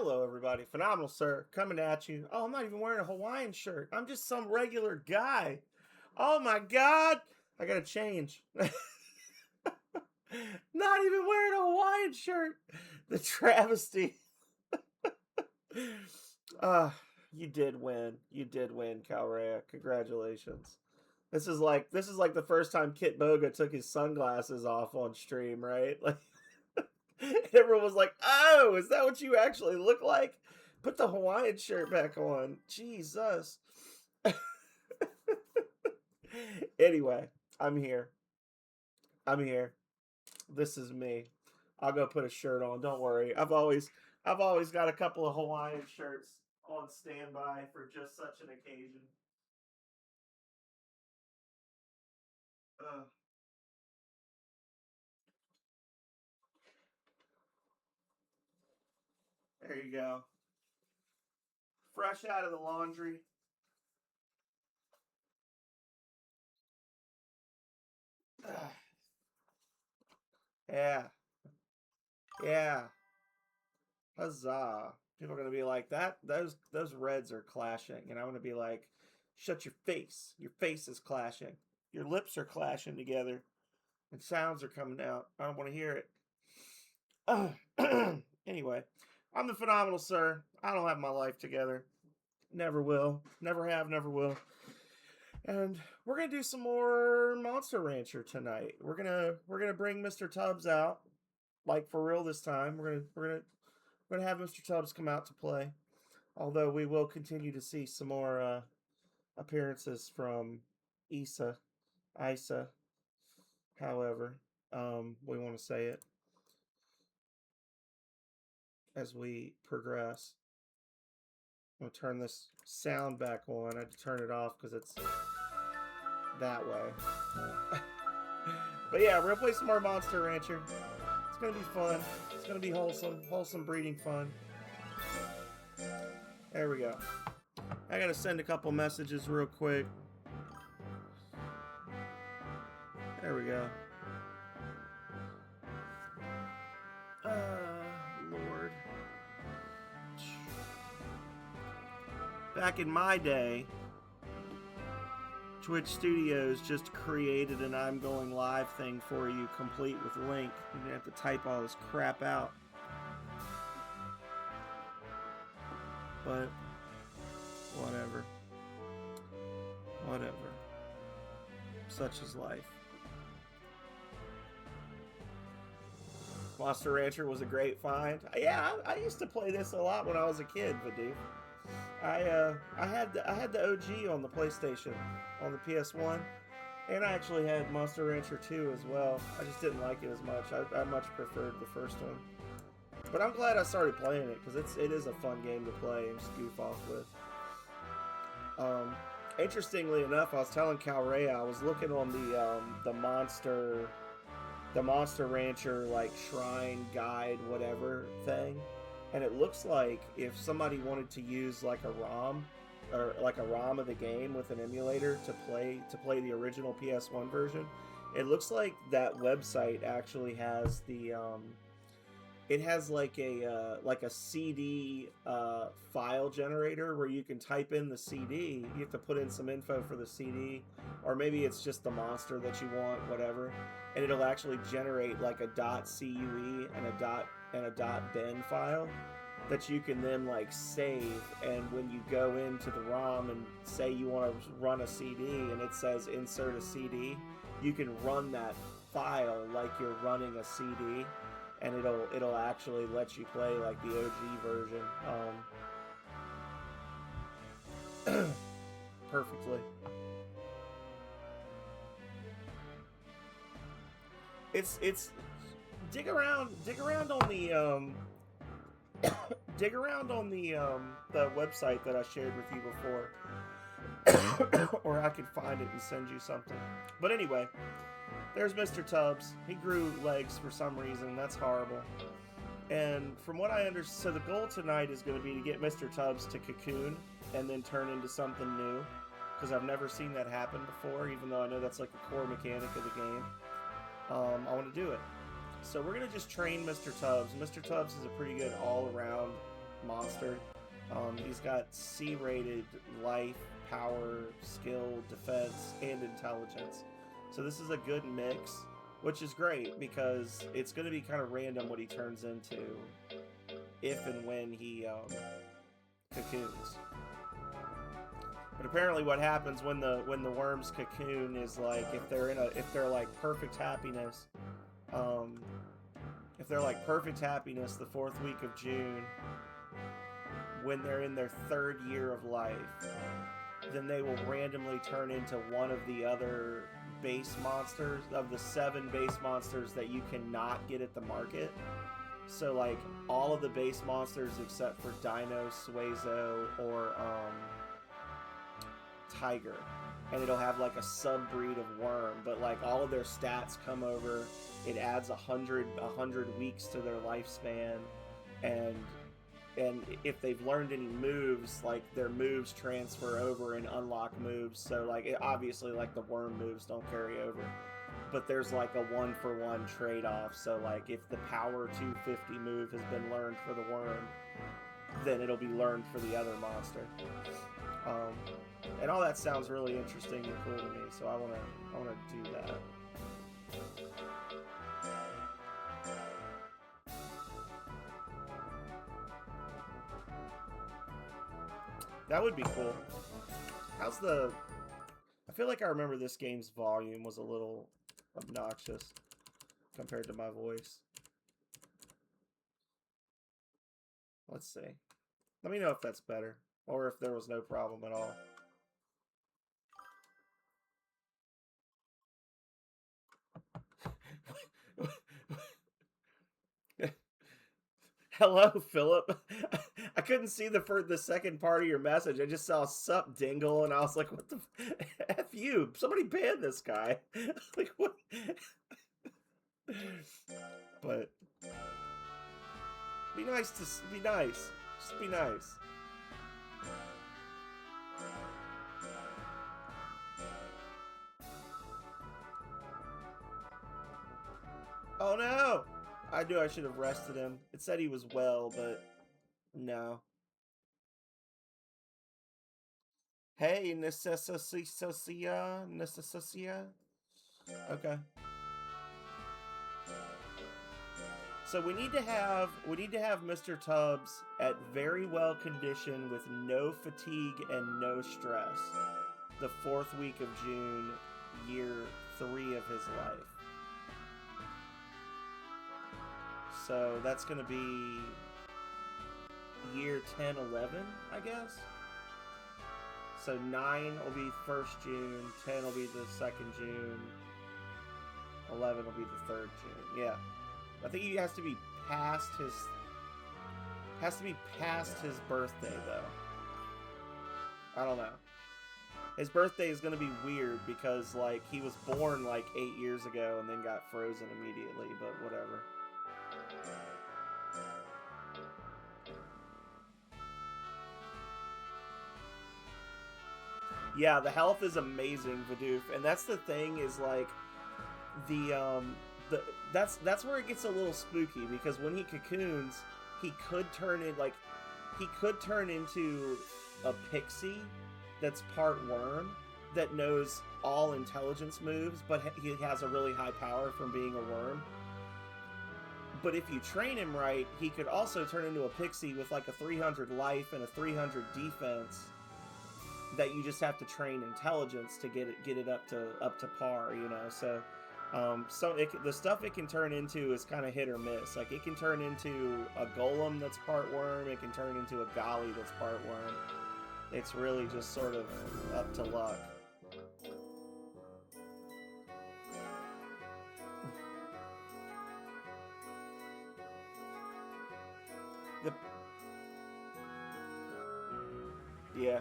Hello, everybody. Phenomenal, sir. Coming at you. Oh, I'm not even wearing a Hawaiian shirt. I'm just some regular guy. Oh my God. I gotta change. Not even wearing a Hawaiian shirt. The travesty. uh, you did win. You did win, Calrea. Congratulations. This is like the first time Kit Boga took his sunglasses off on stream, right? Like everyone was like, "Oh, is that what you actually look like? Put the Hawaiian shirt back on." Jesus. Anyway, I'm here. I'm here. This is me. I'll go put a shirt on. Don't worry. I've always got a couple of Hawaiian shirts on standby for just such an occasion. Uh, there you go. Fresh out of the laundry. Yeah. Yeah. Huzzah. People are gonna be like, that those reds are clashing. And I'm gonna be like, shut your face. Your face is clashing. Your lips are clashing together. And sounds are coming out. I don't want to hear it. Anyway, I'm the phenomenal sir. I don't have my life together. Never will. Never have, never will. And we're gonna do some more Monster Rancher tonight. We're gonna bring Mr. Tubbs out. Like for real this time. We're gonna have Mr. Tubbs come out to play. Although we will continue to see some more appearances from Isa, however, we want to say it as we progress. I'm gonna turn this sound back on. I had to turn it off because it's that way. But yeah, we're gonna play some more Monster Rancher. It's gonna be fun. It's gonna be wholesome breeding fun. There we go. I gotta send a couple messages real quick. There we go. Lord. Back in my day, Twitch Studios just created an I'm going live thing for you, complete with link. You didn't have to type all this crap out. But whatever. Such is life. Monster Rancher was a great find. Yeah, I used to play this a lot when I was a kid, Vadu. I had the OG on the PlayStation, on the PS1, and I actually had Monster Rancher 2 as well. I just didn't like it as much. I much preferred the first one. But I'm glad I started playing it because it is a fun game to play and just goof off with. Interestingly enough, I was telling Calrea, I was looking on the Monster Rancher like shrine guide whatever thing, and it looks like if somebody wanted to use like a ROM or like a ROM of the game with an emulator to play the original PS1 version, it looks like that website actually has the it has like a CD file generator where you can type in the CD. You have to put in some info for the CD, or maybe it's just the monster that you want, whatever, and it'll actually generate like a .cue and a .bin file that you can then like save. And when you go into the ROM and say you want to run a CD and it says insert a CD, you can run that file like you're running a CD. And it'll actually let you play like the OG version perfectly. It's dig around on the dig around on the website that I shared with you before, or I could find it and send you something. But anyway. There's Mr. Tubbs. He grew legs for some reason. That's horrible. And from what I understand, so the goal tonight is going to be to get Mr. Tubbs to cocoon and then turn into something new. Because I've never seen that happen before, even though I know that's like a core mechanic of the game. I want to do it. So we're going to just train Mr. Tubbs. Mr. Tubbs is a pretty good all-around monster. He's got C-rated life, power, skill, defense, and intelligence. So this is a good mix, which is great because it's going to be kind of random what he turns into if and when he cocoons. But apparently, what happens when the worms cocoon is like if they're like perfect happiness, if they're like perfect happiness the 4th week of June, when they're in their 3rd year of life, then they will randomly turn into one of the other base monsters, of the 7 base monsters that you cannot get at the market. So like all of the base monsters except for Dino, Suezo, or Tiger, and it'll have like a sub-breed of worm, but like all of their stats come over. It adds 100 weeks to their lifespan, and if they've learned any moves, like their moves transfer over and unlock moves. So like obviously like the worm moves don't carry over, but there's like a 1-for-1 trade-off. So like if the power 250 move has been learned for the worm, then it'll be learned for the other monster. And all that sounds really interesting and cool to me, so I wanna do that. That would be cool. How's the... I feel like I remember this game's volume was a little obnoxious compared to my voice. Let's see. Let me know if that's better, or if there was no problem at all. Hello, Philip. I couldn't see the second part of your message. I just saw "sup dingle" and I was like, "What the f you? Somebody ban this guy!" Like what? But be nice to be nice. Just be nice. Oh no! I knew I should have rested him. It said he was well, but no. Hey, necessicia. Okay. So we need to have Mr. Tubbs at very well condition with no fatigue and no stress. The 4th week of June, year 3 of his life. So that's going to be year 10, 11, I guess. So 9 will be 1st June, 10 will be the 2nd June, 11 will be the 3rd June. Yeah. I think he has to be past his birthday though. I don't know. His birthday is going to be weird because like he was born like 8 years ago and then got frozen immediately, but whatever. Yeah, the health is amazing, Vidoof, and that's the thing is like that's where it gets a little spooky because when he cocoons, he could turn into a pixie that's part worm that knows all intelligence moves, but he has a really high power from being a worm. But if you train him right, he could also turn into a pixie with like a 300 life and a 300 defense that you just have to train intelligence to get it up to par, you know. So the stuff it can turn into is kind of hit or miss. Like it can turn into a golem that's part worm, it can turn into a golly that's part worm. It's really just sort of up to luck. Yeah.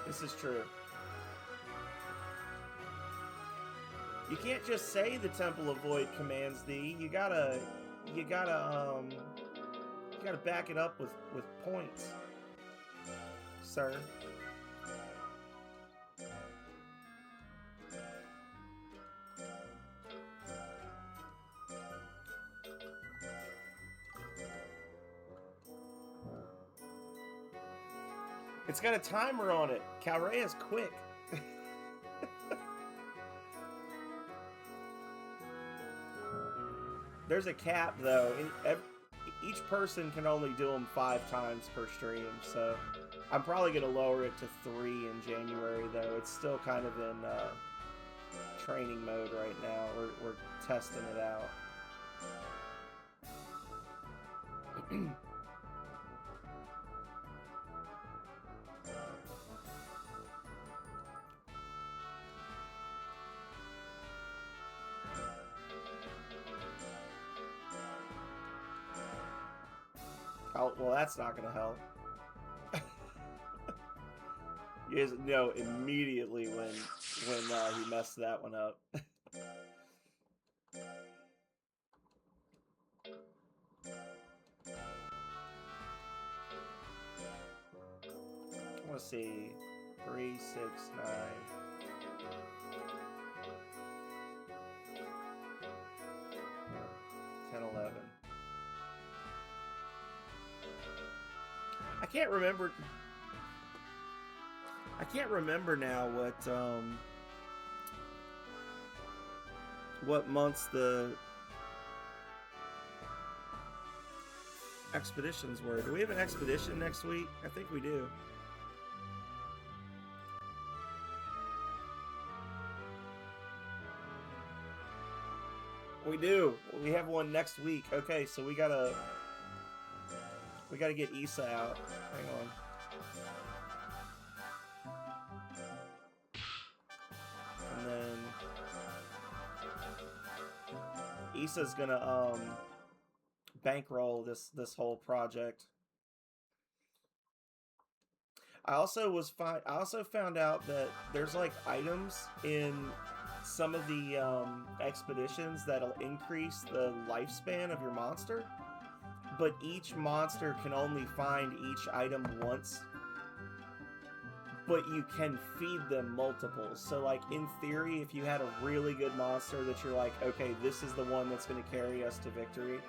This is true. You can't just say the Temple of Void commands thee. You gotta back it up with points, sir. It's got a timer on it. Calrea's quick. There's a cap, though. Each person can only do them 5 times per stream, so I'm probably going to lower it to 3 in January, though. It's still kind of in training mode right now. We're testing it out. Oh, well, that's not going to help. You guys know immediately when he messed that one up. I want to see 3, 6, 9. 10, 11. I can't remember now what months the expeditions were. Do we have an expedition next week? I think we do. We do. We have one next week. Okay, so we gotta get Issa out. Hang on. And then Issa's gonna bankroll this whole project. I also found out that there's like items in some of the expeditions that'll increase the lifespan of your monster, but each monster can only find each item once, but you can feed them multiples. So like in theory, if you had a really good monster that you're like, okay, this is the one that's going to carry us to victory,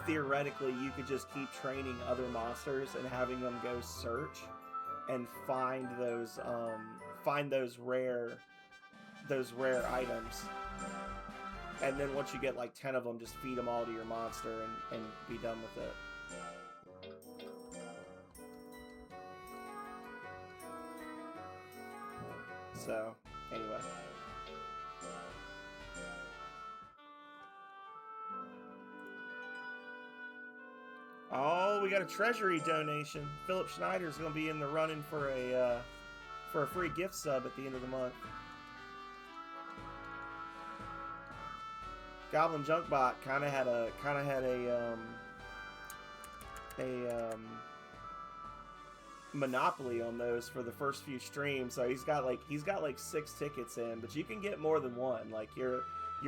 theoretically you could just keep training other monsters and having them go search and find those rare items, and then once you get like 10 of them, just feed them all to your monster and be done with it. So anyway, oh, we got a treasury donation. Philip Schneider's gonna be in the running for a free gift sub at the end of the month. Goblin Junkbot kind of had a monopoly on those for the first few streams. So he's got like 6 tickets in, but you can get more than one. Like you're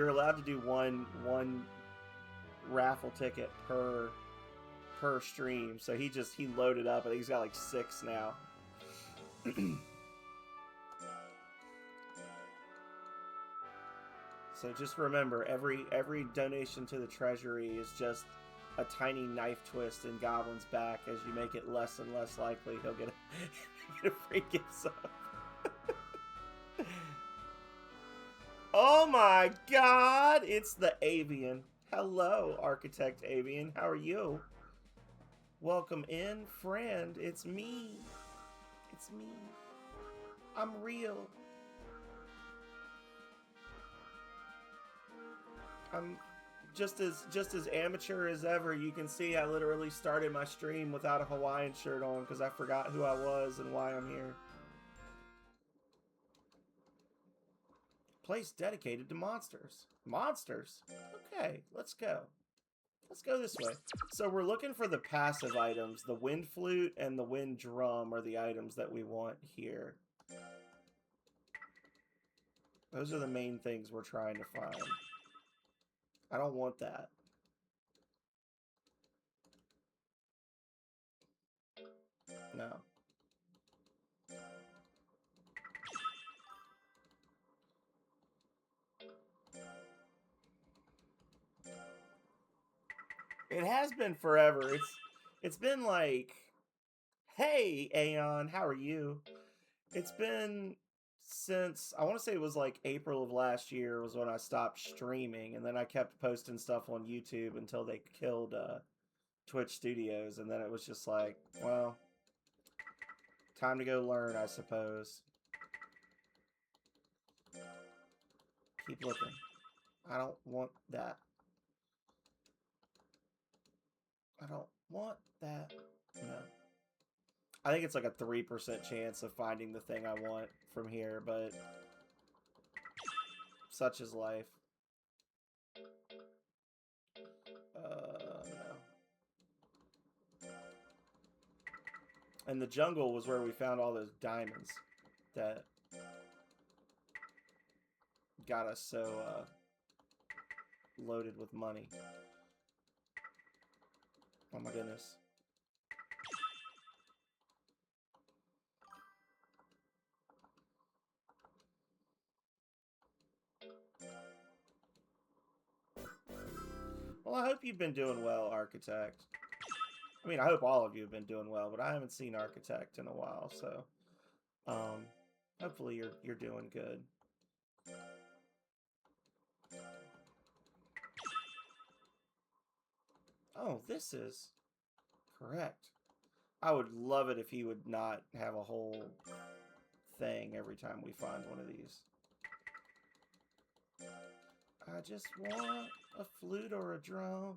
allowed to do one raffle ticket per stream. So he loaded up. I think he's got like 6 now. So just remember, every donation to the treasury is just a tiny knife twist in Goblin's back as you make it less and less likely he'll get a free gift sub. Oh my god, it's the Avian. Hello, Architect Avian. How are you? Welcome in, friend. It's me. It's me. I'm real. I'm just as amateur as ever. You can see I literally started my stream without a Hawaiian shirt on because I forgot who I was and why I'm here. Place dedicated to monsters. Monsters? Okay, let's go. Let's go this way. So we're looking for the passive items. The wind flute and the wind drum are the items that we want here. Those are the main things we're trying to find. I don't want that. No. It has been forever. It's been like Hey, Aeon, how are you? It's been since I want to say it was like April of last year was when I stopped streaming, and then I kept posting stuff on YouTube until they killed Twitch Studios, and then it was just like, well, time to go learn, I suppose. Keep looking. I don't want that. I don't want that. No. I think it's like a 3% chance of finding the thing I want from here, but such is life. No. And the jungle was where we found all those diamonds that got us so loaded with money. Oh my goodness. Well, I hope you've been doing well, Architect. I mean, I hope all of you have been doing well, but I haven't seen Architect in a while, so hopefully you're doing good. Oh, this is correct. I would love it if he would not have a whole thing every time we find one of these. I just want a flute or a drum.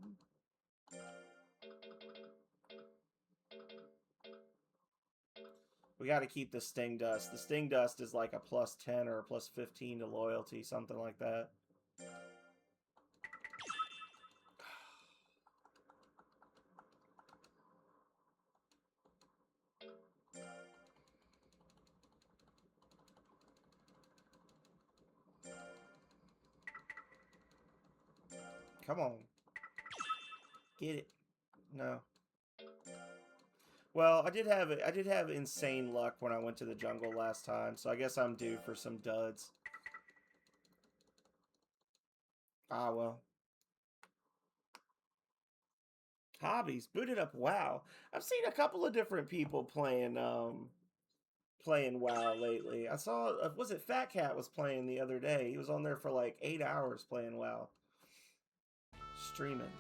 We got to keep the Sting Dust. The Sting Dust is like a +10 or a +15 to loyalty, something like that. Come on. Get it. No. Well, I did have insane luck when I went to the jungle last time, so I guess I'm due for some duds. Ah, well. Hobbies. Booted up WoW. I've seen a couple of different people playing WoW lately. I saw was it Fat Cat was playing the other day. He was on there for like 8 hours playing WoW. Streaming.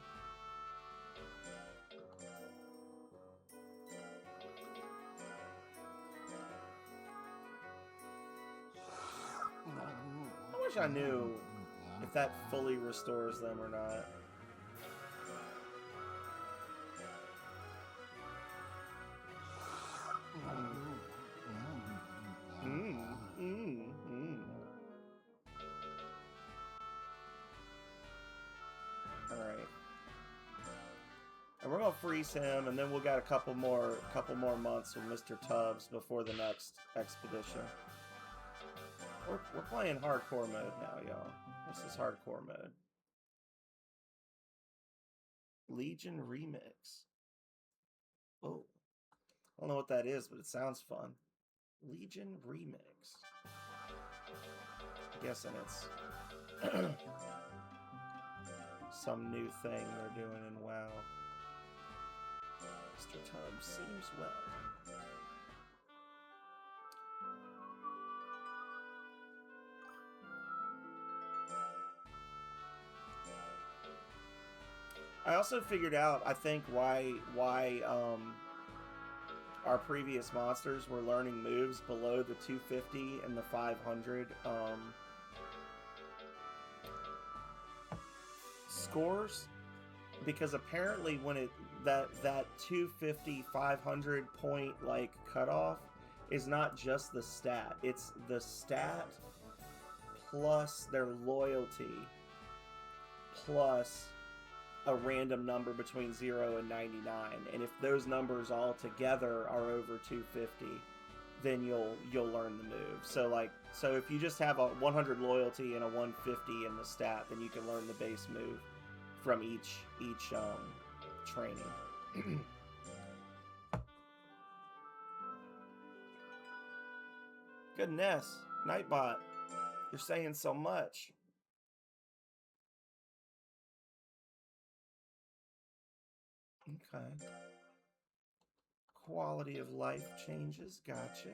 I wish I knew if that fully restores them or not. Alright. And we're gonna freeze him, and then we'll got a couple more months with Mr. TUBBS before the next expedition. We're playing hardcore mode now, y'all. This is hardcore mode. Legion Remix. Oh. I don't know what that is, but it sounds fun. Legion Remix. I'm guessing it's some new thing they're doing in WoW. Mr. TUBBS seems well. I also figured out, I think, why our previous monsters were learning moves below the 250 and the 500 scores, because apparently when that 250 500 point like cutoff is not just the stat, it's the stat plus their loyalty plus a random number between 0 and 99, and if those numbers all together are over 250, then you'll learn the move. So if you just have a 100 loyalty and a 150 in the stat, then you can learn the base move from each training. Goodness, Nightbot, you're saying so much. Okay. quality of life changes. Gotcha.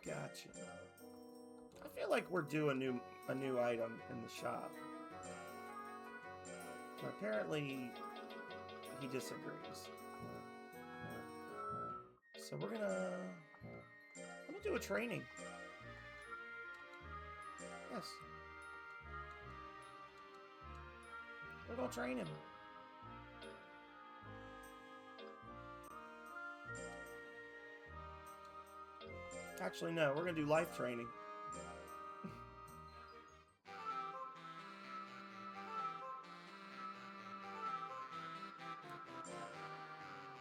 Gotcha. I feel like we're due a new item in the shop. But apparently he disagrees. So I'm gonna do a training. Yes. We're gonna train him. Actually, no, we're gonna do life training.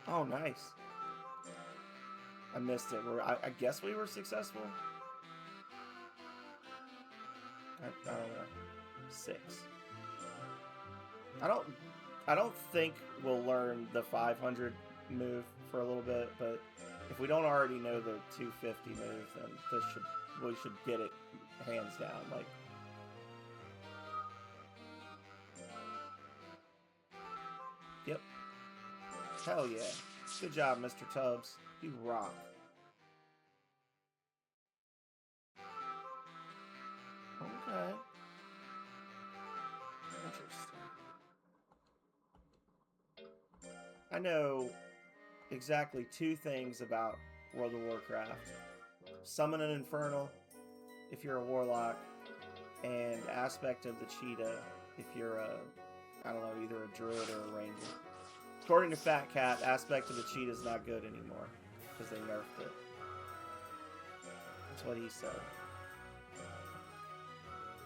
Oh, nice. I missed it. I guess we were successful. I don't know. 6. I don't think we'll learn the 500 move for a little bit, but if we don't already know the 250 move, then we should get it hands down. Like, yep. Hell yeah. Good job, Mr. Tubbs. You rock. Okay. Interesting. I know exactly 2 things about World of Warcraft. Summon an Infernal if you're a Warlock, and Aspect of the Cheetah if you're I don't know, either a Druid or a Ranger. According to Fat Cat, Aspect of the Cheetah is not good anymore because they nerfed it. That's what he said.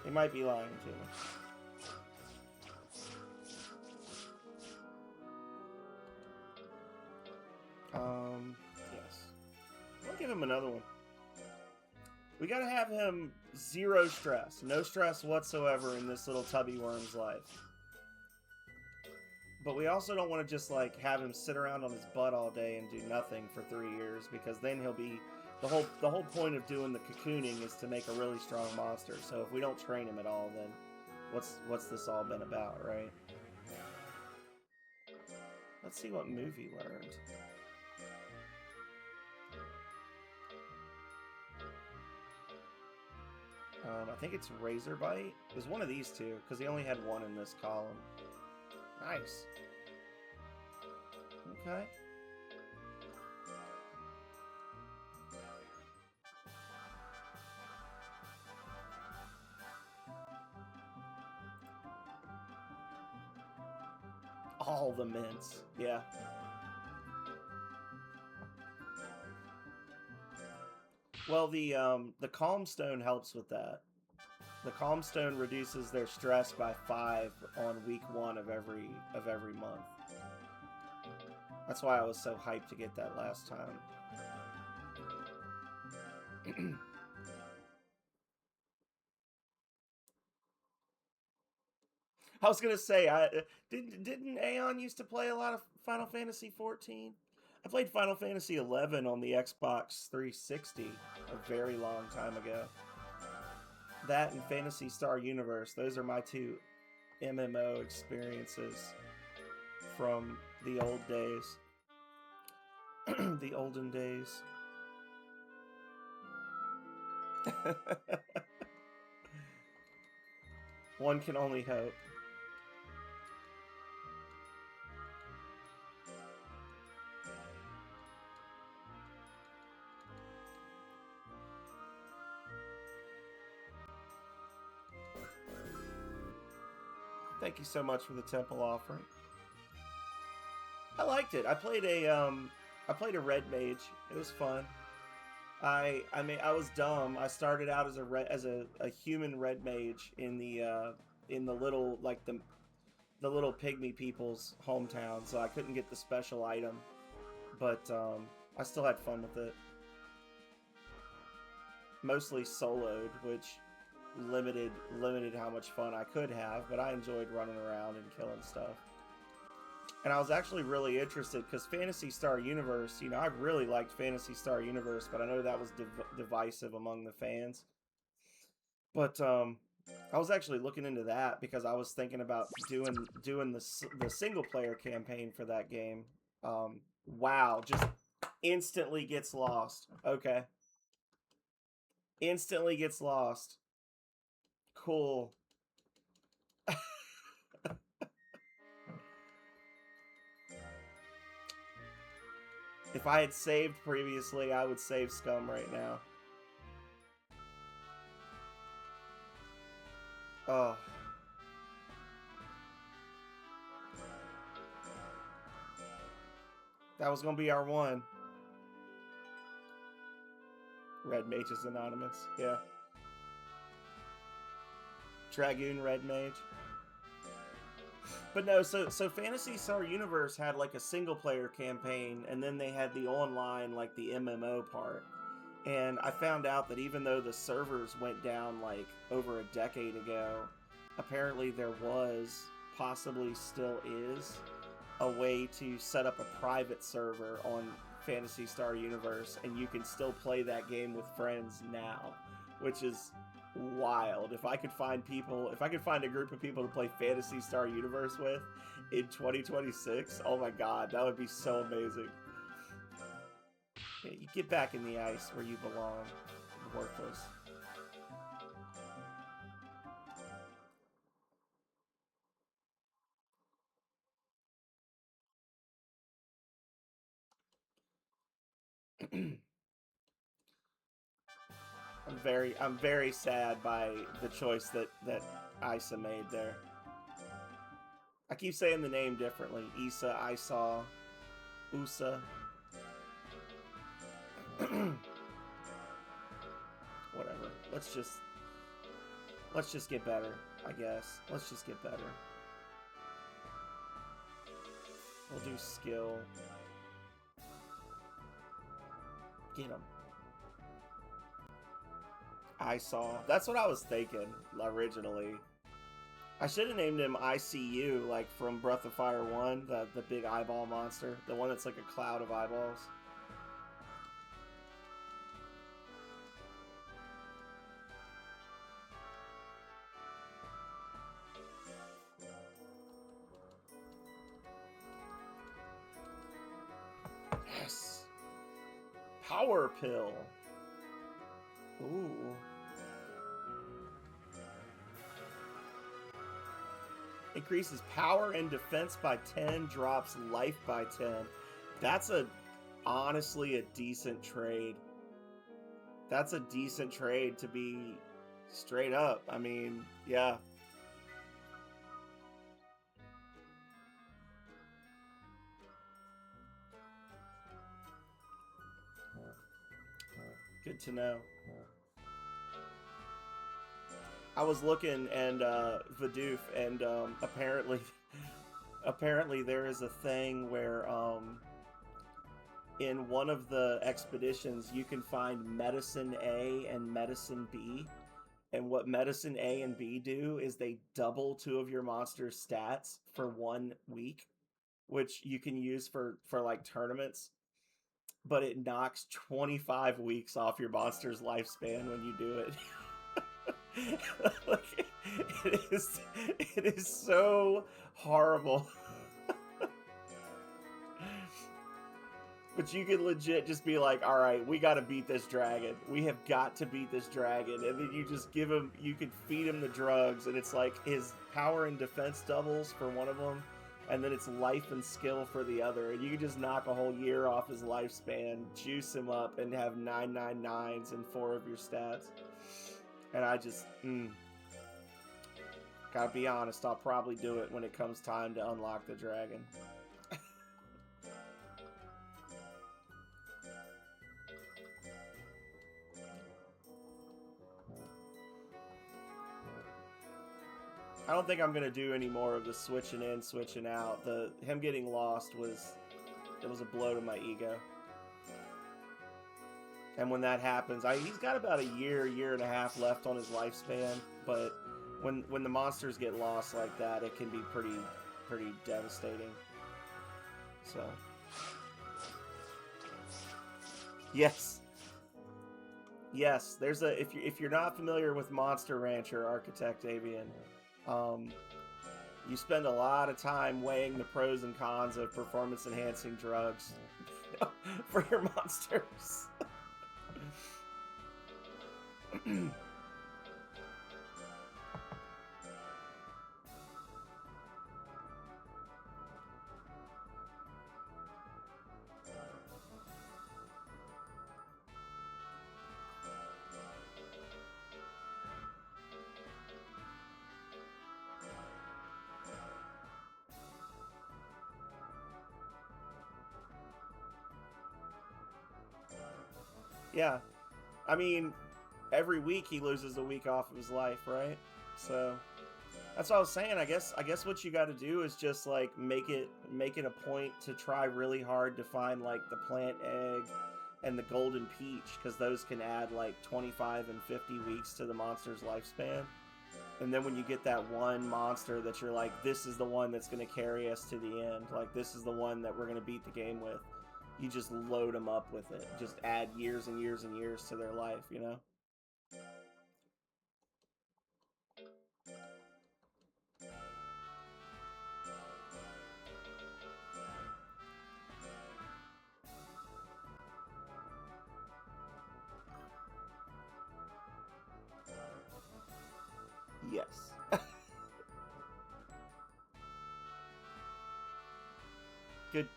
He might be lying to me. Yes. I'll give him another one. We gotta have him 0 stress. No stress whatsoever in this little tubby worm's life. But we also don't want to just, like, have him sit around on his butt all day and do nothing for 3 years, because then he'll be... The whole point of doing the cocooning is to make a really strong monster. So if we don't train him at all, then what's this all been about, right? Let's see what move he learned. I think it's Razor Bite. It was one of these 2, because he only had 1 in this column. Nice. Okay. All the mints. Yeah. Well, the Calm Stone helps with that. The Calm Stone reduces their stress by 5 on week 1 of every month. That's why I was so hyped to get that last time. I was gonna say, didn't Aeon used to play a lot of Final Fantasy 14? I played Final Fantasy 11 on the Xbox 360 a very long time ago. That and Phantasy Star Universe, those are my 2 MMO experiences from the old days. The olden days. One can only hope. Thank you so much for the temple offering. I liked it. I played a red mage. It was fun. I mean, I was dumb. I started out as a human red mage in the little, like, the little pygmy people's hometown, so I couldn't get the special item, but I still had fun with it. Mostly soloed, which limited how much fun I could have, but I enjoyed running around and killing stuff. And I was actually really interested, because Phantasy Star Universe, you know, I really liked Phantasy Star Universe, but I know that was divisive among the fans. But I was actually looking into that, because I was thinking about doing the single player campaign for that game, Wow, just instantly gets lost. Okay. Instantly gets lost. Cool. If I had saved previously, I would save Scum right now. Oh. That was gonna be our one. Red Mage is anonymous. Yeah. Dragoon Red Mage. But no, so Phantasy Star Universe had like a single player campaign, and then they had the online, like the MMO part. And I found out that even though the servers went down like over a decade ago, apparently there was, possibly still is, a way to set up a private server on Phantasy Star Universe, and you can still play that game with friends now, which is wild. If I could find a group of people to play Phantasy Star Universe with in 2026, oh my god, that would be so amazing. Yeah, you get back in the ice where you belong, worthless. I'm very sad by the choice that Isa made there. I keep saying the name differently. Isa, Isa, Usa. Whatever. Let's just get better, I guess. Let's just get better. We'll do skill. Get him. I saw. That's what I was thinking originally. I should have named him ICU, like from Breath of Fire 1, the big eyeball monster. The one that's like a cloud of eyeballs. Yes! Power Pill! Ooh. Increases power and defense by 10, drops life by 10. That's honestly a decent trade. That's a decent trade to be straight up. I mean, yeah. Good to know. I was looking and Vidoof, and apparently there is a thing where in one of the expeditions you can find Medicine A and Medicine B, and what Medicine A and B do is they double two of your monster's stats for 1 week, which you can use for like tournaments, but it knocks 25 weeks off your monster's lifespan when you do it. Like, it is so horrible. But you can legit just be like, all right, we got to beat this dragon. We have got to beat this dragon. And then you just give him, you can feed him the drugs, and it's like his power and defense doubles for one of them, and then it's life and skill for the other. And you can just knock a whole year off his lifespan, juice him up, and have 999s in 4 of your stats. And I just, gotta be honest, I'll probably do it when it comes time to unlock the dragon. I don't think I'm gonna do any more of the switching in, switching out. Him getting lost was a blow to my ego. And when that happens, he's got about a year and a half left on his lifespan. But when the monsters get lost like that, it can be pretty devastating. So, yes, there's if you're not familiar with Monster Rancher Architect Avian, you spend a lot of time weighing the pros and cons of performance enhancing drugs for your monsters. Yeah, I mean, every week he loses a week off of his life, right? So that's what I was saying. I guess what you got to do is just like make it a point to try really hard to find like the plant egg and the golden peach, because those can add like 25 and 50 weeks to the monster's lifespan. And then when you get that one monster that you're like, this is the one that's going to carry us to the end, like this is the one that we're going to beat the game with, you just load them up with it. Just add years and years and years to their life, you know? Yes.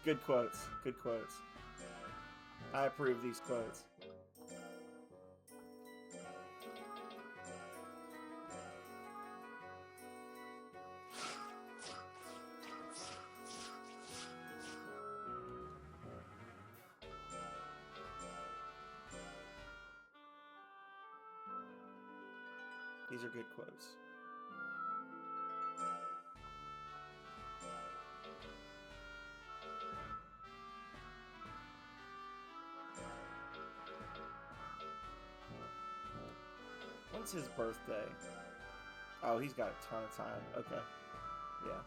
Good quotes. Good quotes. I approve these quotes. These are good quotes. When's his birthday? Oh, he's got a ton of time. Okay. Yeah.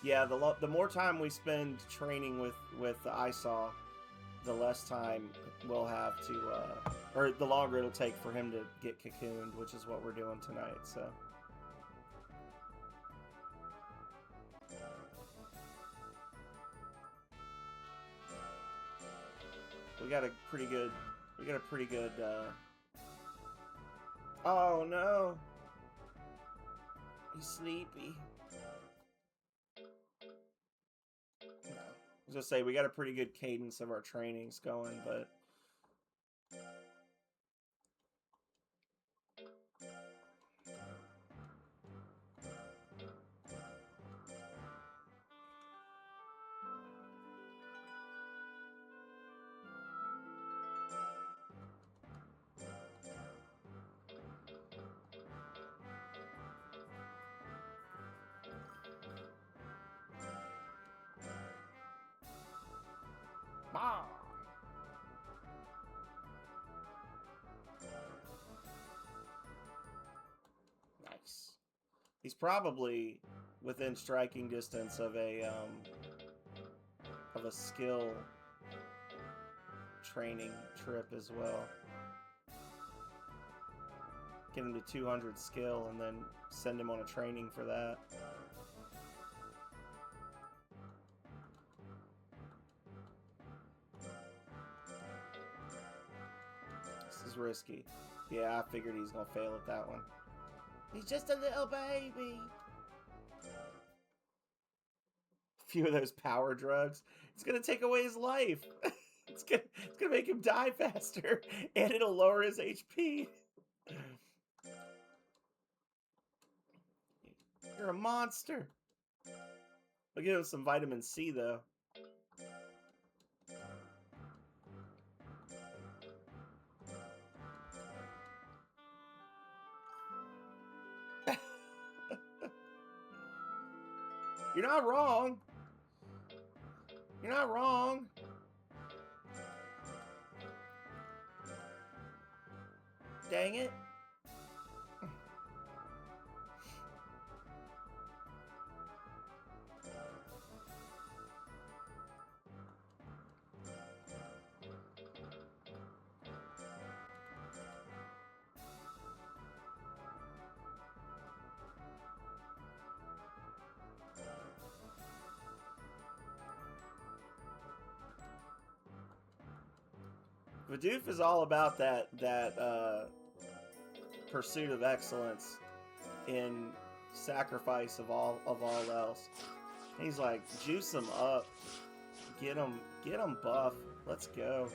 Yeah, the more time we spend training with the ISAW, the less time we'll have to, or the longer it'll take for him to get cocooned, which is what we're doing tonight. So we got a pretty good, oh no, he's sleepy. I was gonna say we got a pretty good cadence of our trainings going, but nice. He's probably within striking distance of a skill training trip as well. Get him to 200 skill and then send him on a training for that. This is risky. Yeah, I figured he's gonna fail at that one. He's just a little baby. A few of those power drugs. It's gonna take away his life. It's gonna make him die faster, and it'll lower his HP. You're a monster. I'll give him some vitamin C though. You're not wrong. You're not wrong. Dang it. Bidoof is all about that pursuit of excellence in sacrifice of all else. He's like, juice him up, get him buff. Let's go.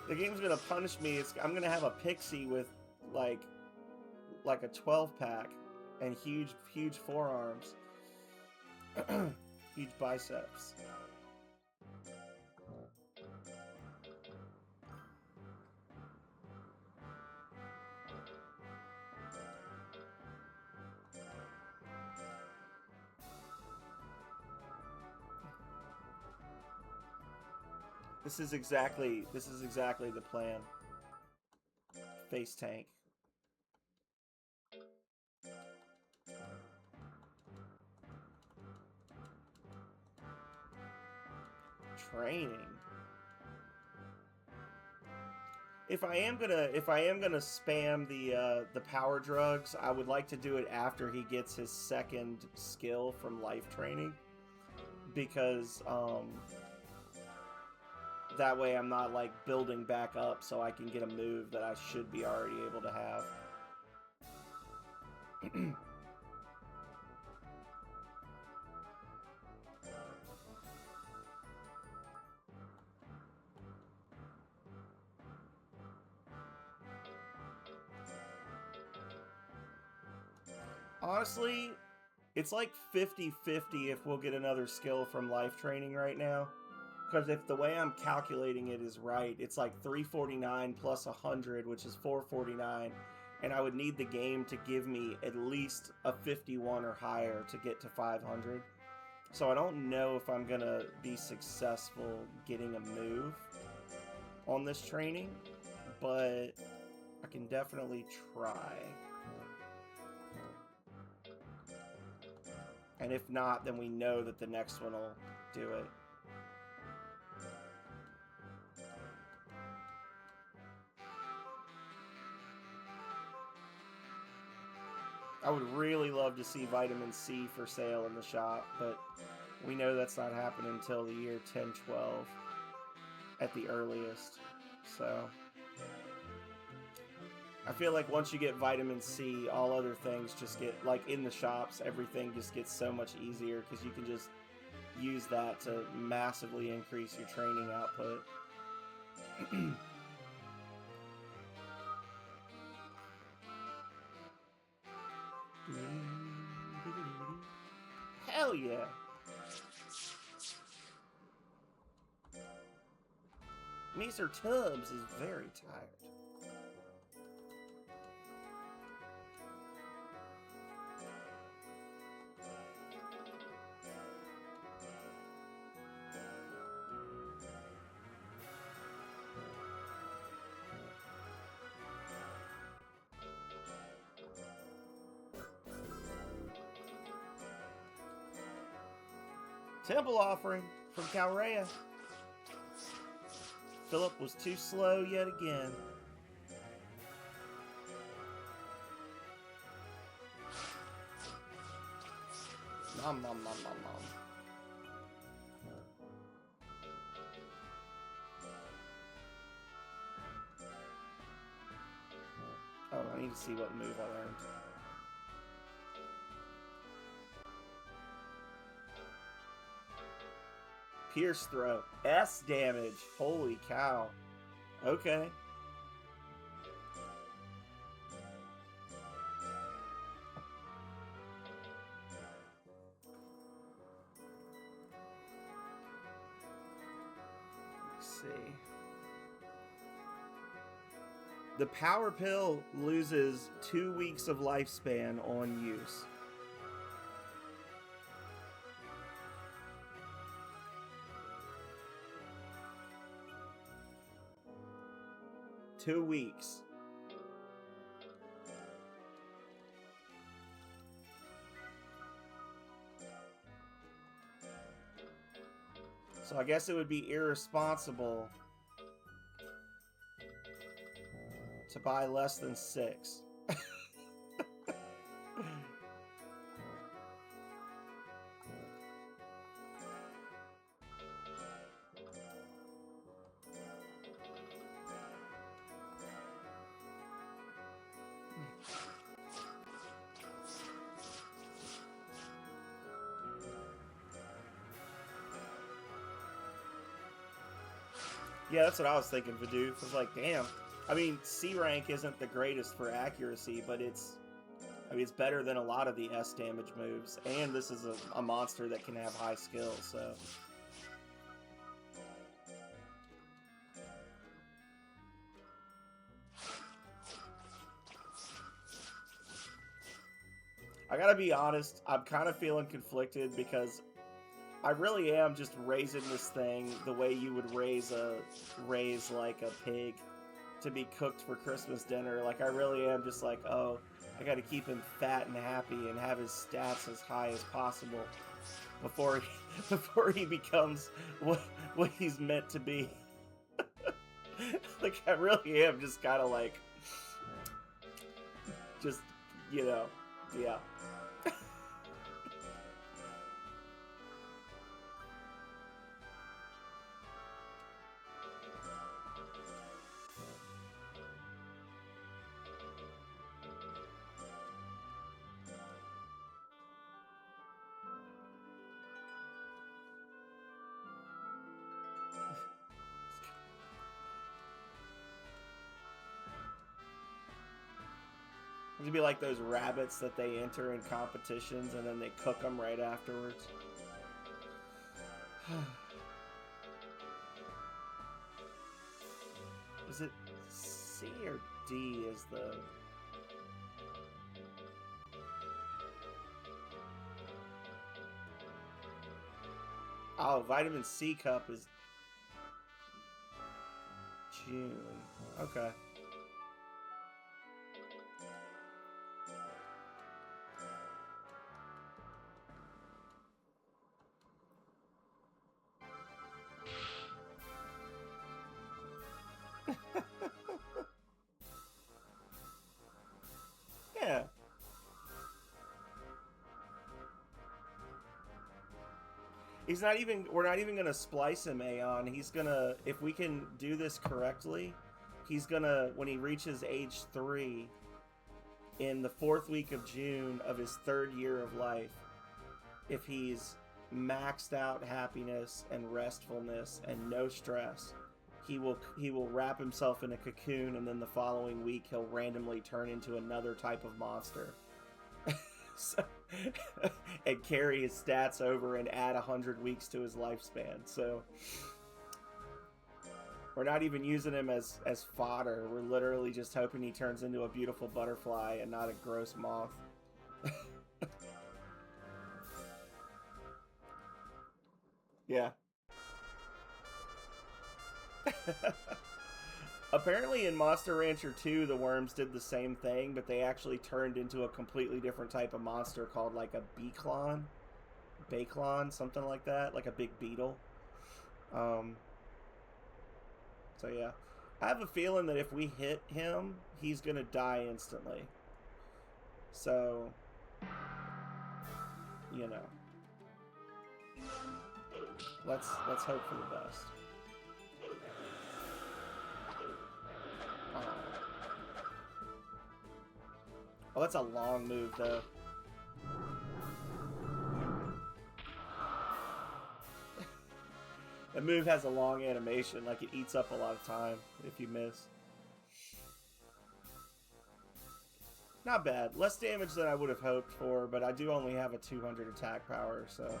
The game's gonna punish me. I'm gonna have a pixie with like a 12-pack and huge forearms, huge biceps. This is exactly the plan. Face tank. Training. If I am gonna spam the power drugs, I would like to do it after he gets his second skill from life training, because that way I'm not like building back up so I can get a move that I should be already able to have. Honestly, it's like 50-50 if we'll get another skill from life training right now. Because if the way I'm calculating it is right, it's like 349 plus 100, which is 449. And I would need the game to give me at least a 51 or higher to get to 500. So I don't know if I'm going to be successful getting a move on this training, but I can definitely try. And if not, then we know that the next one will do it. I would really love to see vitamin C for sale in the shop, but we know that's not happening until the year 10-12 at the earliest. So I feel like once you get vitamin C, all other things just get, like in the shops, everything just gets so much easier because you can just use that to massively increase your training output. Hell yeah! Mr. Tubbs is very tired. Temple offering from Calrea. Philip was too slow yet again. Nom nom nom nom nom. Oh, I need to see what move I learned. Pierce throw. S damage. Holy cow. Okay. Let's see. The power pill loses 2 weeks of lifespan on use. Two weeks. So I guess it would be irresponsible to buy less than 6. Yeah, that's what I was thinking, Vidoof. I was like, damn. I mean, C rank isn't the greatest for accuracy, but it's better than a lot of the S damage moves. And this is a monster that can have high skill, so. I gotta be honest, I'm kind of feeling conflicted because I really am just raising this thing the way you would raise like a pig to be cooked for Christmas dinner. Like, I really am just like, oh, I gotta keep him fat and happy and have his stats as high as possible before he becomes what he's meant to be. Like, I really am just kind of like, just, you know, yeah. It'd be like those rabbits that they enter in competitions and then they cook them right afterwards. Is it C or D is the... Oh, vitamin C cup is June. Okay. Yeah. He's not even, we're not even gonna splice him, Aeon. He's gonna, if we can do this correctly, he's gonna, when he reaches age 3, in the 4th week of June of his 3rd year of life, if he's maxed out happiness and restfulness and no stress, he will wrap himself in a cocoon, and then the following week he'll randomly turn into another type of monster. So, and carry his stats over and add 100 weeks to his lifespan. So we're not even using him as fodder. We're literally just hoping he turns into a beautiful butterfly and not a gross moth. Yeah. Apparently in Monster Rancher 2, the worms did the same thing, but they actually turned into a completely different type of monster called like a Baclon, something like that, like a big beetle. So yeah, I have a feeling that if we hit him, he's gonna die instantly. So, you know, let's hope for the best. Oh, that's a long move, though. The move has a long animation, like it eats up a lot of time if you miss. Not bad. Less damage than I would have hoped for, but I do only have a 200 attack power, so...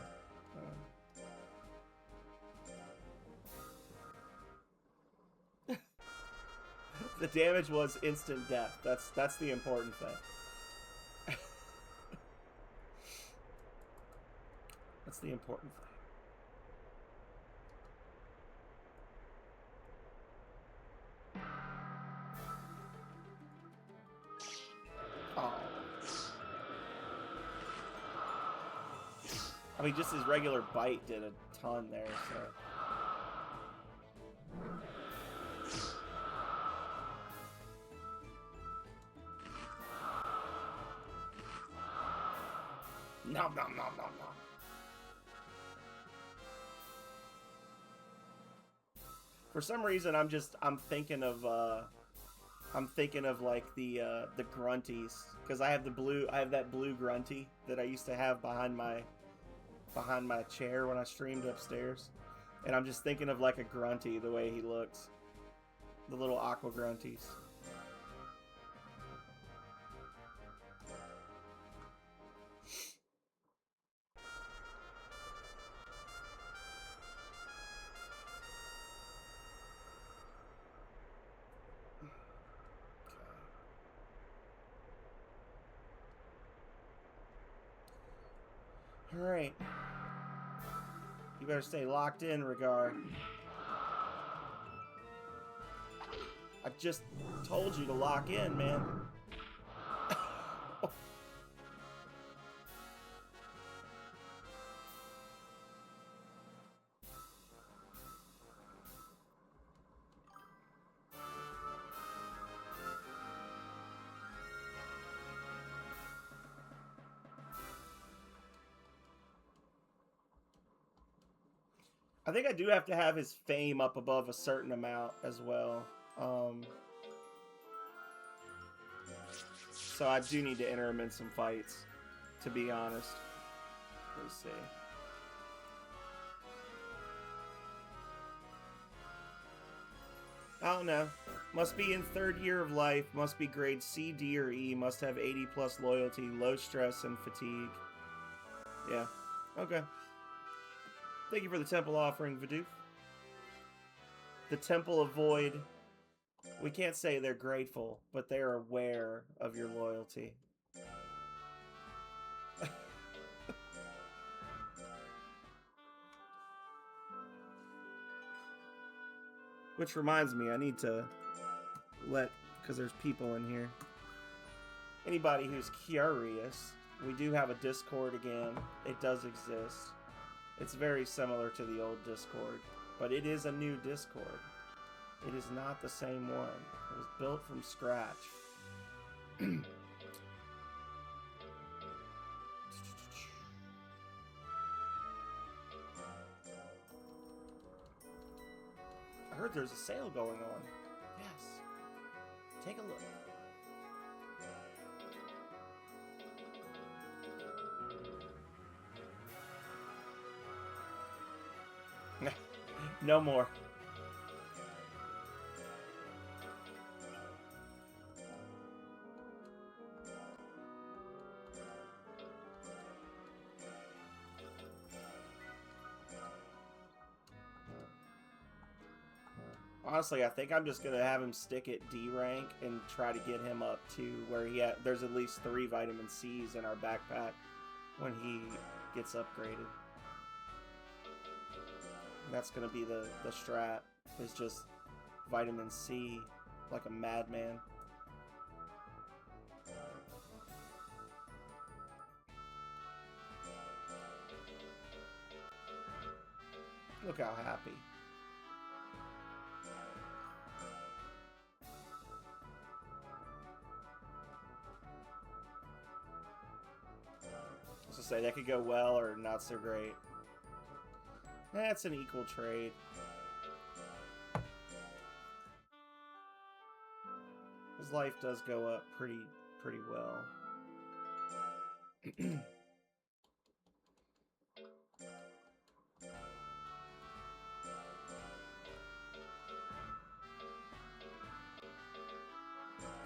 The damage was instant death. That's the important thing. That's the important thing. Oh. I mean, just his regular bite did a ton there, so... Nom nom nom nom nom. For some reason, I'm thinking of like the grunties, because I have that blue grunty that I used to have behind my chair when I streamed upstairs, And I'm just thinking of like a grunty, the way he looks. The little aqua grunties. Alright. You better stay locked in, Regar. I just told you to lock in, man. I think I do have to have his fame up above a certain amount as well. So I do need to enter him in some fights, to be honest. Let's see. I don't know. Must be in 3rd year of life. Must be grade C, D, or E. Must have 80 plus loyalty, low stress, and fatigue. Yeah. Okay. Thank you for the temple offering, Vidoof. The Temple of Void. We can't say they're grateful, but they're aware of your loyalty. Which reminds me, I need to because there's people in here. Anybody who's curious, we do have a Discord again. It does exist. It's very similar to the old Discord, but it is a new Discord. It is not the same one. It was built from scratch. I heard there's a sale going on. Yes. Take a look. No more. Honestly, I think I'm just going to have him stick at D rank and try to get him up to where there's at least 3 vitamin C's in our backpack when he gets upgraded. And that's going to be the strat, is just vitamin C like a madman. Look how happy. So say that could go well or not so great. That's an equal trade. His life does go up pretty well.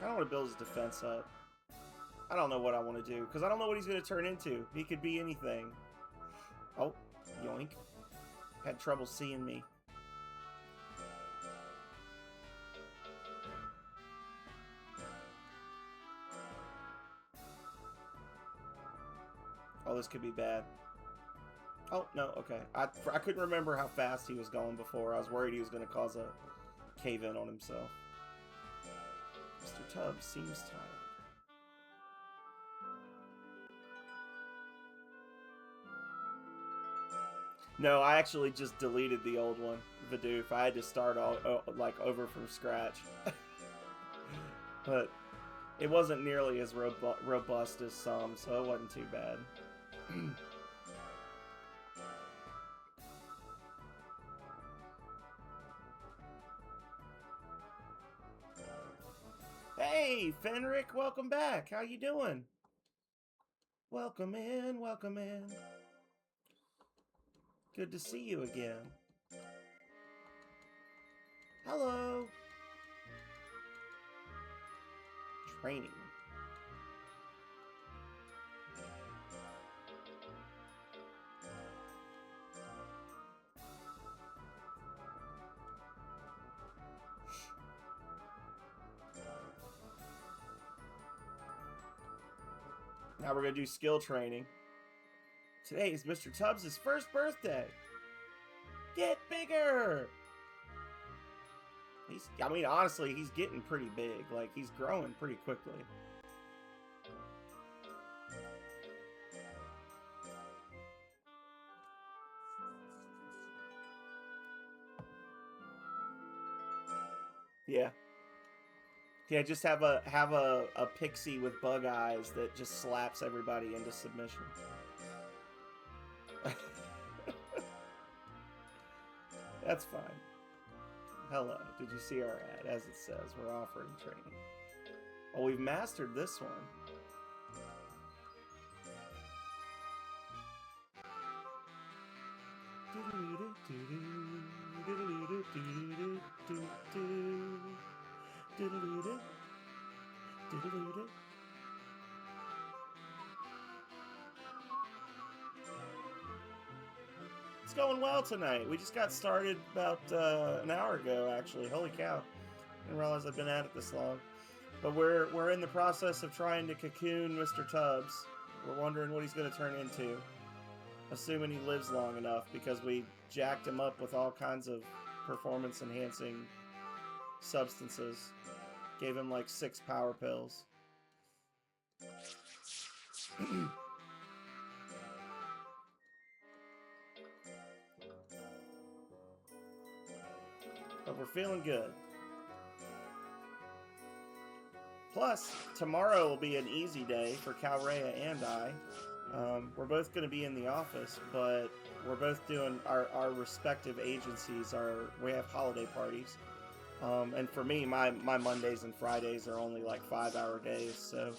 I don't want to build his defense up. I don't know what I want to do, because I don't know what he's going to turn into. He could be anything. Oh, yoink. Had trouble seeing me. Oh, this could be bad. Oh, no, okay. I couldn't remember how fast he was going before. I was worried he was going to cause a cave-in on himself. Mr. Tubbs seems tired. No, I actually just deleted the old one, Vidoof. I had to start all like over from scratch. But it wasn't nearly as robust as some, so it wasn't too bad. Hey, Fenric, welcome back. How you doing? Welcome in, welcome in. Good to see you again. Hello. Training. Now we're going to do skill training. Today is Mr. Tubbs' first birthday. Get bigger! I mean, honestly, he's getting pretty big. Like, he's growing pretty quickly. Yeah. Yeah, just have a pixie with bug eyes that just slaps everybody into submission. That's fine. Hello. Did you see our ad? As it says, we're offering training. Oh, we've mastered this one. It's going well tonight. We just got started about an hour ago, actually. Holy cow. I didn't realize I've been at it this long. But we're in the process of trying to cocoon Mr. Tubbs. We're wondering what he's going to turn into. Assuming he lives long enough, because we jacked him up with all kinds of performance-enhancing substances. Gave him like 6 power pills. But we're feeling good. Plus, tomorrow will be an easy day for Calrea and I. We're both going to be in the office, but we're both doing our respective agencies. We have holiday parties. And for me, my Mondays and Fridays are only like 5-hour days. So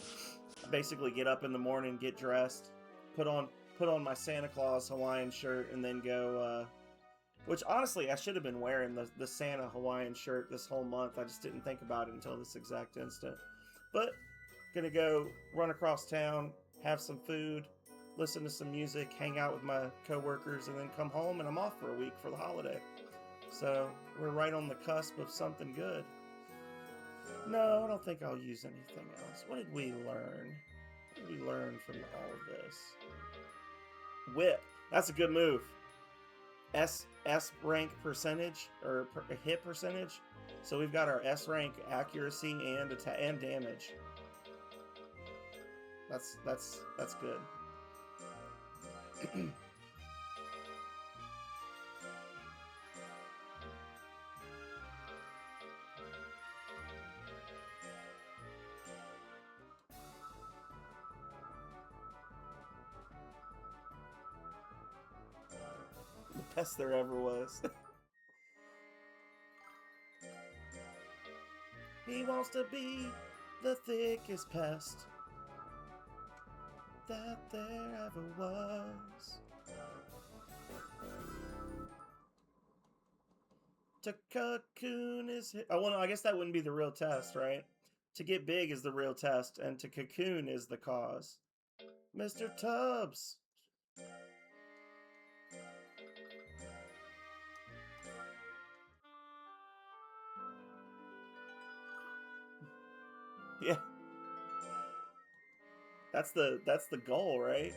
I basically get up in the morning, get dressed, put on my Santa Claus Hawaiian shirt, and then go... which, honestly, I should have been wearing the Santa Hawaiian shirt this whole month. I just didn't think about it until this exact instant. But, gonna go run across town, have some food, listen to some music, hang out with my coworkers, and then come home, and I'm off for a week for the holiday. So, we're right on the cusp of something good. No, I don't think I'll use anything else. What did we learn? What did we learn from all of this? Whip. That's a good move. S rank percentage, or hit percentage. So we've got our S rank accuracy and and damage. That's good. The best there ever was. He wants to be the thickest pest that there ever was. To cocoon is... Oh, well, no, I guess that wouldn't be the real test, right? To get big is the real test, and to cocoon is the cause. Mr. Tubbs! Yeah. That's the goal, right?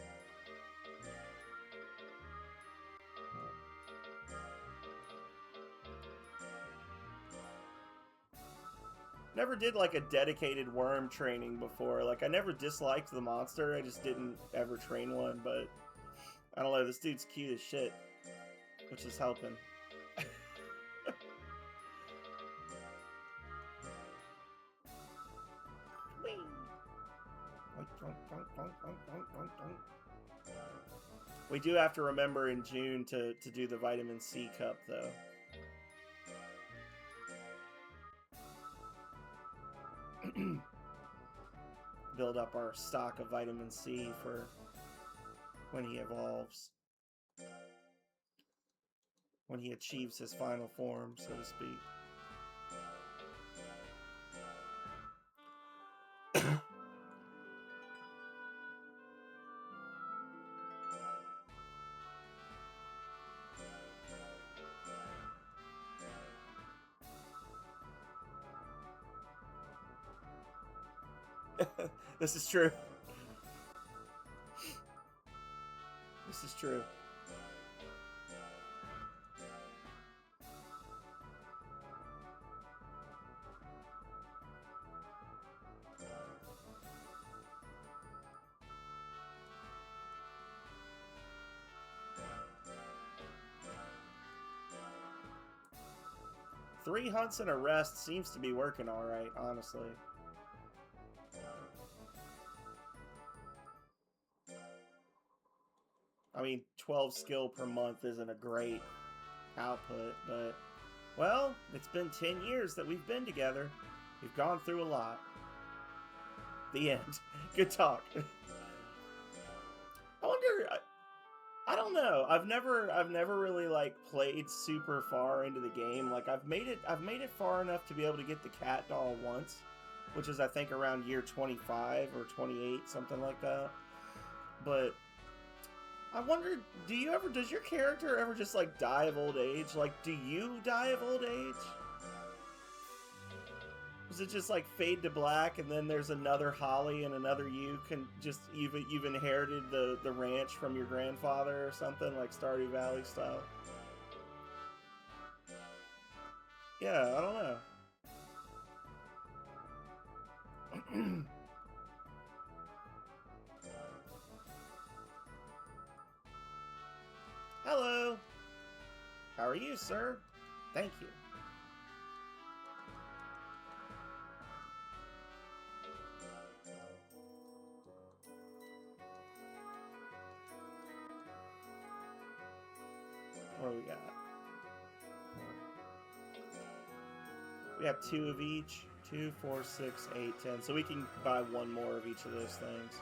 Never did like a dedicated worm training before. Like, I never disliked the monster, I just didn't ever train one, but I don't know, this dude's cute as shit, which is helping. We do have to remember in June to do the vitamin C cup, though. Build up our stock of vitamin C for when he evolves. When he achieves his final form, so to speak. This is true. This is true. Three hunts and a rest seems to be working all right, honestly. I mean, 12 skill per month isn't a great output, but, well, it's been 10 years that we've been together. We've gone through a lot. The end. Good talk. I wonder, I don't know. I've never really like played super far into the game. Like I've made it far enough to be able to get the cat doll once, which is I think around year 25 or 28, something like that. But I wonder, does your character ever just like die of old age? Like, do you die of old age? Does it just like fade to black and then there's another Holly and another you can just, you've inherited the ranch from your grandfather or something, like Stardew Valley style? Yeah, I don't know. Hello. How are you, sir? Thank you. What do we got? We have 2 of each. 2, 4, 6, 8, 10. So we can buy 1 more of each of those things.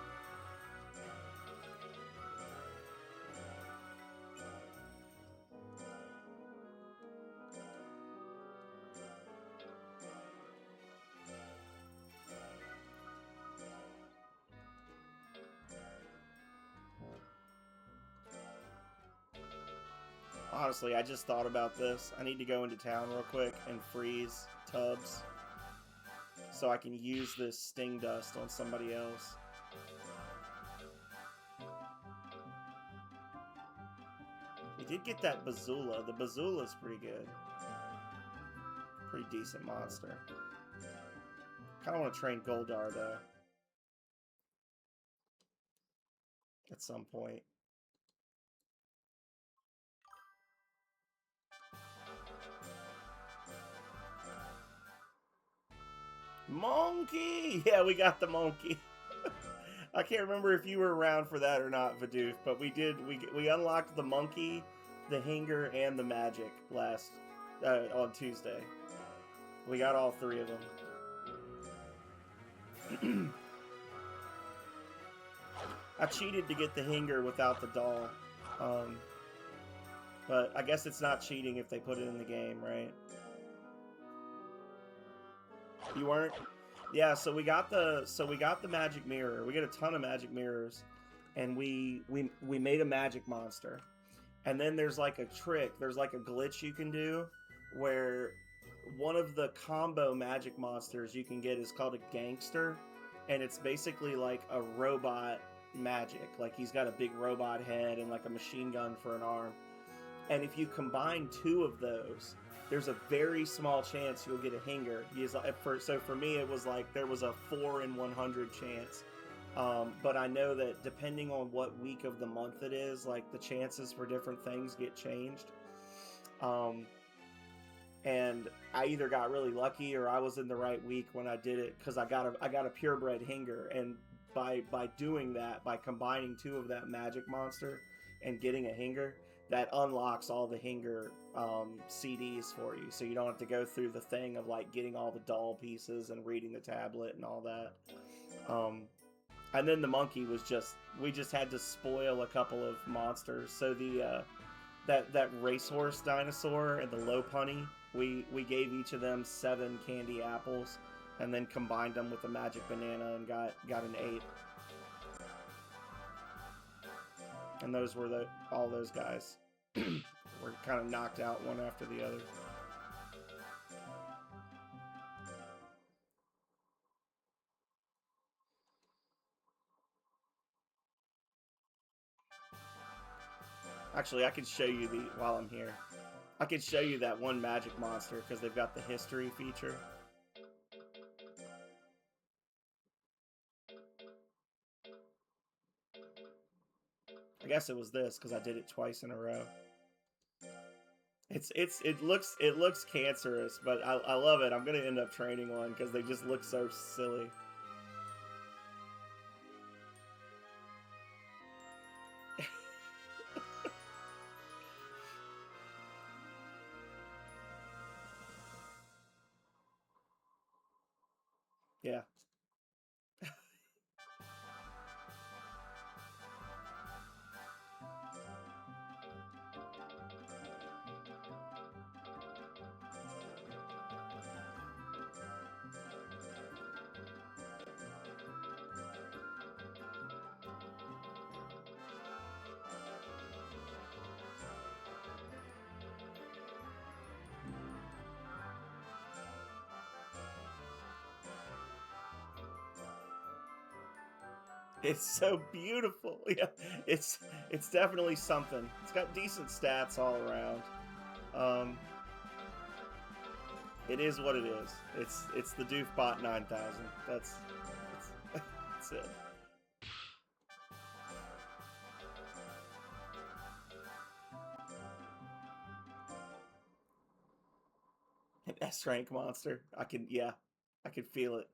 Honestly, I just thought about this. I need to go into town real quick and freeze TUBBS so I can use this sting dust on somebody else. We did get that Bazoola. The Bazoola's pretty good. Pretty decent monster. Kind of want to train Goldar, though. At some point. Monkey! Yeah, we got the monkey. I can't remember if you were around for that or not, Vidoof, but we did. We unlocked the monkey, the hinger, and the magic last on Tuesday. We got all 3 of them. I cheated to get the hinger without the doll, but I guess it's not cheating if they put it in the game, right? You weren't? Yeah, so we got the magic mirror. We get a ton of magic mirrors, and we made a magic monster. And then there's like a trick, there's like a glitch you can do where one of the combo magic monsters you can get is called a gangster, and it's basically like a robot magic. Like he's got a big robot head and like a machine gun for an arm. And if you combine 2 of those, there's a very small chance you'll get a hinger. So for me, it was like there was a 4 in 100 chance. But I know that depending on what week of the month it is, like the chances for different things get changed. And I either got really lucky or I was in the right week when I did it, because I got a purebred hinger, and by doing that, by combining 2 of that magic monster and getting a hinger, that unlocks all the hinger CDs for you, so you don't have to go through the thing of like getting all the doll pieces and reading the tablet and all that. And then the monkey was we just had to spoil a couple of monsters. So the that racehorse dinosaur and the Lopunny, we gave each of them 7 candy apples, and then combined them with the magic banana and got an 8. And those were all those guys. Were kind of knocked out one after the other. Actually, I can show you the while I'm here. I can show you that one magic monster because they've got the history feature. I guess it was this because I did it twice in a row. It looks cancerous, but I love it. I'm gonna end up training one because they just look so silly. Yeah. It's so beautiful. Yeah, it's definitely something. It's got decent stats all around. Um, it is what it is. It's the Doofbot 9000. That's it. An S rank monster. I could feel it.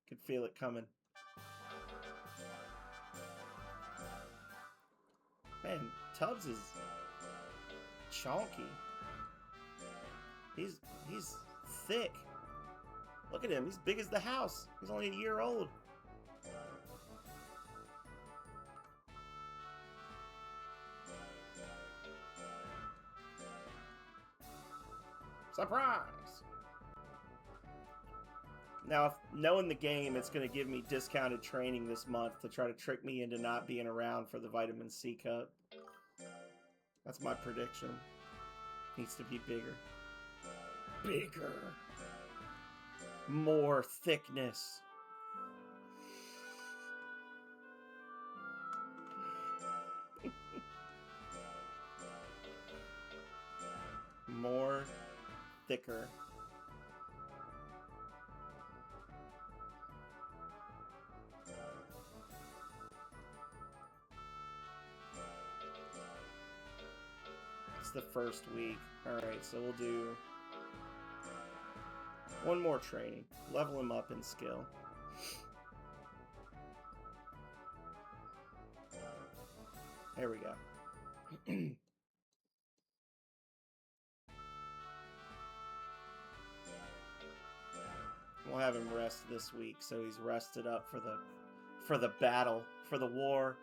Could feel it coming. Man, Tubbs is chonky. He's thick. Look at him. He's big as the house. He's only a year old. Surprise! Now, if knowing the game, it's going to give me discounted training this month to try to trick me into not being around for the Vitamin C Cup. That's my prediction. Needs to be bigger. Bigger. More thickness. More thicker. It's the first week. Alright, so we'll do one more training. Level him up in skill. There we go. We'll have him rest this week, so he's rested up for the battle, for the war.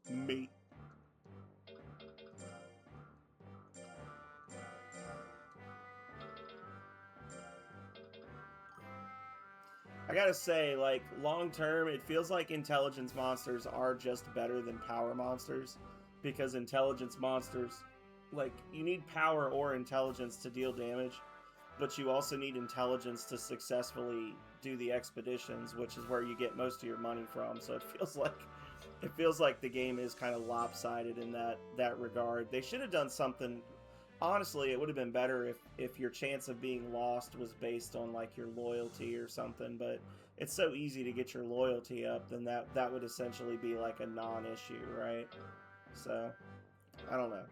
Meat. I gotta say, like, long term, it feels like intelligence monsters are just better than power monsters. Because intelligence monsters, like, you need power or intelligence to deal damage, but you also need intelligence to successfully do the expeditions, which is where you get most of your money from. So it feels like the game is kind of lopsided in that regard. They should have done something. Honestly, it would have been better if your chance of being lost was based on, like, your loyalty or something, but it's so easy to get your loyalty up, then that would essentially be like a non-issue, right? So, I don't know.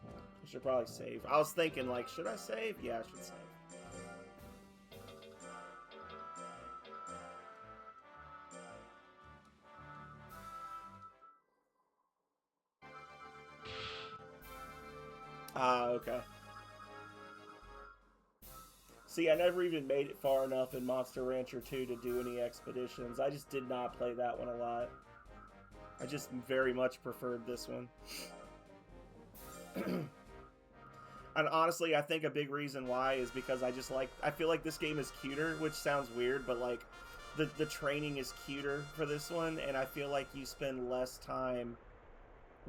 I should probably save. I was thinking, like, should I save? Yeah, I should save. Ah, okay. See, I never even made it far enough in Monster Rancher 2 to do any expeditions. I just did not play that one a lot. I just very much preferred this one. And honestly, I think a big reason why is because I feel like this game is cuter, which sounds weird, but like the training is cuter for this one, and I feel like you spend less time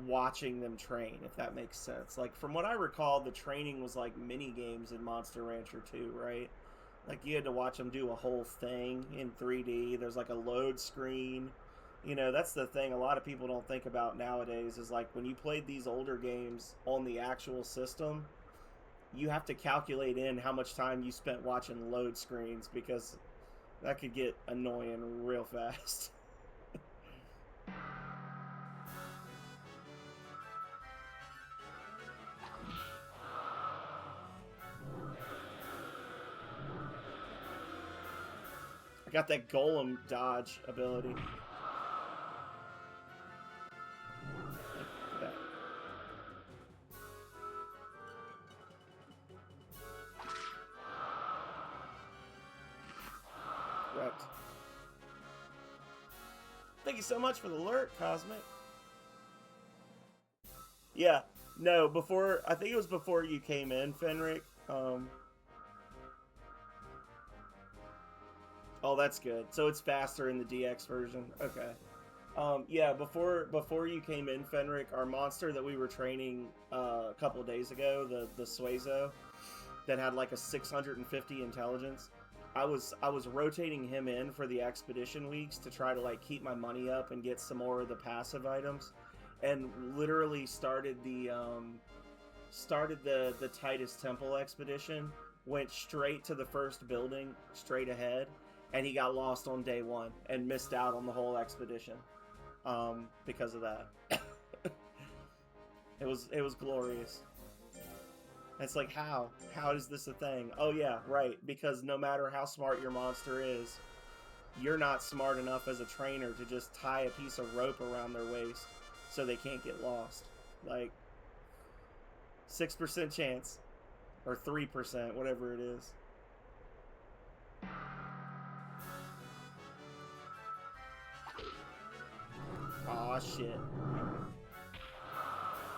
watching them train, if that makes sense. Like, from what I recall, the training was like mini games in Monster Rancher 2, right? Like, you had to watch them do a whole thing in 3D. There's like a load screen. You know, that's the thing a lot of people don't think about nowadays is like when you played these older games on the actual system, you have to calculate in how much time you spent watching load screens because that could get annoying real fast. I got that golem dodge ability. Correct. Thank you so much for the alert, Cosmic. Yeah, no, before, I think it was before you came in, Fenric. Oh, that's good. So it's faster in the DX version. Okay. Yeah, before you came in, Fenric, our monster that we were training a couple of days ago, the Suezo, that had like a 650 intelligence. I was rotating him in for the expedition weeks to try to like keep my money up and get some more of the passive items, and literally started the Titus Temple expedition, went straight to the first building, straight ahead, and he got lost on day one and missed out on the whole expedition because of that. It was glorious. It's like, how is this a thing? Oh yeah, right, because no matter how smart your monster is, you're not smart enough as a trainer to just tie a piece of rope around their waist so they can't get lost. Like, 6% chance, or 3%, whatever it is. Aw, shit.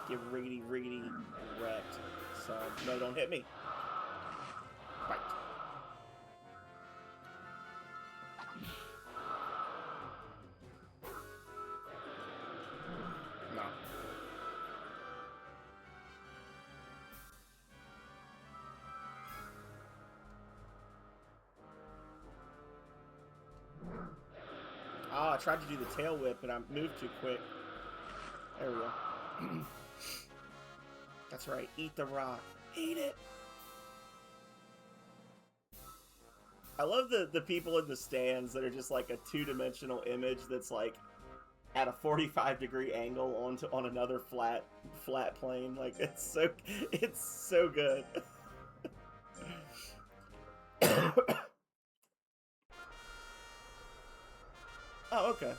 Get riggedy wrecked. So, no, don't hit me. Right. No. Ah, I tried to do the tail whip, but I moved too quick. There we go. That's right. Eat the rock. Eat it. I love the people in the stands that are just like a two-dimensional image that's like at a 45-degree angle on another flat plane. Like, it's so good. Oh, okay.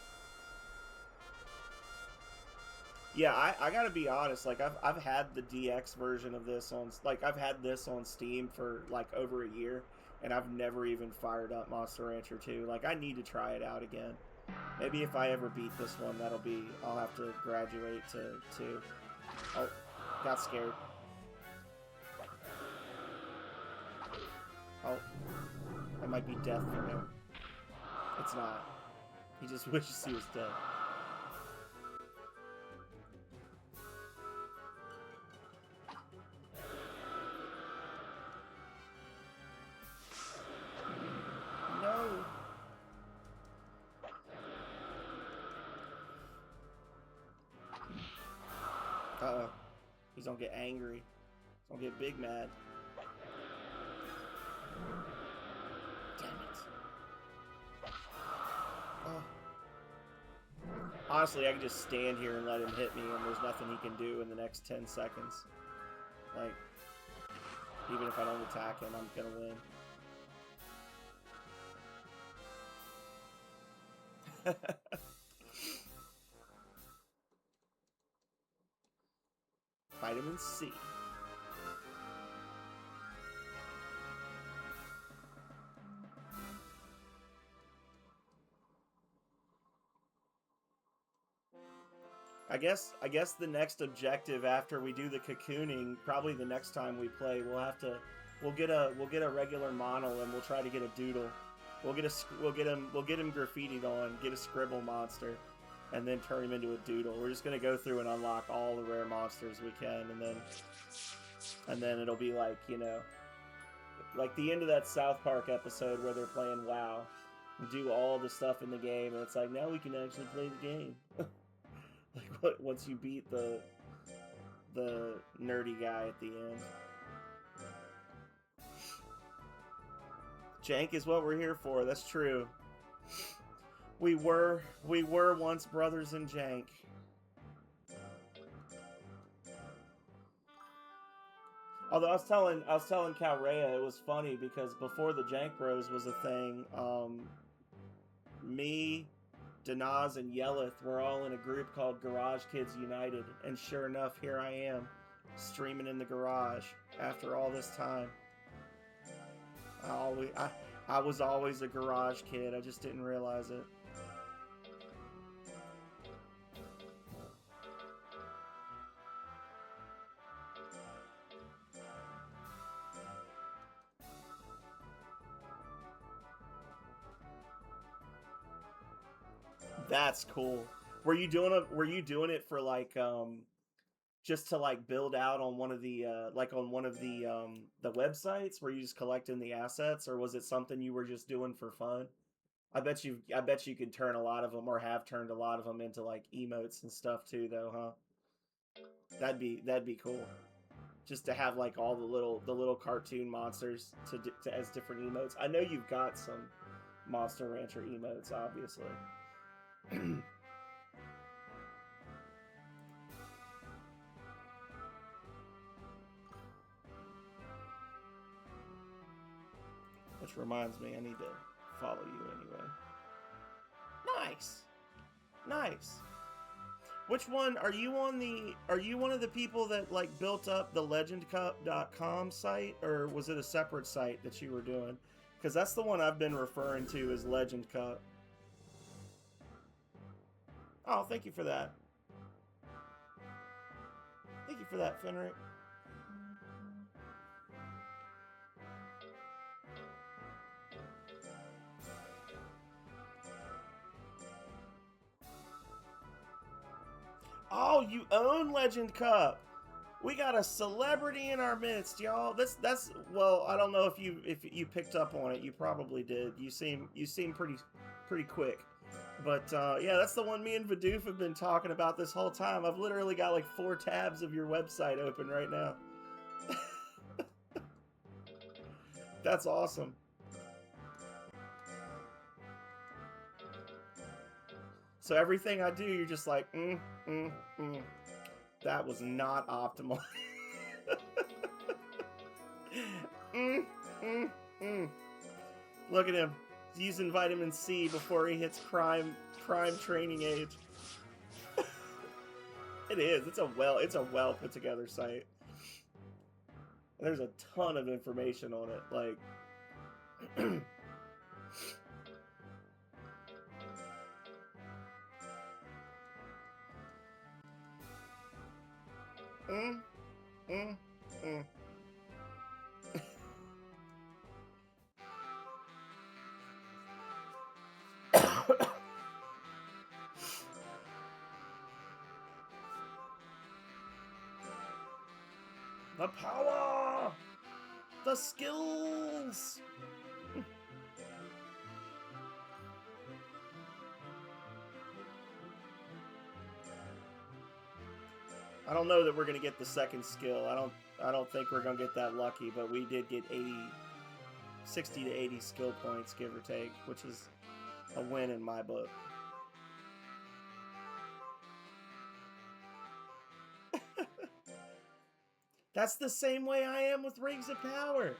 Yeah, I gotta be honest, like, I've had the DX version of this on, like, I've had this on Steam for, like, over a year, and I've never even fired up Monster Rancher 2. Like, I need to try it out again. Maybe if I ever beat this one, I'll have to graduate to... Oh, got scared. Oh, that might be death for him. It's not. He just wishes he was dead. No. Uh-oh. He's gonna get angry. He's gonna get big mad. Damn it. Oh. Honestly, I can just stand here and let him hit me, and there's nothing he can do in the next 10 seconds. Like, even if I don't attack him, I'm gonna win. Vitamin C. I guess the next objective after we do the cocooning, probably the next time we play, we'll get a regular mono and we'll try to get a doodle. We'll get him graffitied on, get a scribble monster, and then turn him into a doodle. We're just gonna go through and unlock all the rare monsters we can, and then it'll be like, you know, like the end of that South Park episode where they're playing WoW, do all the stuff in the game, and it's like, now we can actually play the game. Like once you beat the nerdy guy at the end. Jank is what we're here for. That's true. We were once brothers in jank. Although I was telling Calrea, it was funny because before the Jank Bros was a thing, me, Danaz, and Yelleth were all in a group called Garage Kids United, and sure enough, here I am, streaming in the garage after all this time. I was always a garage kid. I just didn't realize it. That's cool. Were you doing it for like just to like build out on one of the the websites? Were you just collecting the assets, or was it something you were just doing for fun? I bet you could turn a lot of them, or have turned a lot of them, into like emotes and stuff too, though, huh? That'd be cool. Just to have like all the little cartoon monsters to as different emotes. I know you've got some Monster Rancher emotes, obviously. Which reminds me, I need to follow you anyway. Nice. Nice. Which one are you on the? Are you one of the people that like built up the legendcup.com site, or was it a separate site that you were doing? Because that's the one I've been referring to as Legend Cup. Oh, thank you for that. Thank you for that, Fenric. Oh, you own Legend Cup. We got a celebrity in our midst, y'all. That's well, I don't know if you picked up on it. You probably did. You seem pretty quick. But yeah, that's the one me and Vidoof have been talking about this whole time. I've literally got like 4 tabs of your website open right now. That's awesome. So everything I do, you're just like, that was not optimal. Look at him. He's using vitamin C before he hits prime training age. It is. It's a well put together site. There's a ton of information on it. Like, the power! The skills! I don't know that we're gonna get the second skill. I don't think we're gonna get that lucky, but we did get 60 to 80 skill points, give or take, which is a win in my book. That's the same way I am with Rings of Power.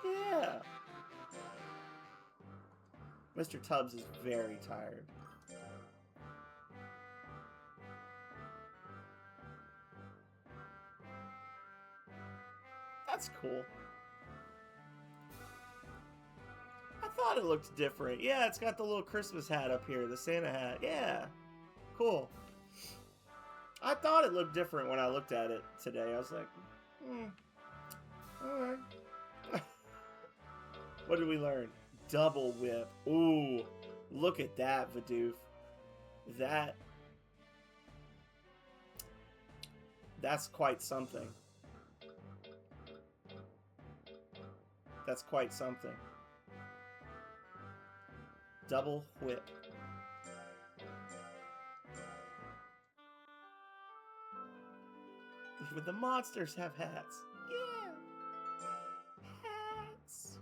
Yeah. Mr. TUBBS is very tired. That's cool. I thought it looked different. Yeah, it's got the little Christmas hat up here, the Santa hat. Yeah. Cool. I thought it looked different when I looked at it today. I was like, alright. What did we learn? Double whip. Ooh. Look at that, Vidoof. That's quite something. That's quite something. Double whip. Even the monsters have hats. Yeah. Hats.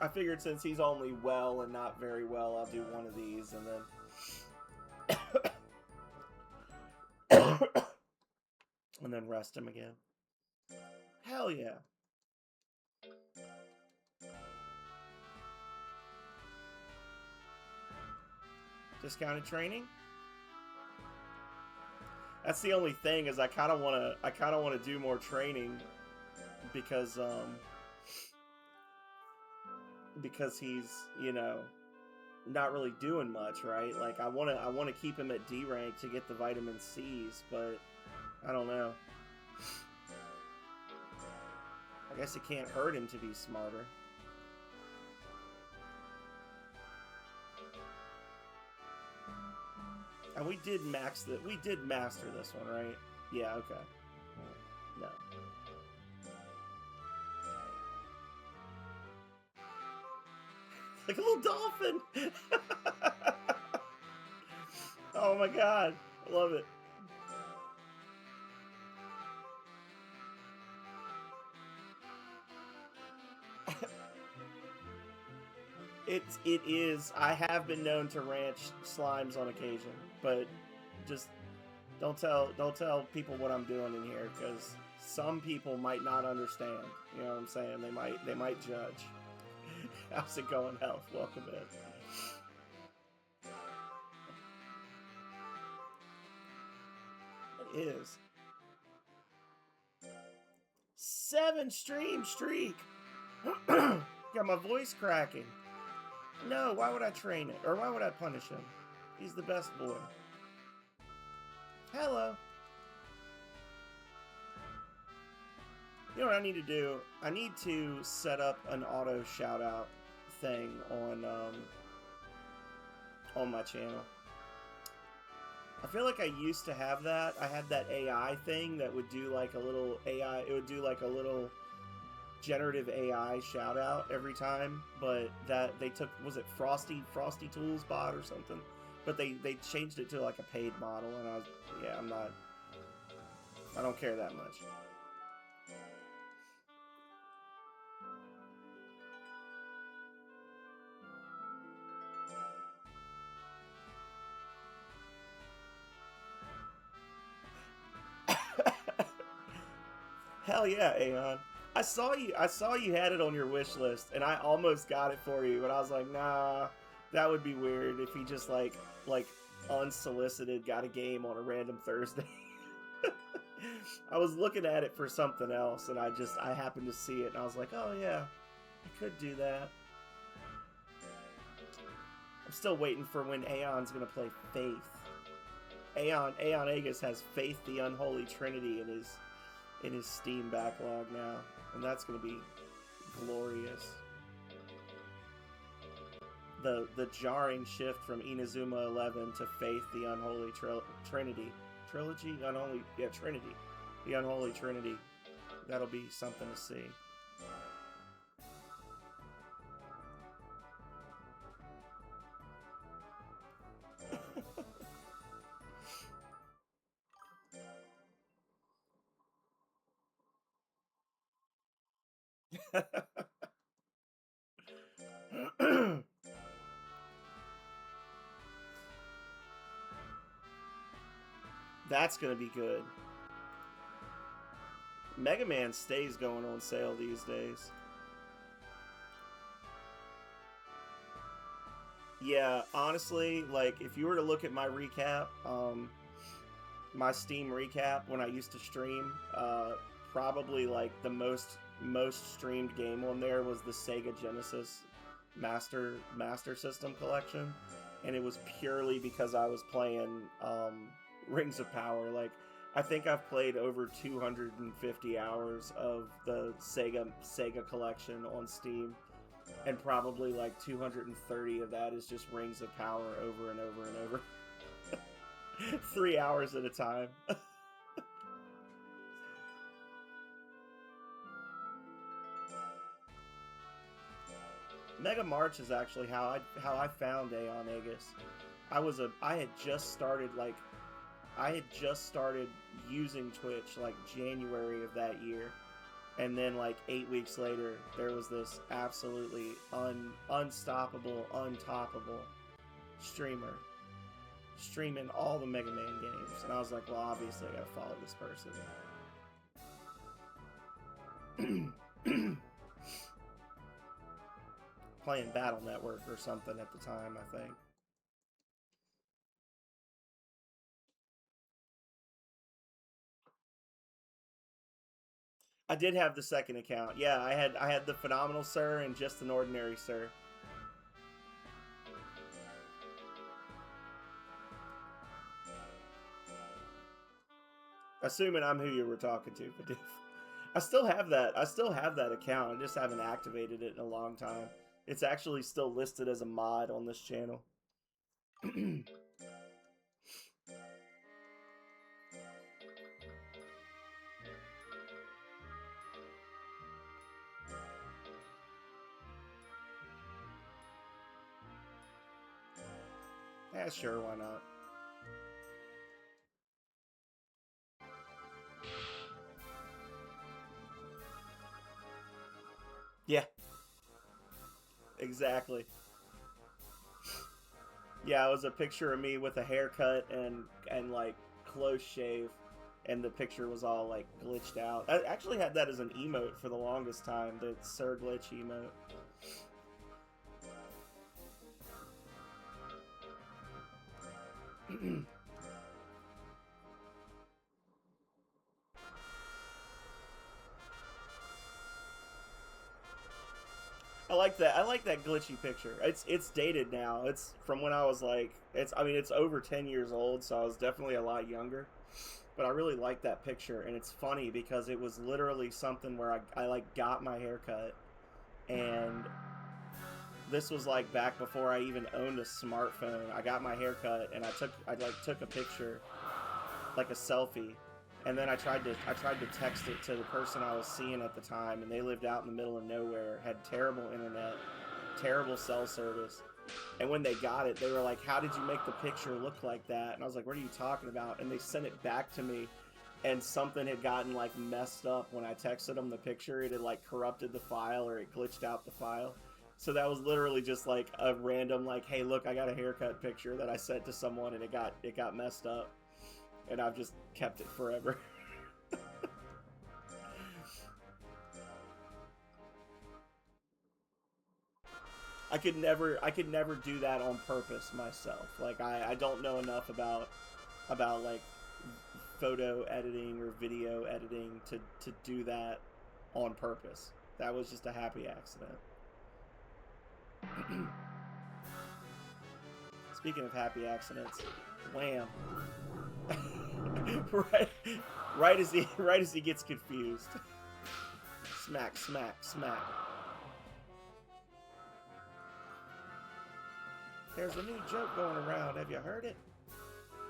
I figured since he's only well and not very well, I'll do one of these and then and then rest him again. Hell yeah. Discounted training? That's the only thing, is I kind of want to do more training because he's, you know, not really doing much, right? Like I want to keep him at D rank to get the vitamin C's, but I don't know. I guess it can't hurt him to be smarter. And we did master this one, right? Yeah, okay. No. Like a little dolphin! Oh my god, I love it. It is. I have been known to ranch slimes on occasion, but just don't tell people what I'm doing in here, because some people might not understand. You know what I'm saying? They might judge. How's it going, Health? Welcome in. It is 7 stream streak. Got my voice cracking. No, why would I train it? Or why would I punish him? He's the best boy. Hello. You know what I need to do? I need to set up an auto shout-out thing on my channel. I feel like I used to have that. I had that AI thing that would do like a little AI. It would do like a little generative AI shout out every time, but that they took, was it Frosty Tools bot or something? But they changed it to like a paid model, and I was, yeah, I don't care that much. Hell yeah, Aeon. I saw you had it on your wish list, and I almost got it for you, but I was like, nah, that would be weird if he just like unsolicited got a game on a random Thursday. I was looking at it for something else, and I happened to see it, and I was like, oh yeah, I could do that. I'm still waiting for when Aeon's gonna play Faith. Aeon Aegis has Faith the Unholy Trinity in his Steam backlog now, and that's going to be glorious. The jarring shift from Inazuma 11 to Faith the Unholy Trinity. Trilogy? Unholy, yeah, Trinity. The Unholy Trinity. That'll be something to see. That's gonna be good. Mega Man stays going on sale these days. Yeah, honestly, like if you were to look at my recap, my Steam recap when I used to stream, probably like the most streamed game on there was the Sega Genesis Master System collection, and it was purely because I was playing Rings of Power. Like I think I've played over 250 hours of the Sega collection on Steam, and probably like 230 of that is just Rings of Power over and over and over. 3 hours at a time. Mega March is actually how I found Aeon Aegis. I had just started using Twitch like January of that year, and then like 8 weeks later there was this absolutely unstoppable, untoppable streamer streaming all the Mega Man games, and I was like, well, obviously I gotta follow this person. Playing Battle Network or something at the time, I think. I did have the second account. Yeah, I had the Phenomenal Sir and just an Ordinary Sir. Assuming I'm who you were talking to, but I still have that. I still have that account. I just haven't activated it in a long time. It's actually still listed as a mod on this channel. Yeah, sure, why not? Yeah. Exactly. Yeah, it was a picture of me with a haircut and like close shave, and the picture was all like glitched out. I actually had that as an emote for the longest time, the Sir Glitch emote. I like that. I like that glitchy picture. It's dated now. It's from when I was like, it's over 10 years old, so I was definitely a lot younger. But I really like that picture, and it's funny because it was literally something where I like got my haircut, and this was like back before I even owned a smartphone. I got my haircut and I took a picture, like a selfie, and then I tried to text it to the person I was seeing at the time, and they lived out in the middle of nowhere, had terrible internet, terrible cell service. And when they got it, they were like, "How did you make the picture look like that?" And I was like, "What are you talking about?" And they sent it back to me, and something had gotten like messed up when I texted them the picture. It had like corrupted the file, or it glitched out the file. So that was literally just like a random like, "Hey, look, I got a haircut picture that I sent to someone, and it got messed up." And I've just kept it forever. I could never do that on purpose myself. Like I don't know enough about like photo editing or video editing to do that on purpose. That was just a happy accident. Speaking of happy accidents, wham. right, right as he gets confused. Smack, smack, smack. There's a new joke going around. Have you heard it?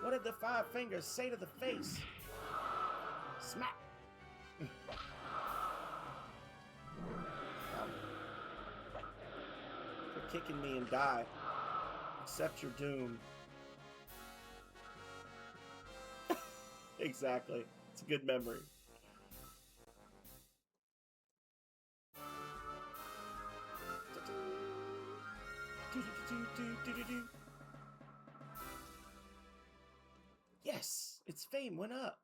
What did the five fingers say to the face? Smack. You're kicking me and die. Accept your doom. Exactly. It's a good memory. Yes, its fame went up.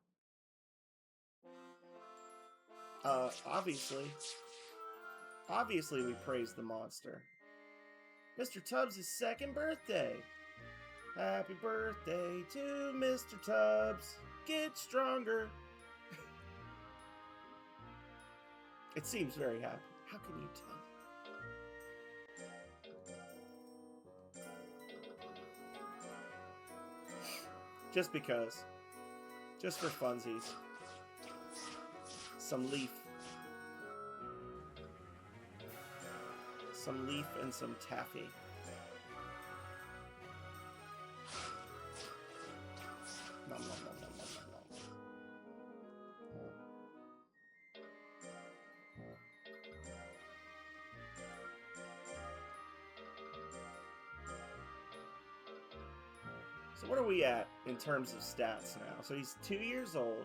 Obviously we praise the monster. Mr. Tubbs' second birthday. Happy birthday to Mr. Tubbs. Get stronger. It seems very happy. How can you tell? Just because. Just for funsies. Some leaf. Some leaf and some taffy. Nom, nom, nom, nom, nom, nom. So what are we at in terms of stats now? So he's 2 years old.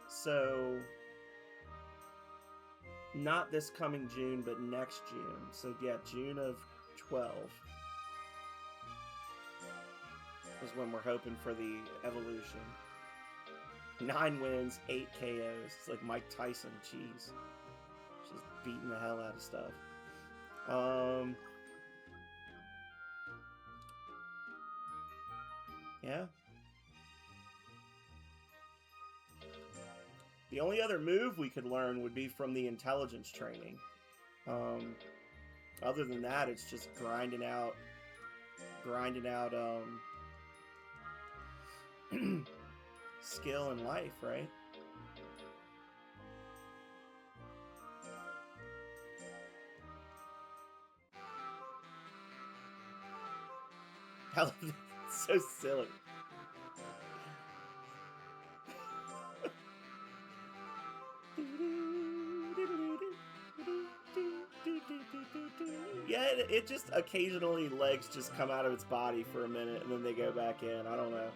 So not this coming June, but next June. So yeah, June of 12 is when we're hoping for the evolution. 9 wins, 8 KOs. It's like Mike Tyson, jeez. Just beating the hell out of stuff. Yeah. The only other move we could learn would be from the intelligence training. Other than that, it's just grinding out skill and life, right? It's so silly. Yeah, it just occasionally legs just come out of its body for a minute and then they go back in. I don't know.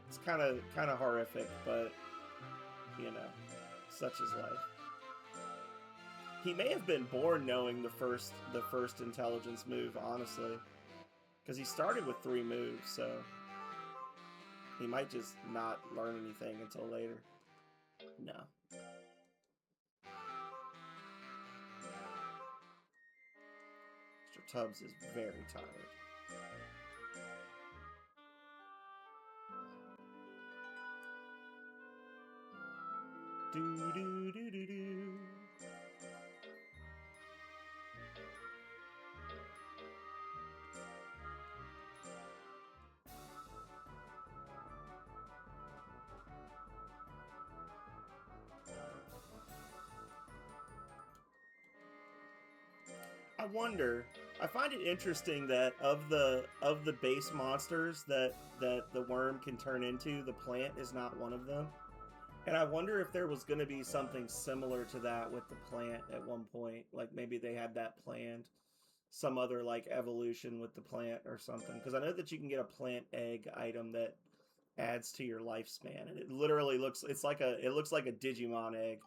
It's kind of horrific, but you know, such is life. He may have been born knowing the first intelligence move, honestly, because he started with 3 moves, so he might just not learn anything until later. No. Mr. Tubbs is very tired. Do do do do do. I wonder. I find it interesting that of the base monsters that the worm can turn into, the plant is not one of them. And I wonder if there was going to be something similar to that with the plant at one point. Like maybe they had that planned. Some other like evolution with the plant or something. Because I know that you can get a plant egg item that adds to your lifespan. And it literally looks like a Digimon egg.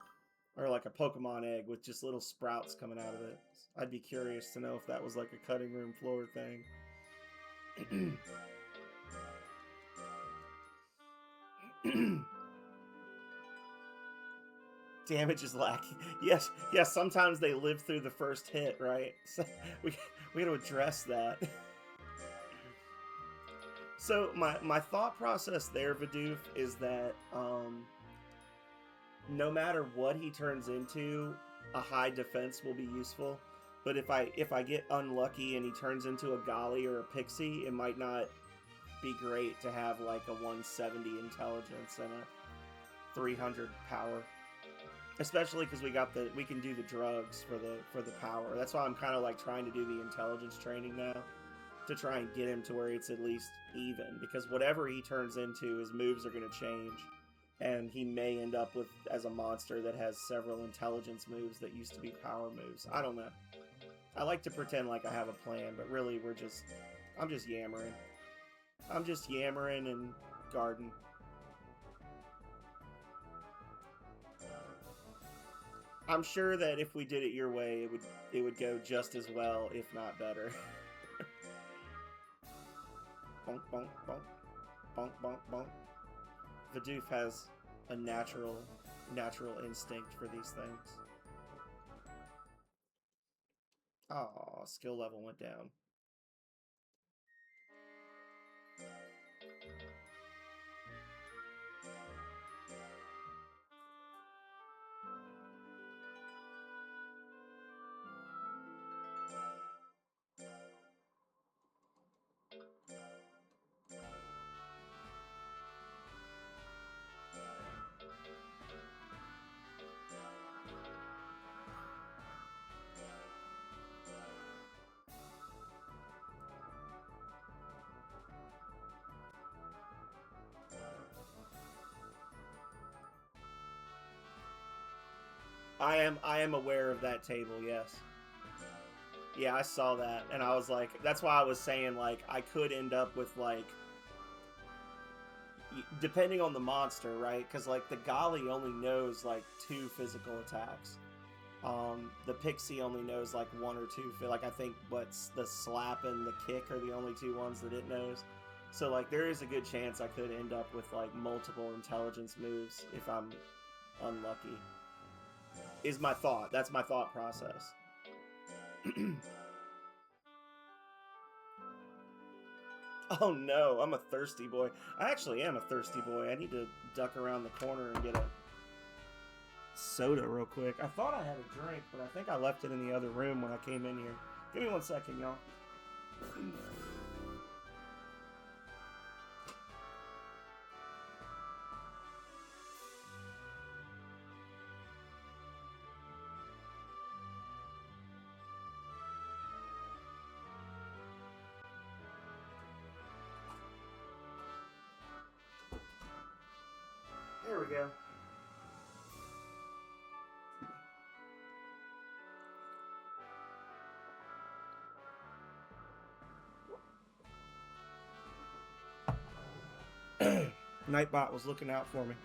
Or like a Pokemon egg with just little sprouts coming out of it. I'd be curious to know if that was like a cutting room floor thing. Damage is lacking. Yes, sometimes they live through the first hit, right? So we got to address that. So my thought process there, Vidoof, is that no matter what he turns into, a high defense will be useful. But if I get unlucky and he turns into a Golly or a Pixie, it might not be great to have like a 170 intelligence and a 300 power. Especially because we can do the drugs for the power. That's why I'm kind of like trying to do the intelligence training now, to try and get him to where it's at least even. Because whatever he turns into, his moves are going to change. And he may end up with as a monster that has several intelligence moves that used to be power moves. I don't know. I like to pretend like I have a plan, but really I'm just yammering. I'm just yammering and garden. I'm sure that if we did it your way, it would go just as well, if not better. Bonk, bonk, bonk. Bonk, bonk, bonk. Vidoof has a natural instinct for these things. Aw, skill level went down. I am aware of that table, yes. Yeah, I saw that, and I was like, that's why I was saying, like, I could end up with, like, depending on the monster, right? Because, like, the Golly only knows, like, 2 physical attacks. The Pixie only knows, like, 1 or 2. Like, I think what's the slap and the kick are the only 2 ones that it knows. So, like, there is a good chance I could end up with, like, multiple intelligence moves if I'm unlucky. Is my thought. That's my thought process. Oh no, I'm a thirsty boy. I actually am a thirsty boy. I need to duck around the corner and get a soda real quick. I thought I had a drink, but I think I left it in the other room when I came in here. Give me 1 second, y'all. There we go. Nightbot was looking out for me.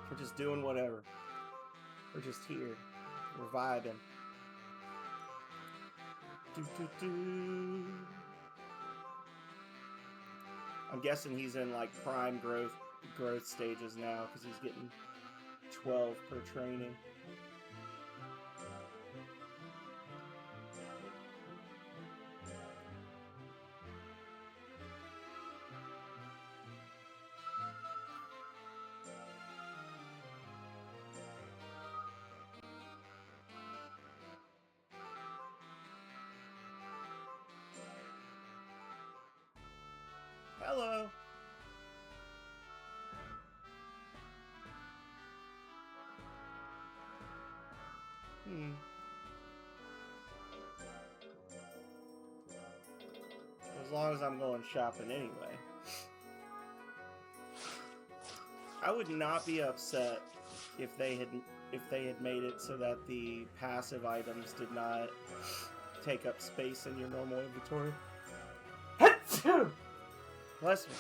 We're just doing whatever. We're just here. We're vibing. I'm guessing he's in like prime growth stages now because he's getting 12 per training. Hello. As long as I'm going shopping anyway. I would not be upset if they had made it so that the passive items did not take up space in your normal inventory. Bless me.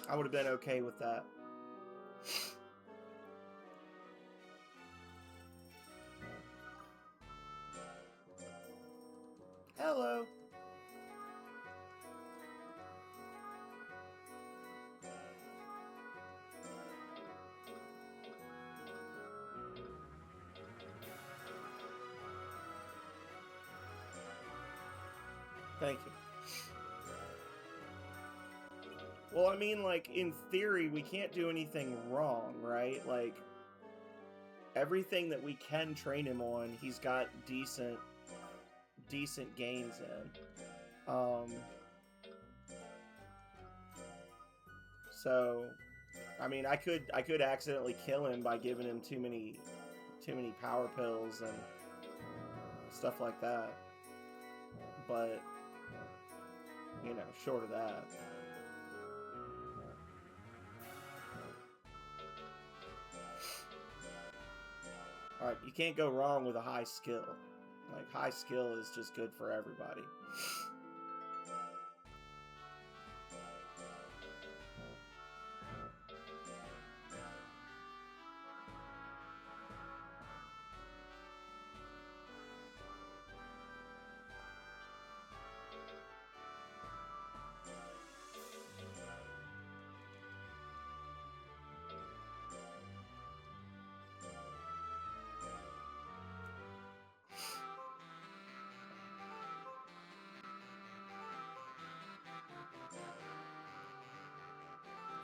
I would have been okay with that. Hello. Thank you. Well, I mean, like, in theory, we can't do anything wrong, right? Like, everything that we can train him on, he's got decent gains in. So, I mean, I could accidentally kill him by giving him too many power pills and stuff like that. But, you know, short of that. Alright, you can't go wrong with a high skill. Like, high skill is just good for everybody.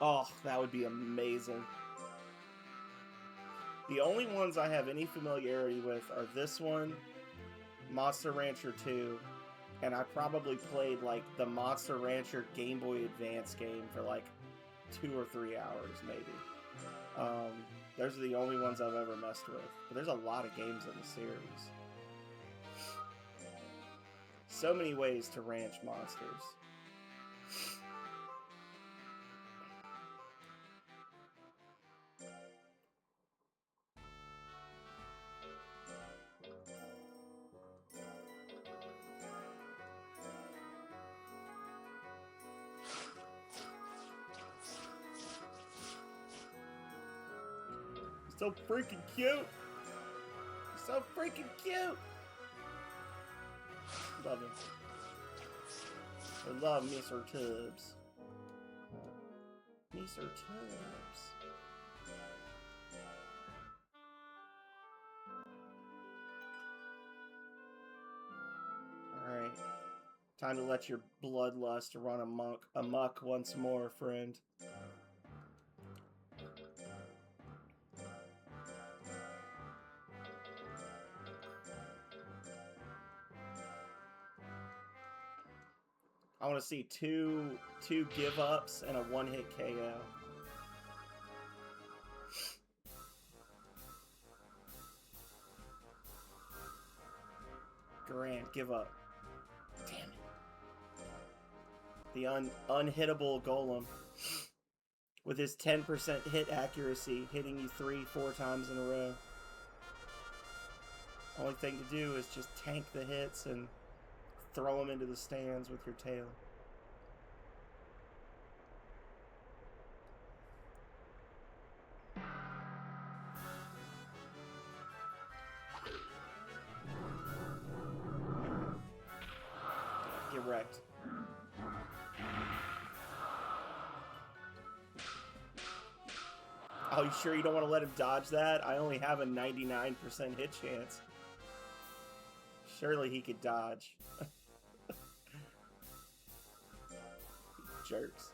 Oh, that would be amazing. The only ones I have any familiarity with are this one, Monster Rancher 2, and I probably played, like, the Monster Rancher Game Boy Advance game for, like, 2 or 3 hours, maybe. Those are the only ones I've ever messed with. But there's a lot of games in the series. So many ways to ranch monsters. So freaking cute. So freaking cute. Love him. I love Mr. TUBBS. Mr. TUBBS. Alright. Time to let your bloodlust run amok once more, friend. I want to see two give-ups and a one-hit KO. Durant, give up. Damn it. The unhittable Golem. With his 10% hit accuracy, hitting you 3-4 times in a row. Only thing to do is just tank the hits and throw them into the stands with your tail. Get wrecked. Oh, you sure you don't want to let him dodge that? I only have a 99% hit chance. Surely he could dodge. Jerks.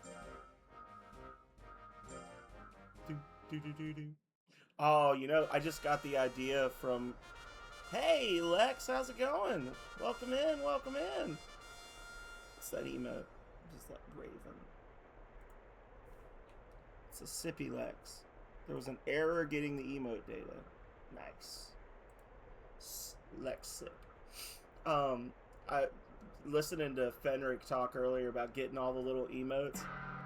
Oh, you know, I just got the idea from... Hey, Lex, how's it going? Welcome in, welcome in. What's that emote? Just that raven. It's a sippy Lex. There was an error getting the emote data. Nice. Lex sip. I listening to Fenric talk earlier about getting all the little emotes.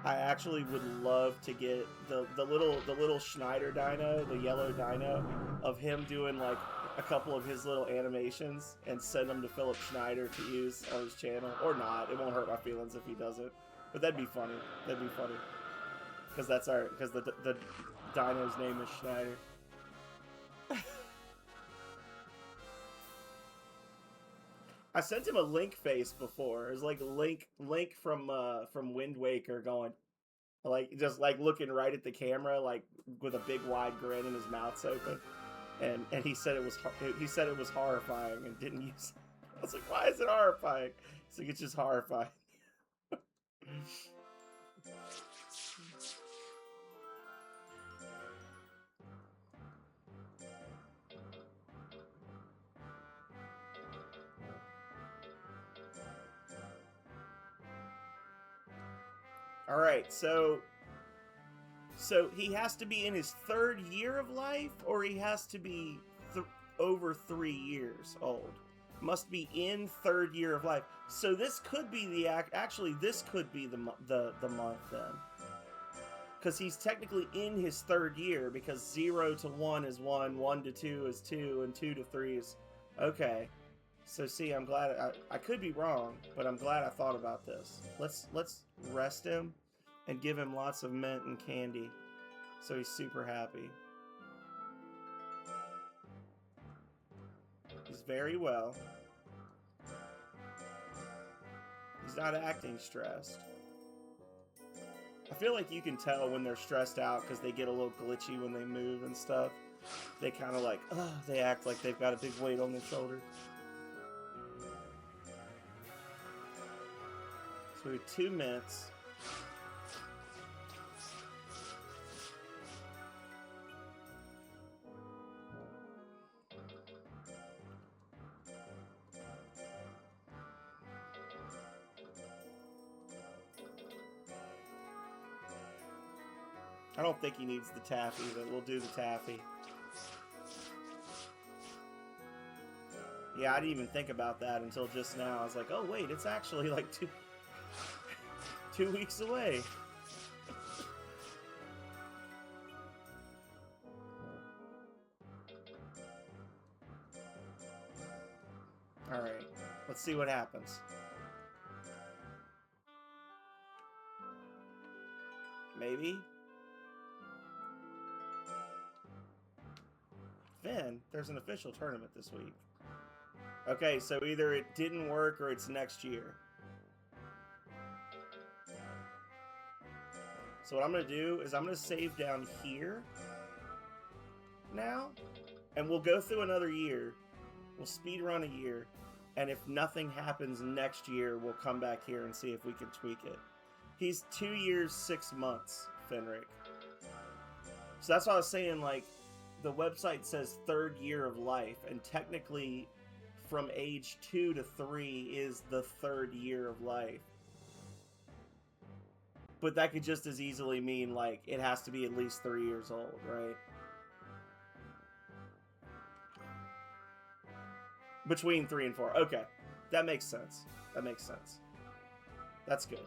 I actually would love to get the little Schneider dino, the yellow dino, of him doing like a couple of his little animations and send them to Philip Schneider to use on his channel, or not. It won't hurt my feelings if he doesn't, but that'd be funny. That'd be funny because the dino's name is Schneider. I sent him a Link face before. It was like Link from Wind Waker going, like, just like looking right at the camera, like with a big wide grin and his mouth's open, and he said it was horrifying and didn't use it. I was like, why is it horrifying? He's like, it's just horrifying. All right, so he has to be in his 3rd year of life, or he has to be over 3 years old. Must be in 3rd year of life. So this could be this could be the month then, because he's technically in his 3rd year, because 0 to 1 is 1, 1 to 2 is 2, and 2 to 3 is okay. So see, I'm glad I could be wrong, but I'm glad I thought about this. Let's rest him and give him lots of mint and candy, so he's super happy. He's very well. He's not acting stressed. I feel like you can tell when they're stressed out because they get a little glitchy when they move and stuff. They kind of like, they act like they've got a big weight on their shoulders. So we have 2 mints. I don't think he needs the taffy, but we'll do the taffy. Yeah, I didn't even think about that until just now. I was like, oh wait, it's actually like 2 weeks away. Alright, let's see what happens. Maybe? Finn, there's an official tournament this week. Okay, so either it didn't work or it's next year. So what I'm going to do is I'm going to save down here now, and we'll go through another year. We'll speed run a year, and if nothing happens next year, we'll come back here and see if we can tweak it. He's 2 years, 6 months, Fenric. So that's what I was saying, like, the website says 3rd year of life, and technically from age 2 to 3 is the 3rd year of life. But that could just as easily mean, like, it has to be at least 3 years old, right? Between 3 and 4. Okay. That makes sense. That makes sense. That's good.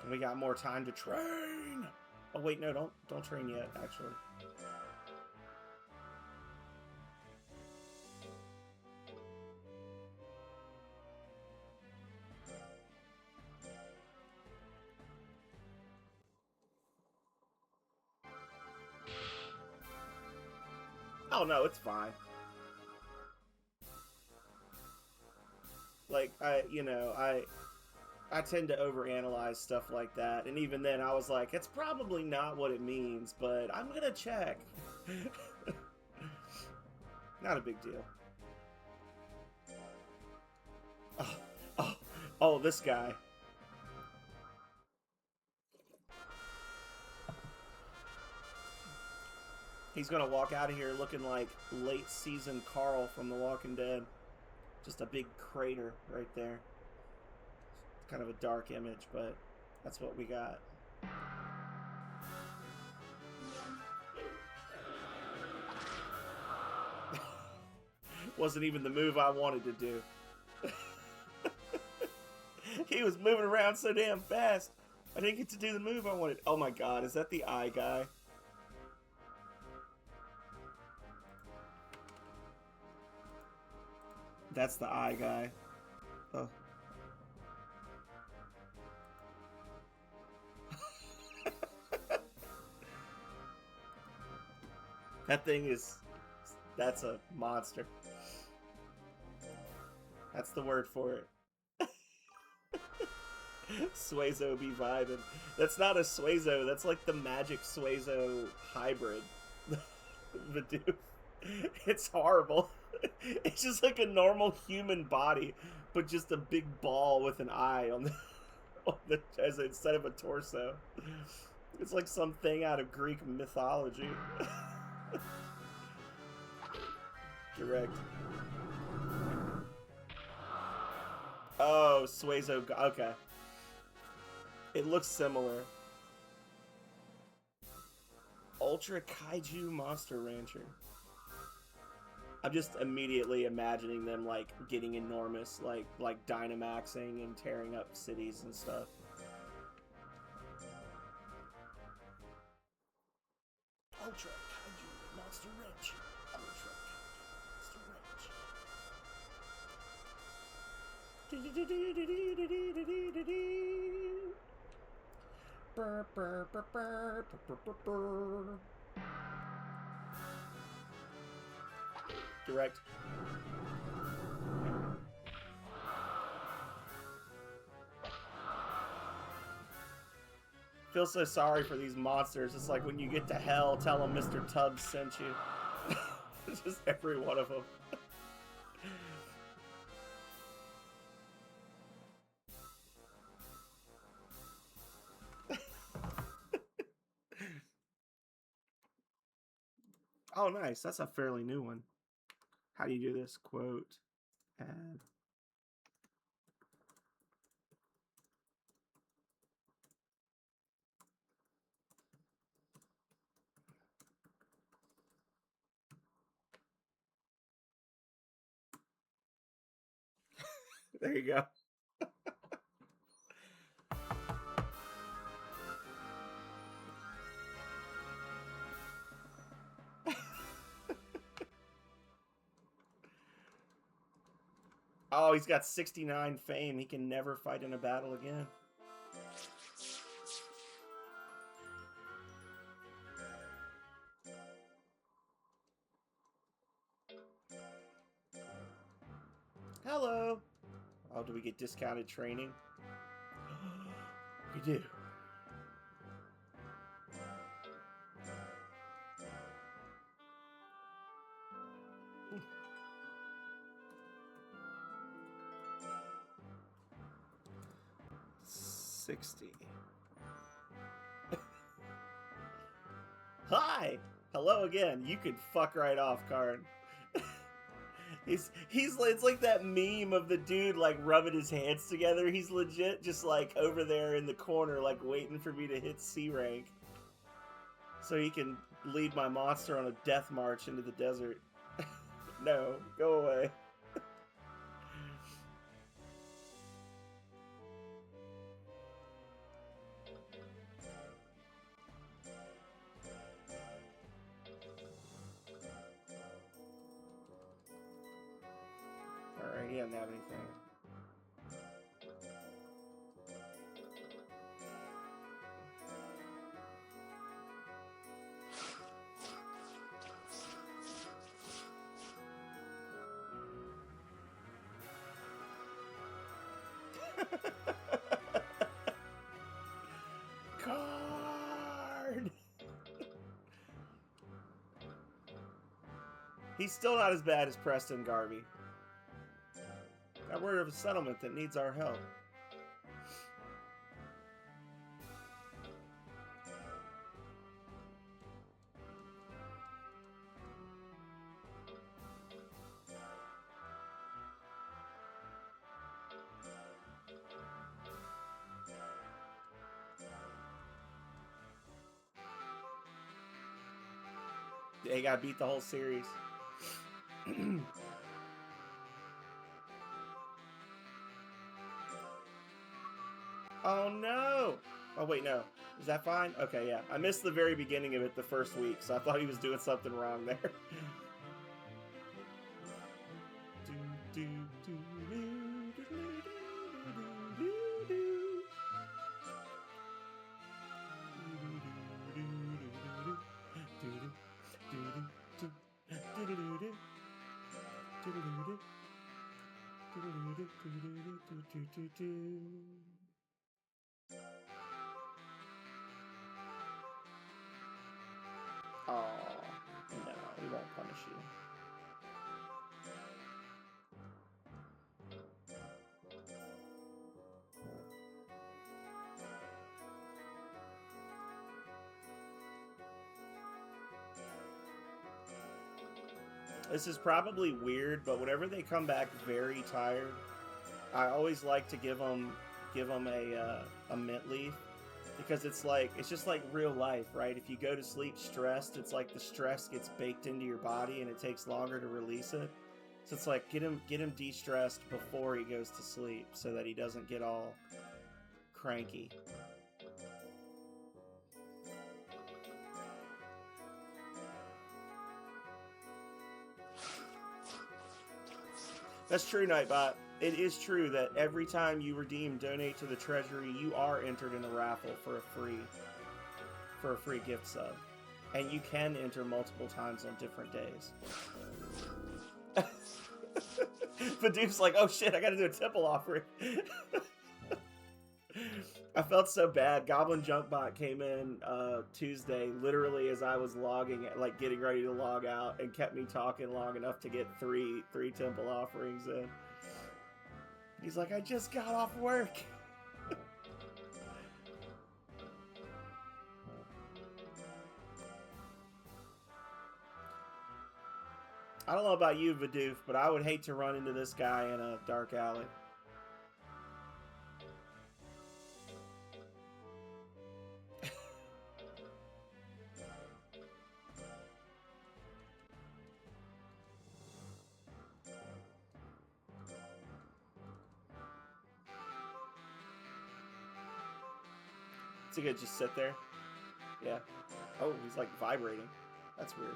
And we got more time to train. Oh wait, no, don't train yet, actually. Oh no, it's fine. Like, I tend to overanalyze stuff like that, and even then I was like, it's probably not what it means, but I'm gonna check. Not a big deal. Oh, this guy. He's gonna walk out of here looking like late season Carl from The Walking Dead. Just a big crater right there. It's kind of a dark image, but that's what we got. Wasn't even the move I wanted to do. He was moving around so damn fast. I didn't get to do the move I wanted. Oh my god, is that the eye guy? That's the eye guy. Oh. That thing is... That's a monster. That's the word for it. Suezo be vibing. That's not a Suezo, that's like the magic Suezo hybrid. Vidoof. It's horrible. It's just like a normal human body, but just a big ball with an eye on the as instead of a torso. It's like something out of Greek mythology. Direct. Oh, Suezo. Okay. It looks similar. Ultra Kaiju Monster Rancher. I'm just immediately imagining them like getting enormous, like Dynamaxing and tearing up cities and stuff. Ultra Kaiju Monster Rancher. Ultra Monster Rancher. Burr, burr, burr, burr, burr, burr, burr. Direct. Feel so sorry for these monsters. It's like when you get to hell, tell them Mr. TUBBS sent you. Just every one of them. Oh, nice. That's a fairly new one. How do you do this? Quote, add. There you go. Oh, he's got 69 fame. He can never fight in a battle again. Hello. Oh, do we get discounted training? We do. $60. Hi. Hello again. You can fuck right off, Karn. He's it's like that meme of the dude like rubbing his hands together. He's legit just like over there in the corner like waiting for me to hit C rank so he can lead my monster on a death march into the desert. No, go away. Alright, he doesn't have anything. Card! He's still not as bad as Preston Garvey. Got word of a settlement that needs our help. They got beat the whole series. Oh no! Oh wait, no. Is that fine? Okay, yeah. I missed the very beginning of it the first week, so I thought he was doing something wrong there. Oh, no, we won't punish you. This is probably weird, but whenever they come back very tired, I always like to give them a mint leaf, because it's just like real life, right? If you go to sleep stressed, it's like the stress gets baked into your body and it takes longer to release it. So it's like get him de-stressed before he goes to sleep so that he doesn't get all cranky. That's true, Nightbot. It is true that every time you redeem donate to the treasury, you are entered in a raffle for a free gift sub. And you can enter multiple times on different days. Fadoof's like, oh shit, I gotta do a temple offering. I felt so bad. Goblin Junkbot came in Tuesday, literally as I was logging, like getting ready to log out, and kept me talking long enough to get three temple offerings in. He's like, I just got off work. I don't know about you, Vidoof, but I would hate to run into this guy in a dark alley. he gonna just sit there? Yeah. Oh, he's like vibrating. That's weird.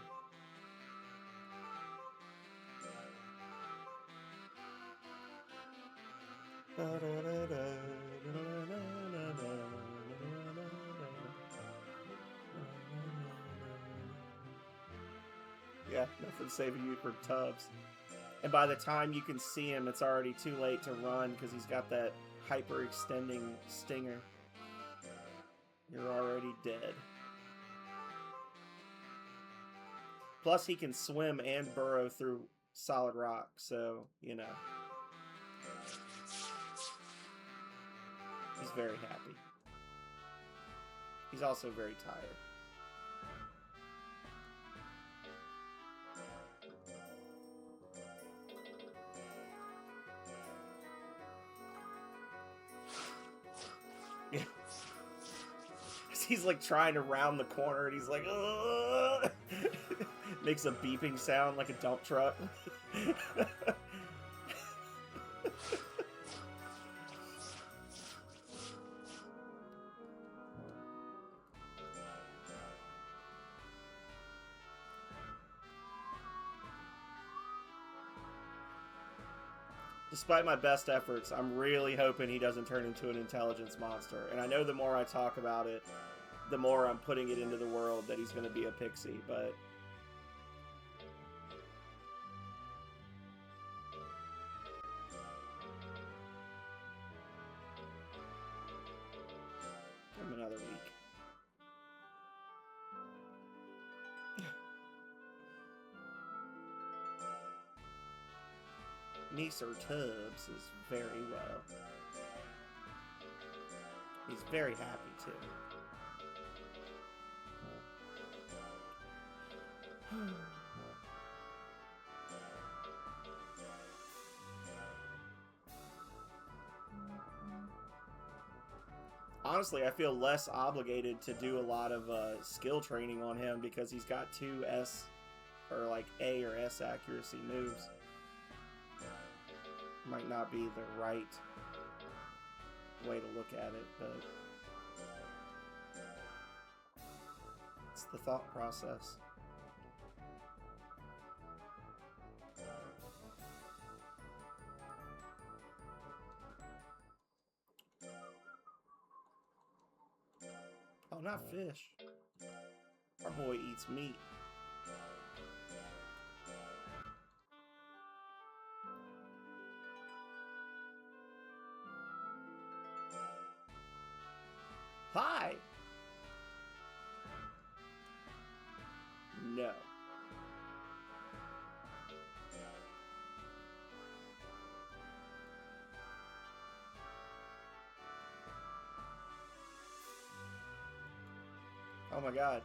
Yeah, nothing saving you from TUBBS. And by the time you can see him, it's already too late to run because he's got that hyper-extending stinger. You're already dead. Plus, he can swim and burrow through solid rock, so, you know. He's very happy. He's also very tired. Yeah. He's like trying to round the corner and he's like, ugh! Makes a beeping sound like a dump truck. Despite my best efforts, I'm really hoping he doesn't turn into an intelligence monster. And I know the more I talk about it, the more I'm putting it into the world that he's going to be a pixie, but... Give him another week. Mr. TUBBS is very well. He's very happy too. Honestly, I feel less obligated to do a lot of skill training on him because he's got 2 S or like A or S accuracy moves. Might not be the right way to look at it, but it's the thought process. Oh, not fish. Our boy eats meat. Hi! No. Oh my god.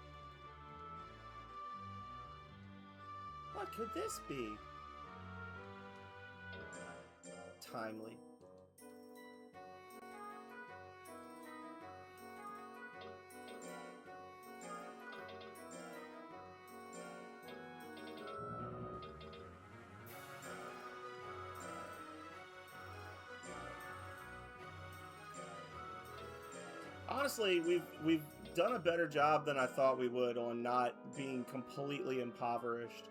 What could this be? Timely. Honestly, we've done a better job than I thought we would on not being completely impoverished.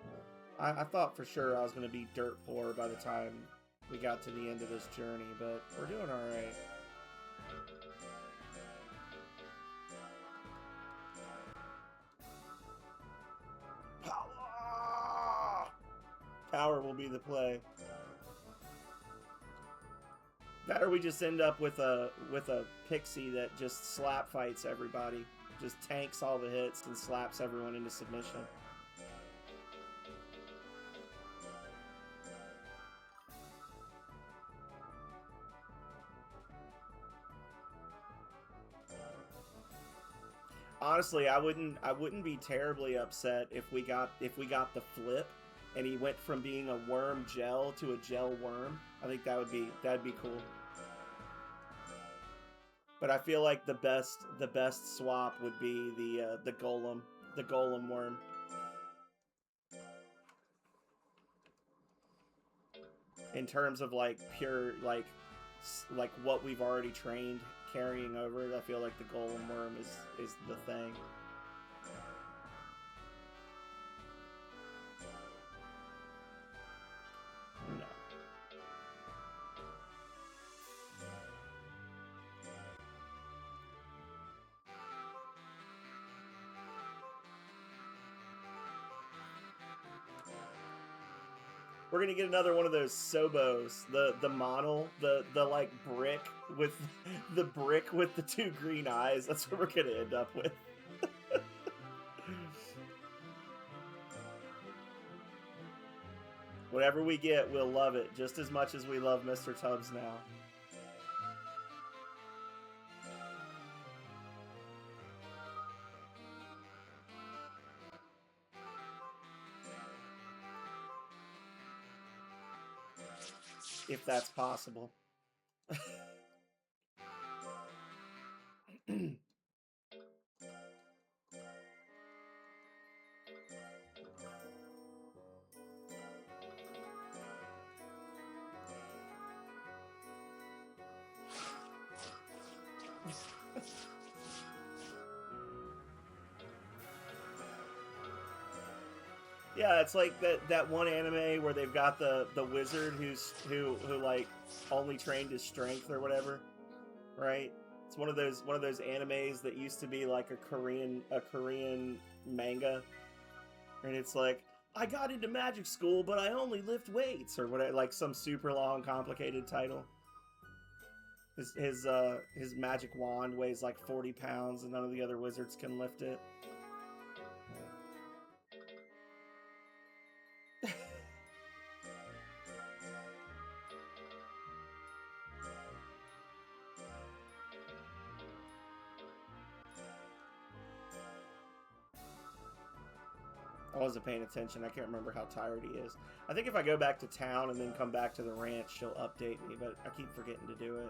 I thought for sure I was going to be dirt poor by the time we got to the end of this journey, but we're doing alright. Power! Power will be the play. That or we just end up with a pixie that just slap fights everybody. Just tanks all the hits and slaps everyone into submission. Honestly, I wouldn't be terribly upset if we got the flip and he went from being a worm gel to a gel worm. I think that'd be cool. But I feel like the best swap would be the golem worm. In terms of like pure like what we've already trained carrying over. I feel like the golem worm is the thing. No. We're gonna get another one of those Sobos, the model, the like brick with the brick with the two green eyes. That's what we're gonna end up with. Whatever we get, we'll love it just as much as we love Mr. Tubbs now. If that's possible. Yeah, it's like that one anime where they've got the wizard who like only trained his strength or whatever, right? It's one of those animes that used to be like a Korean manga, and it's like, I got into magic school, but I only lift weights or whatever, like some super long complicated title. His magic wand weighs like 40 pounds, and none of the other wizards can lift it. I wasn't paying attention. I can't remember how tired he is. I think if I go back to town and then come back to the ranch, she'll update me, but I keep forgetting to do it.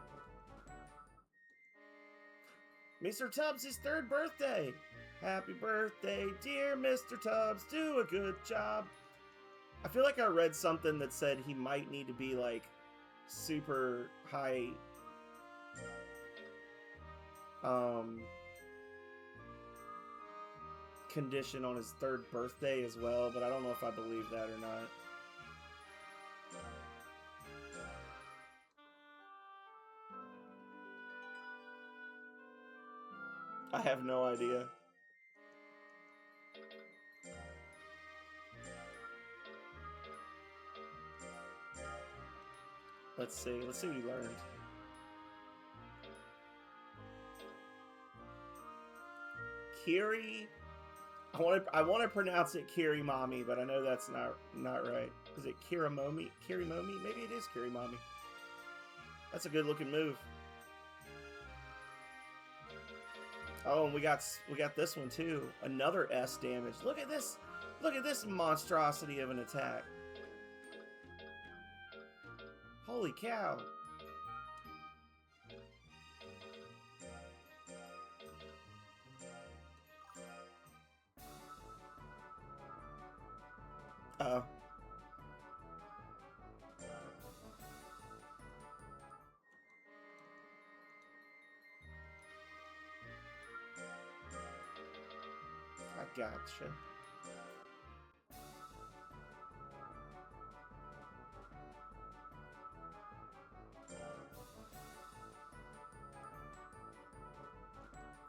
Mr. Tubbs' 3rd birthday! Happy birthday, dear Mr. Tubbs. Do a good job. I feel like I read something that said he might need to be, like, super high... condition on his 3rd birthday as well, but I don't know if I believe that or not. I have no idea. Let's see what he learned. Kiri. I want to pronounce it Kirimami, but I know that's not right. Is it Kirimomi? Kirimomi? Maybe it is Kirimami. That's a good looking move. Oh, and we got this one too. Another S damage. Look at this. Look at this monstrosity of an attack. Holy cow. Uh-oh. I gotcha.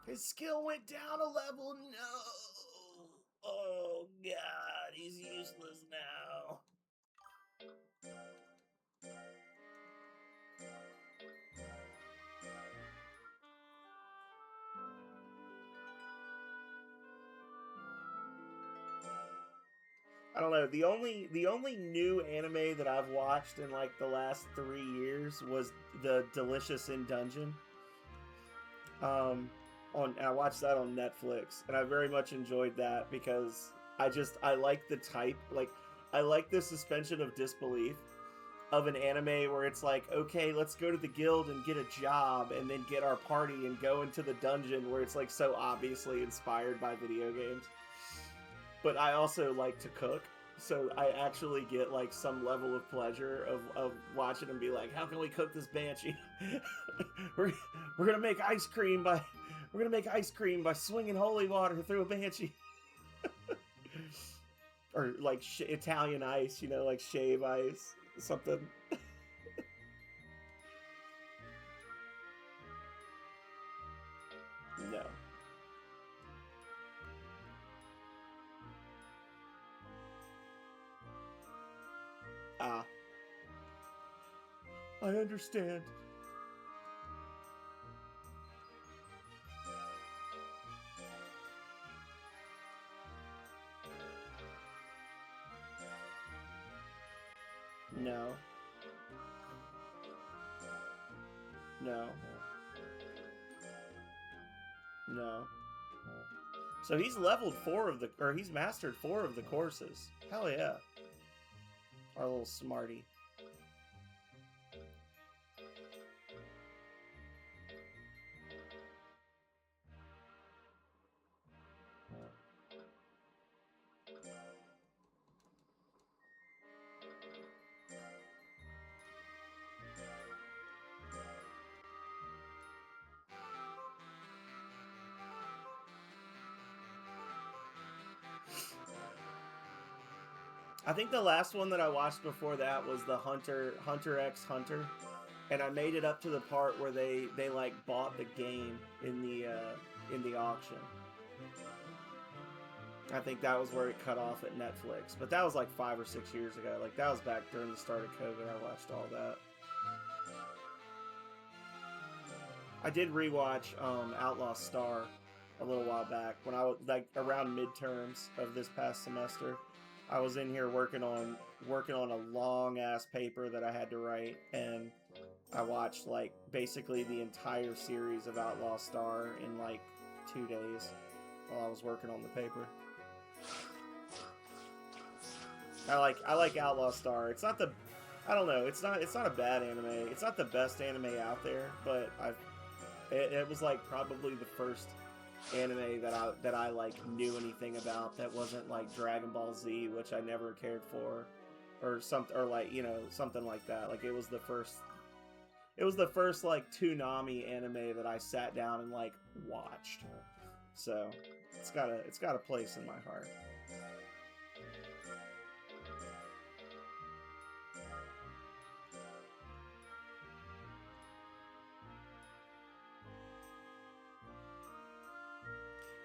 His skill went down a level? No! Oh god, he's useless now. I don't know. The only new anime that I've watched in like the last 3 years was the Delicious in Dungeon. I watched that on Netflix, and I very much enjoyed that because I like the type, like I like the suspension of disbelief of an anime where it's like, okay, let's go to the guild and get a job, and then get our party and go into the dungeon where it's like so obviously inspired by video games. But I also like to cook, So I actually get like some level of pleasure of watching them be like, how can we cook this banshee? we're, we're gonna make ice cream by swinging holy water through a banshee. Or like Italian ice, you know, like shave ice, something. No. Ah. I understand. No. No. No. So he's leveled he's mastered 4 of the courses. Hell yeah. Our little smarty. I think the last one that I watched before that was the Hunter x Hunter, and I made it up to the part where they like bought the game in the auction. I think that was where it cut off at Netflix, but that was like 5 or 6 years ago. Like that was back during the start of COVID. I watched all that. I did rewatch Outlaw Star a little while back when I was like around midterms of this past semester. I was in here working on a long ass paper that I had to write, and I watched like basically the entire series of Outlaw Star in like 2 days while I was working on the paper. I like Outlaw Star. It's not I don't know. It's not a bad anime. It's not the best anime out there, but it was like probably the first anime that I like knew anything about that wasn't like Dragon Ball Z, which I never cared for, or something, or like, you know, something like that. Like it was the first like Toonami anime that I sat down and like watched. So it's got a place in my heart.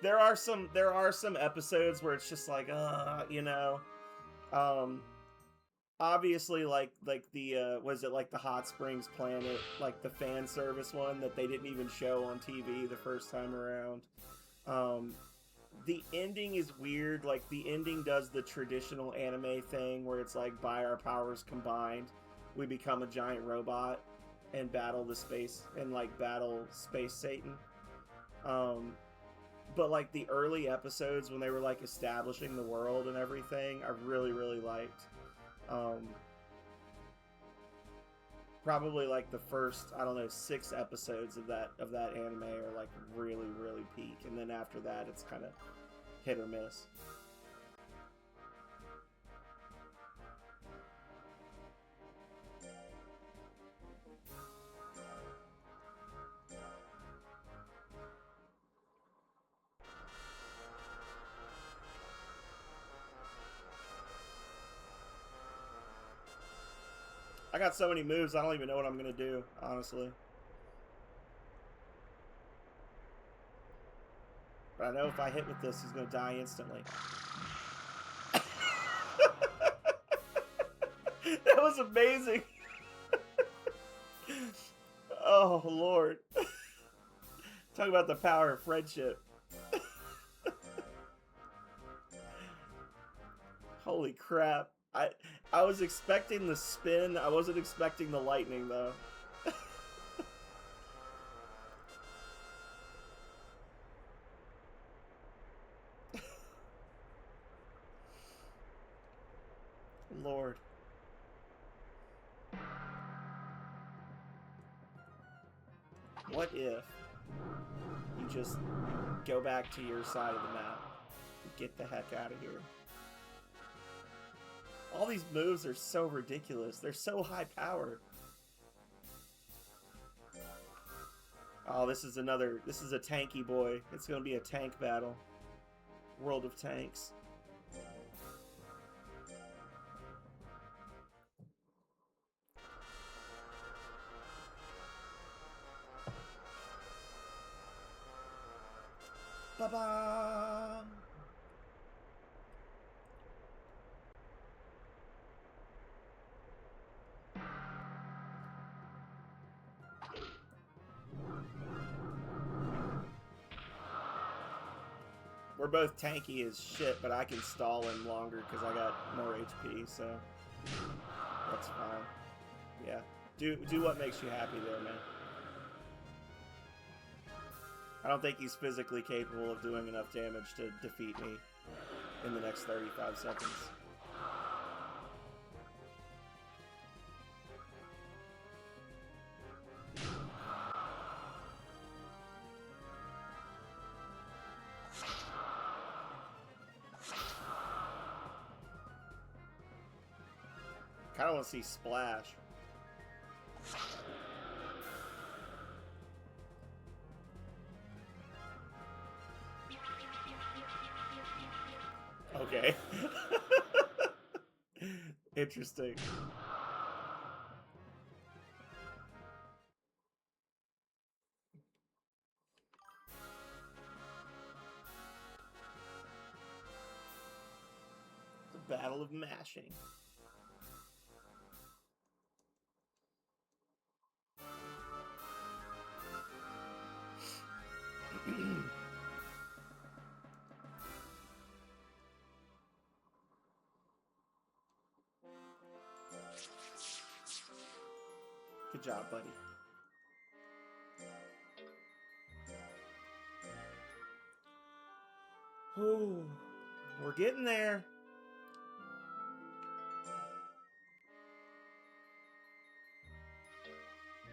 There are some episodes where it's just like, you know, obviously like the was it like the Hot Springs Planet, like the fan service one that they didn't even show on TV the first time around. The ending is weird. Like the ending does the traditional anime thing where it's like, by our powers combined, we become a giant robot and battle space Satan. But like the early episodes when they were like establishing the world and everything, I really liked. Probably like the first, I don't know, 6 episodes of that anime are like really peak, and then after that it's kind of hit or miss. I got so many moves, I don't even know what I'm gonna do, honestly. But I know if I hit with this, he's gonna die instantly. That was amazing. Oh, Lord. Talk about the power of friendship. Holy crap. I was expecting the spin. I wasn't expecting the lightning, though. Lord. What if you just go back to your side of the map and get the heck out of here? All these moves are so ridiculous. They're so high power. Oh, this is a tanky boy. It's gonna be a tank battle. World of Tanks. Ba-ba! We're both tanky as shit, but I can stall him longer because I got more HP, so that's fine. Yeah, do what makes you happy there, man. I don't think he's physically capable of doing enough damage to defeat me in the next 35 seconds. I don't want to see Splash. Okay. Interesting. The Battle of Mashing. Good job, buddy. Ooh, we're getting there.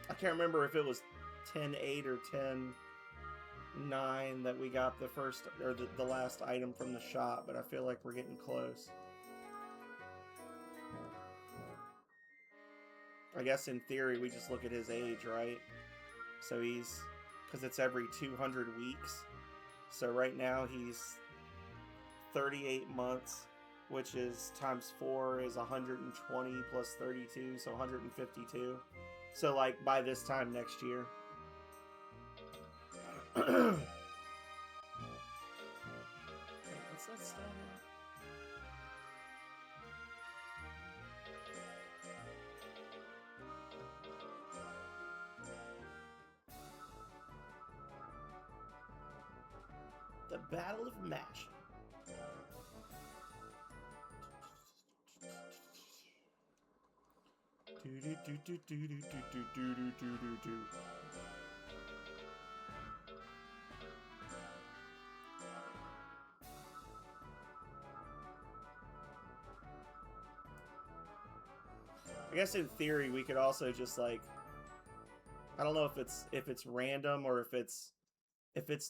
I can't remember if it was 10-8 or 10-9 that we got the first or the last item from the shop, but I feel like we're getting close. I guess in theory we just look at his age, right? So he's, because it's every 200 weeks. So right now he's 38 months, which is times 4 is 120 plus 32, so 152. So like by this time next year. What's that stat? The Battle of Mash. I guess in theory we could also just like, I don't know if it's random or if it's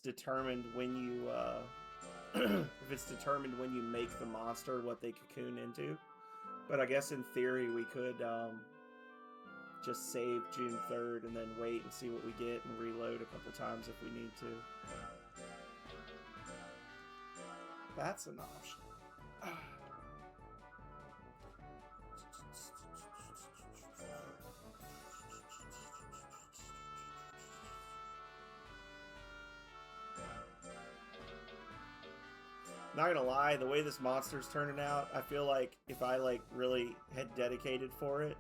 determined when you if it's determined when you make the monster what they cocoon into. But I guess in theory we could just save June 3rd and then wait and see what we get and reload a couple times if we need to. That's an option. Not gonna lie, the way this monster's turning out, I feel like if I like really had dedicated for it,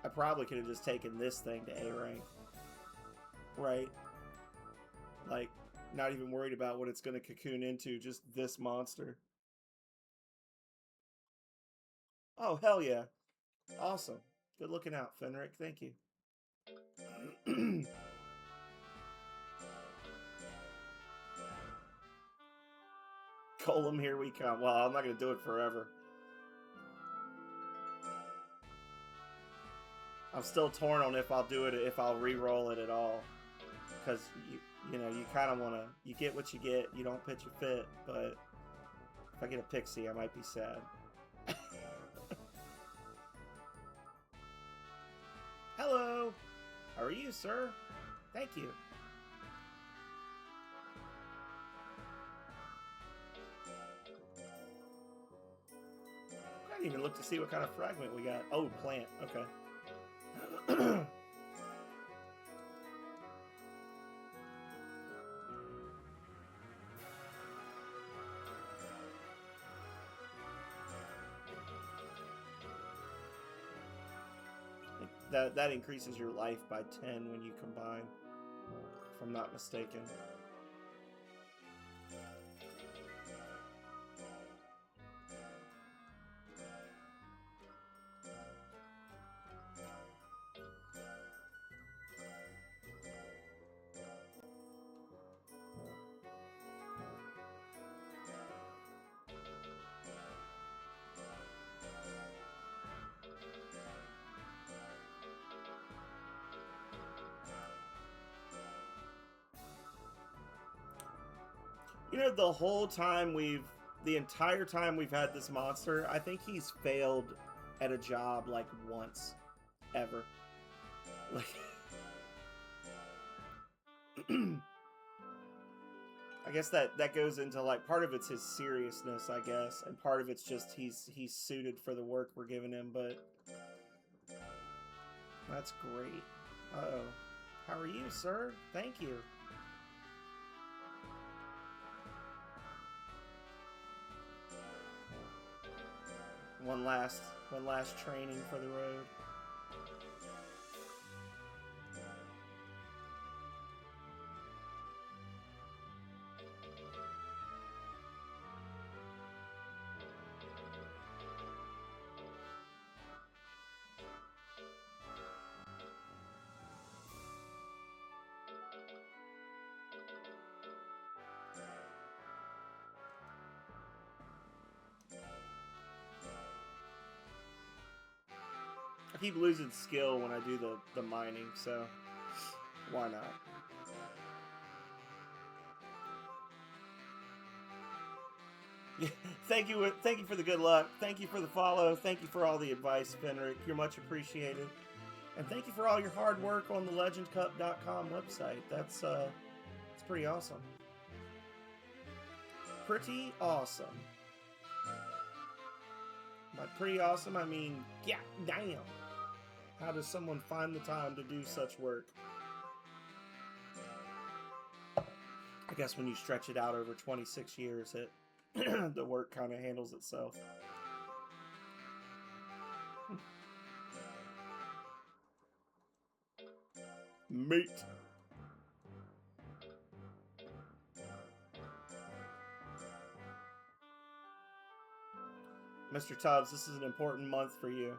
I probably could have just taken this thing to A rank. Right? Like, not even worried about what it's gonna cocoon into, just this monster. Oh, hell yeah. Awesome. Good looking out, Fenric. Thank you. Golem, here we come. Well, I'm not going to do it forever. I'm still torn on if I'll do it, if I'll re-roll it at all. Because, you know, you kind of want to, you get what you get, you don't pitch a fit, but if I get a pixie, I might be sad. Hello. How are you, sir? Thank you. I didn't even look to see what kind of fragment we got. Oh, plant. Okay. That increases your life by 10 when you combine, if I'm not mistaken. You know, the entire time we've had this monster, I think he's failed at a job like once, ever. Like, I guess that goes into like part of it's his seriousness, I guess, and part of it's just he's suited for the work we're giving him. But that's great. Uh-oh. How are you, sir? Thank you. One last training for the road. I keep losing skill when I do the mining, so why not? Thank you for the good luck. Thank you for the follow. Thank you for all the advice, Fenric. You're much appreciated. And thank you for all your hard work on the legendcup.com website. That's it's pretty awesome. Pretty awesome. By pretty awesome, I mean, yeah, damn. How does someone find the time to do such work? I guess when you stretch it out over 26 years, the work kind of handles itself. Meat. Mr. Tubbs, this is an important month for you.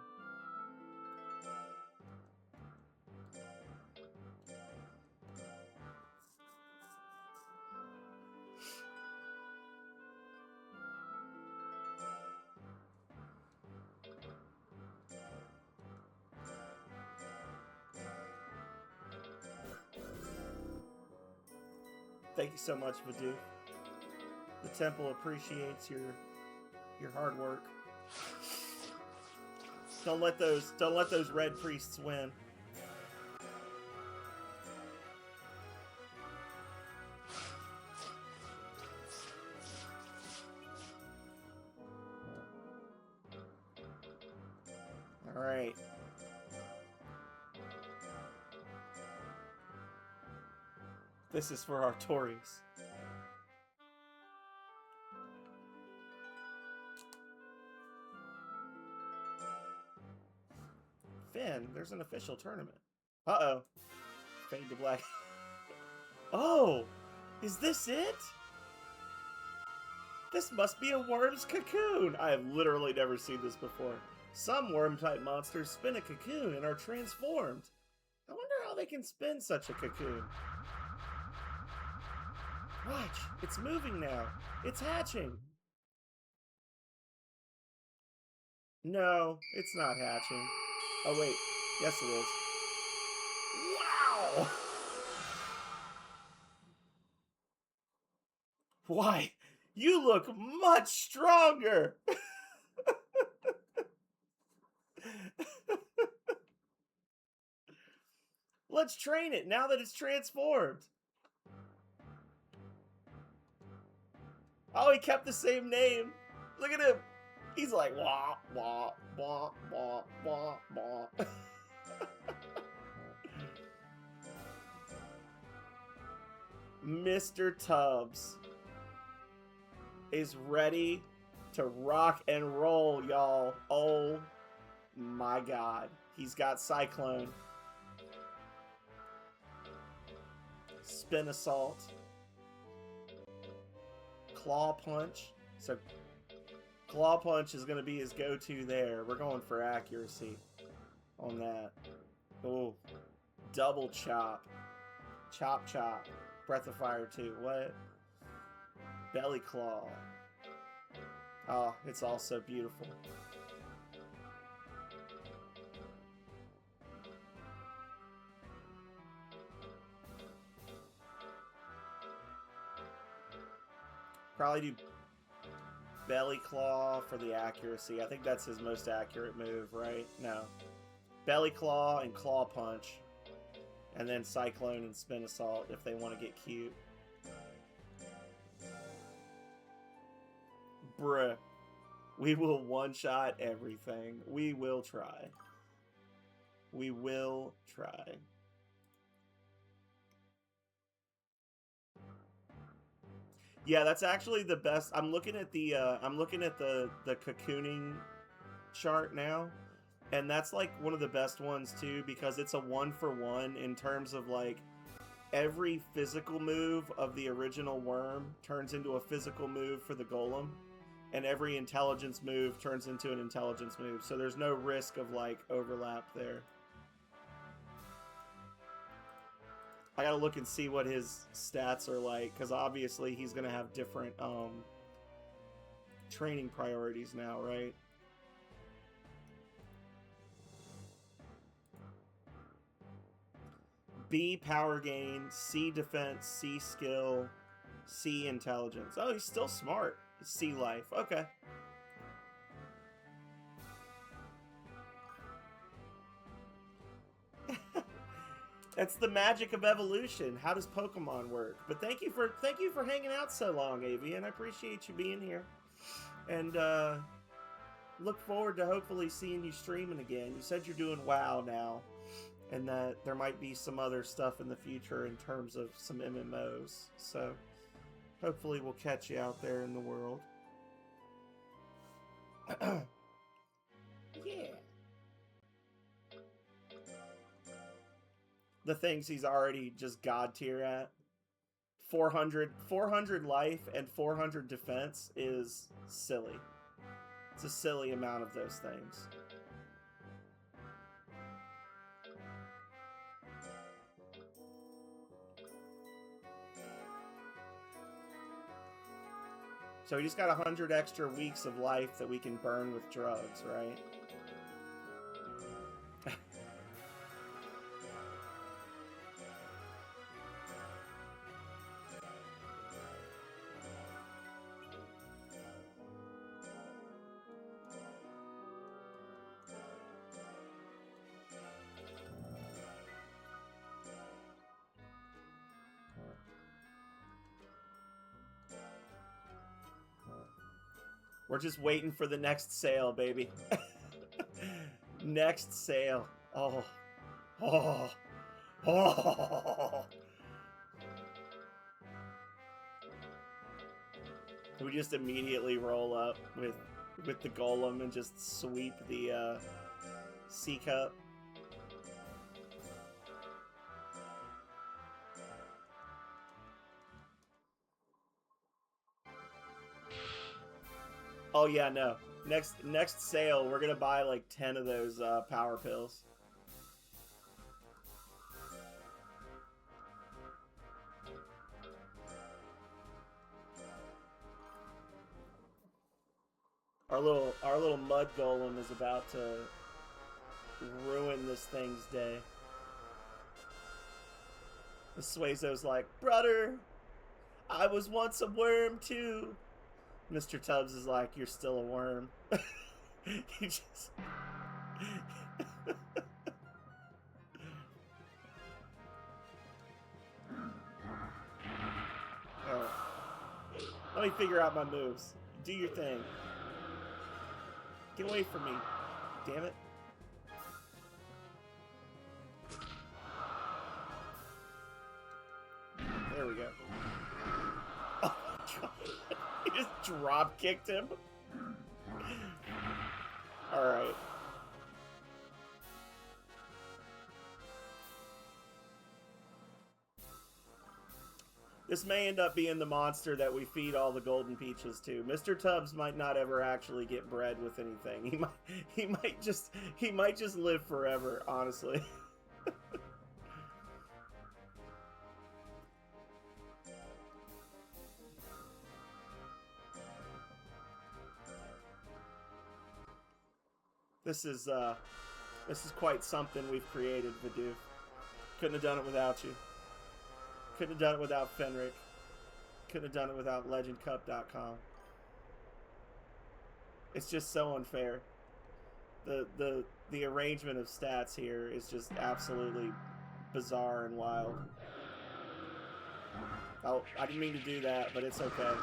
Thank you so much, Vadu. The temple appreciates your hard work. Don't let those red priests win. All right. This is for our Tories. Finn, there's an official tournament. Uh-oh. Fade to black. Oh! Is this it? This must be a worm's cocoon! I have literally never seen this before. Some worm-type monsters spin a cocoon and are transformed. I wonder how they can spin such a cocoon. Watch! It's moving now! It's hatching! No, it's not hatching. Oh wait, yes it is. Wow! Why? You look much stronger! Let's train it now that it's transformed. Oh, he kept the same name. Look at him. He's like, wah, wah, wah, wah, wah, wah. Mr. Tubbs is ready to rock and roll, y'all. Oh my God. He's got Cyclone. Spin Assault. Claw Punch. So Claw Punch is going to be his go-to there. We're going for accuracy on that. Oh, Double Chop. Chop Chop. Breath of Fire 2. What? Belly Claw. Oh, it's all so beautiful. Probably do Belly Claw for the accuracy. I think that's his most accurate move, right? No. Belly Claw and Claw Punch. And then Cyclone and Spin Assault if they want to get cute. Bruh. We will one-shot everything. We will try. We will try. Yeah, that's actually the best. I'm looking at the cocooning chart now, and that's like one of the best ones too, because it's a 1-for-1 in terms of like every physical move of the original worm turns into a physical move for the golem, and every intelligence move turns into an intelligence move. So there's no risk of like overlap there. I gotta look and see what his stats are like, because obviously he's gonna have different training priorities now, right? B, power gain. C, defense. C, skill. C, intelligence. Oh, he's still smart. C, life. Okay. That's the magic of evolution. How does Pokemon work? But thank you for hanging out so long, Avian. I appreciate you being here, and look forward to hopefully seeing you streaming again. You said you're doing WoW now, and that there might be some other stuff in the future in terms of some MMOs. So hopefully we'll catch you out there in the world. Yeah. The things he's already just god tier at. 400 life and 400 defense is silly. It's a silly amount of those things. So he just got 100 extra weeks of life that we can burn with drugs, right? We're just waiting for the next sale, baby. Next sale. Oh. Oh. Oh. We just immediately roll up with the golem and just sweep the C cup. Oh yeah, no. Next sale, we're gonna buy like 10 of those power pills. Our little mud golem is about to ruin this thing's day. The Suezo's like, brother, I was once a worm too. Mr. Tubbs is like, you're still a worm. He just... Let me figure out my moves. Do your thing. Get away from me. Damn it. There we go. Oh my god. He just drop kicked him. Alright. This may end up being the monster that we feed all the golden peaches to. Mr. Tubbs might not ever actually get bred with anything. He might just live forever, honestly. This is quite something we've created, Vidoof. Couldn't have done it without you. Couldn't have done it without Fenric. Couldn't have done it without LegendCup.com. It's just so unfair. The arrangement of stats here is just absolutely bizarre and wild. Oh, I didn't mean to do that, but it's okay.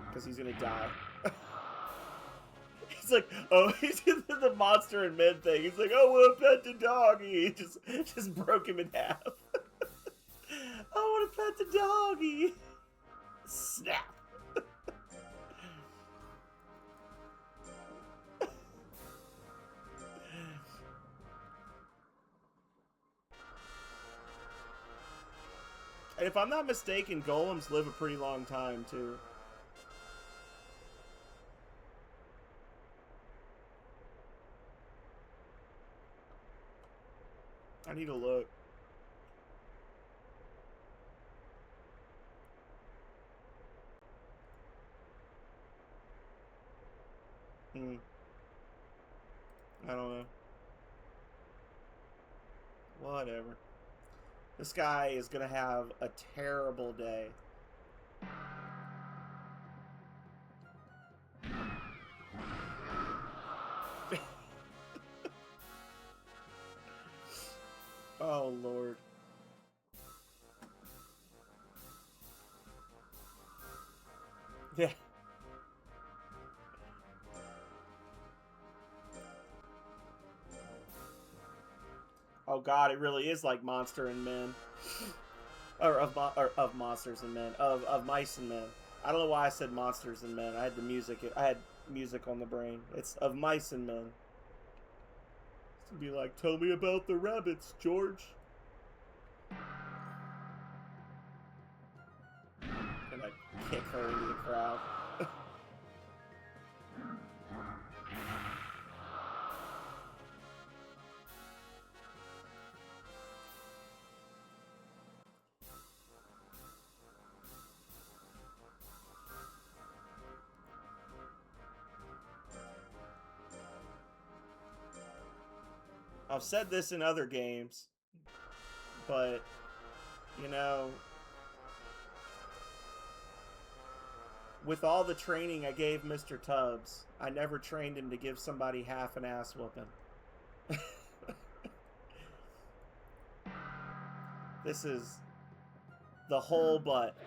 Because he's gonna die. He's like, oh, he's the monster and men thing. He's like, oh, well, pet the doggy. He just broke him in half. I want to pet the doggy. Snap. And if I'm not mistaken, golems live a pretty long time, too. I need to look. I don't know. Whatever. This guy is gonna have a terrible day. Oh, Lord. Yeah. Oh, God, it really is like Monster and Men. Or of Monsters and Men. Of Mice and Men. I don't know why I said Monsters and Men. I had music on the brain. It's of Mice and Men. To be like, tell me about the rabbits, George. And I kick her into the crowd. I've said this in other games, but, you know, with all the training I gave Mr. Tubbs, I never trained him to give somebody half an ass whooping. This is the whole butt,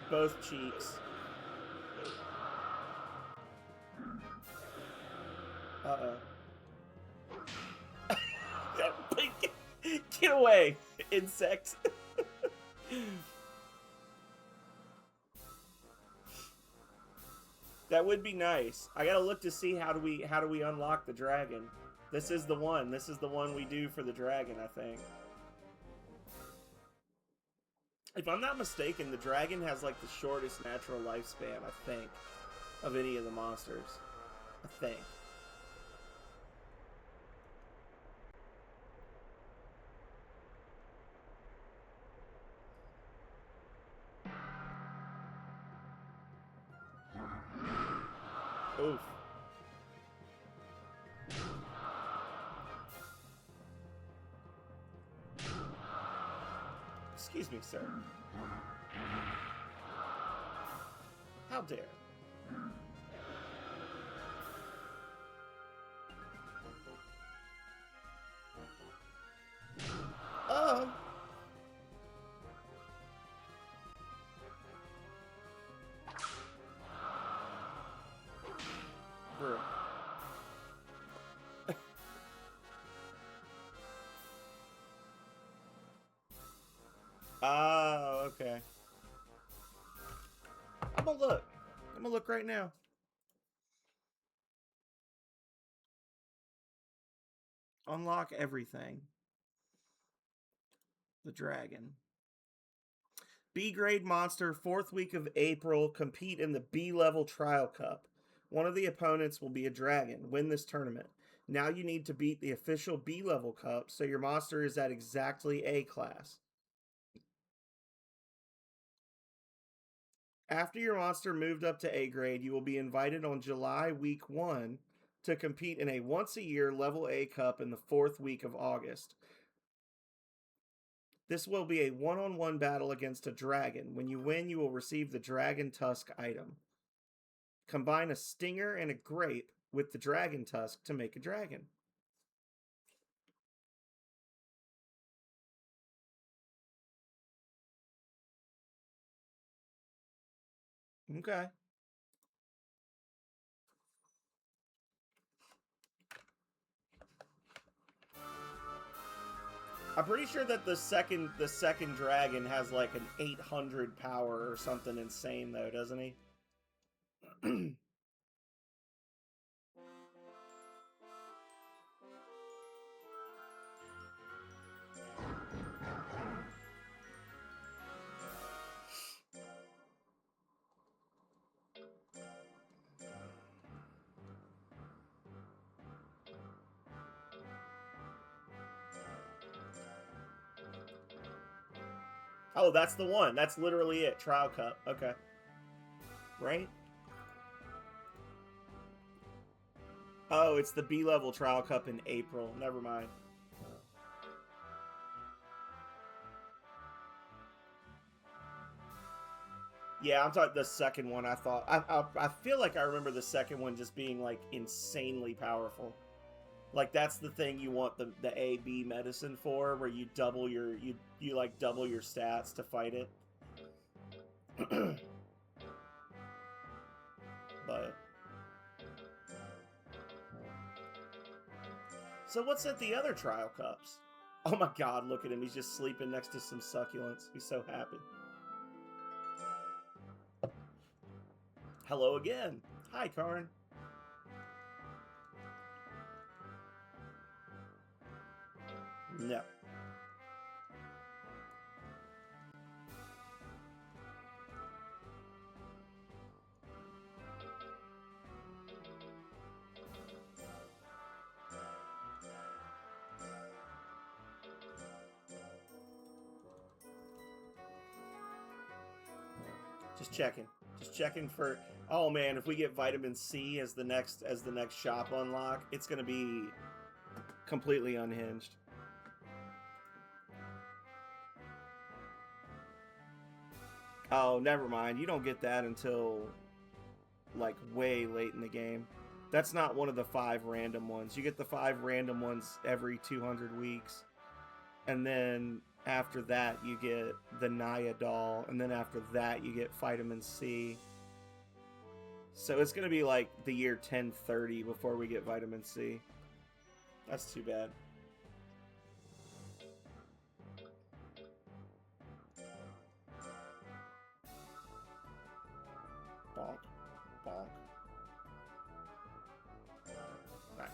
both cheeks. Uh-oh. Get away, insect. That would be nice. I gotta look to see how do we unlock the dragon. This is the one. This is the one we do for the dragon, I think. If I'm not mistaken, the dragon has like the shortest natural lifespan, I think, of any of the monsters. I think. Oof. Excuse me, sir. How dare. brew. Oh, okay. I'm gonna look. I'm gonna look right now. Unlock everything. The dragon. B grade monster, 4th week of April, compete in the B level trial cup. One of the opponents will be a dragon. Win this tournament. Now you need to beat the official B level cup, so your monster is at exactly A class. After your monster moved up to A grade, you will be invited on July week 1 to compete in a once a year level A cup in the 4th week of August. This will be a one-on-one battle against a dragon. When you win, you will receive the dragon tusk item. Combine a stinger and a grape with the dragon tusk to make a dragon. Okay. I'm pretty sure that the second dragon has like an 800 power or something insane though, doesn't he? Oh, that's the one. That's literally it. Trial Cup. Okay. Right? Oh, it's the B level Trial Cup in April. Never mind. Yeah, I'm talking the second one. I thought I feel like I remember the second one just being like insanely powerful. Like that's the thing you want the AB medicine for, where you double your you like double your stats to fight it. But so what's at the other trial cups? Oh my god, look at him. He's just sleeping next to some succulents. He's so happy. Hello again. Hi, Karn. No. Just checking. Just checking for. Oh man, if we get vitamin C as the next shop unlock, it's gonna be completely unhinged. Oh, never mind. You don't get that until like way late in the game. That's not one of the 5 random ones. You get the 5 random ones every 200 weeks. And then after that you get the Naya doll, and then after that you get vitamin C. So it's going to be like the year 1030 before we get vitamin C. That's too bad. Bonk. Bonk. Nice.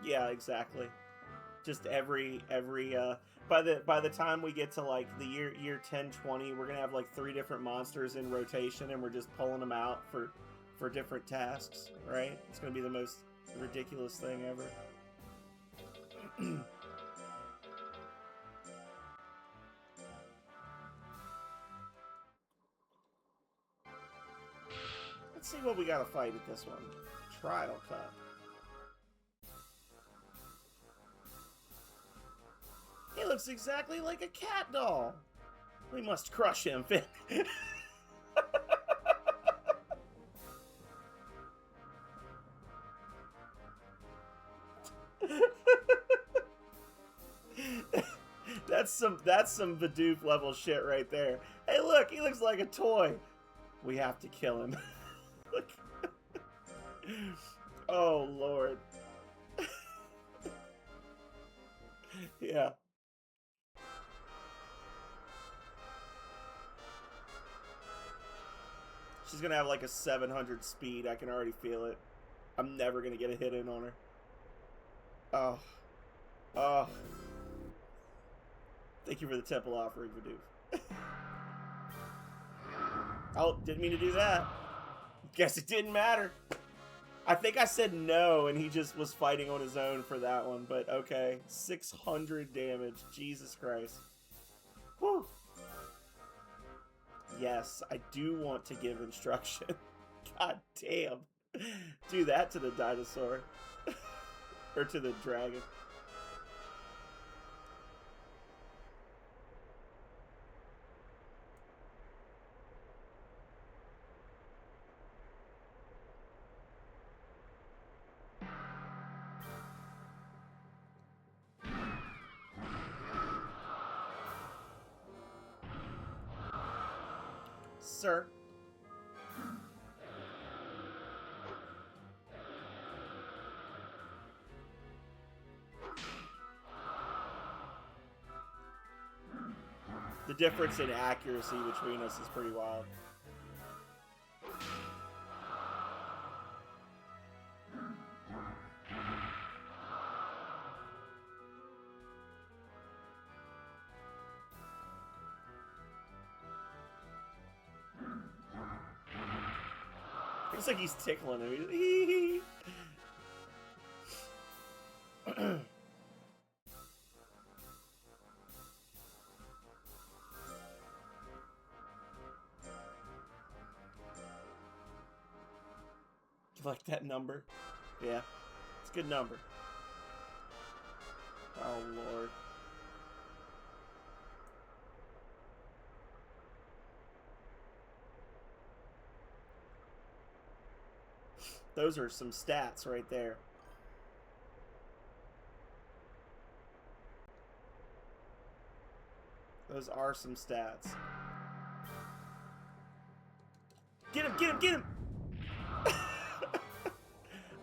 Yeah, exactly. Just every by the time we get to like the year 1020, we're gonna have like 3 different monsters in rotation, and we're just pulling them out for different tasks, right? It's gonna be the most ridiculous thing ever. Let's see what we gotta fight at this one. Trial Cup. He looks exactly like a cat doll. We must crush him, Finn. That's some Bidoof level shit right there. Hey, look, he looks like a toy. We have to kill him. Look. Oh Lord. Yeah. She's gonna have like a 700 speed. I can already feel it. I'm never gonna get a hit in on her. Oh. Oh. Thank you for the temple offering, Bidoof. Oh, didn't mean to do that. Guess it didn't matter. I think I said no, and he just was fighting on his own for that one, but okay. 600 damage. Jesus Christ. Whew. Yes, I do want to give instruction. God damn. Do that to the dinosaur. Or to the dragon. Sir. The difference in accuracy between us is pretty wild. Looks like he's tickling him. You like that number? Yeah, it's a good number. Oh Lord. Those are some stats right there. Those are some stats. Get him, get him, get him!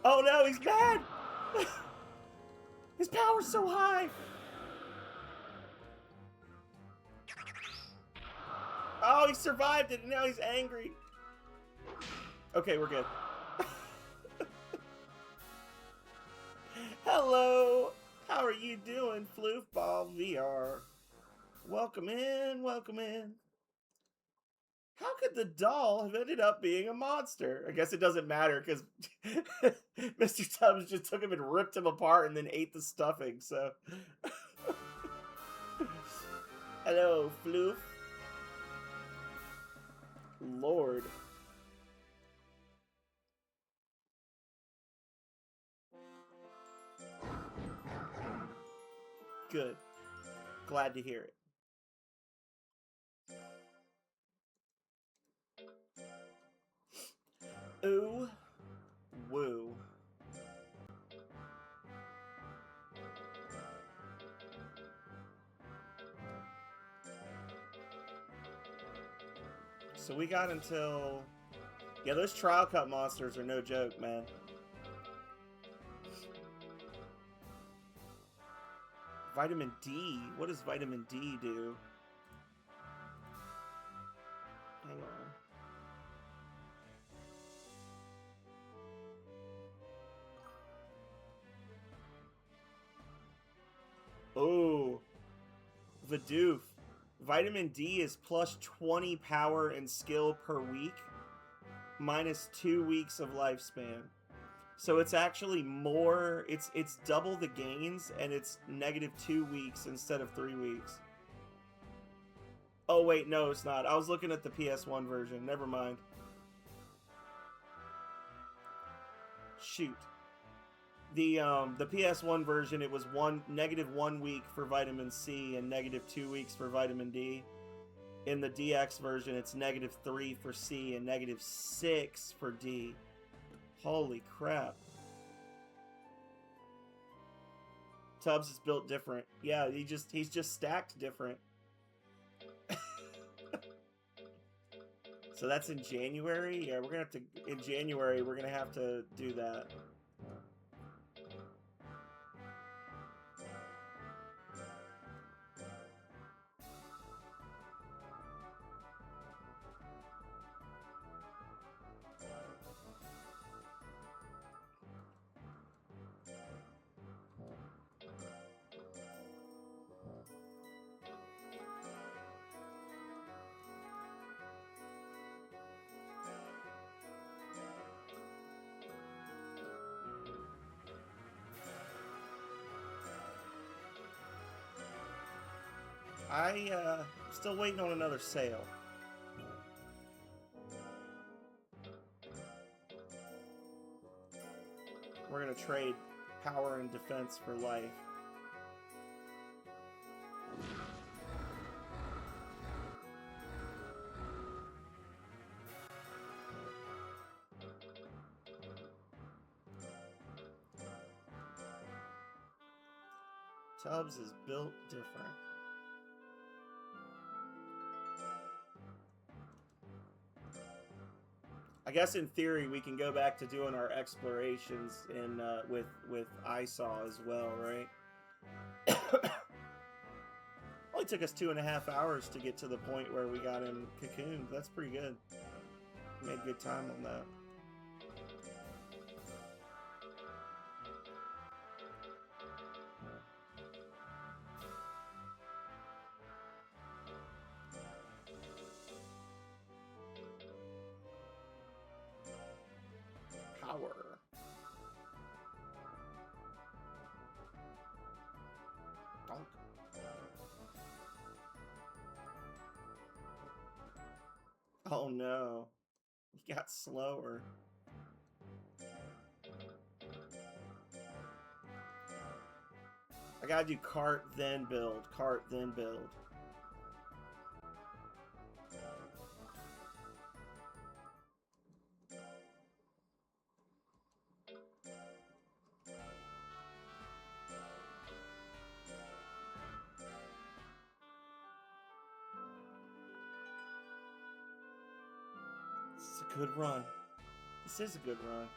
Oh no, he's mad! His power's so high! Oh, he survived it and now he's angry. Okay, we're good. Hello! How are you doing, Floofball VR? Welcome in, welcome in. How could the doll have ended up being a monster? I guess it doesn't matter because Mr. Tubbs just took him and ripped him apart and then ate the stuffing, so. Hello, Floof. Lord. Good. Glad to hear it. Ooh. Woo. So we got until... Yeah, those trial cut monsters are no joke, man. Vitamin D? What does vitamin D do? Hang on. Oh, Bidoof. Vitamin D is plus 20 power and skill per week, minus 2 weeks of lifespan. So it's actually more, it's double the gains, and it's negative 2 weeks instead of 3 weeks. Oh wait, no it's not. I was looking at the PS1 version, never mind. Shoot. The PS1 version, it was negative 1 week for vitamin C and negative 2 weeks for vitamin D. In the DX version, it's -3 for C and -6 for D. Holy crap. TUBBS is built different. Yeah, he's just stacked different. So that's in January? Yeah, we're gonna have to, in January, we're gonna have to do that. Still waiting on another sale. We're gonna trade power and defense for life. TUBBS is built different. I guess in theory we can go back to doing our explorations in with ISAW as well, right? Only took us 2.5 hours to get to the point where we got him cocooned. That's pretty good. We made good time on that. Power. Donk. Oh no. He got slower. I gotta do cart then build. Cart then build. This is a good run. This is a good run.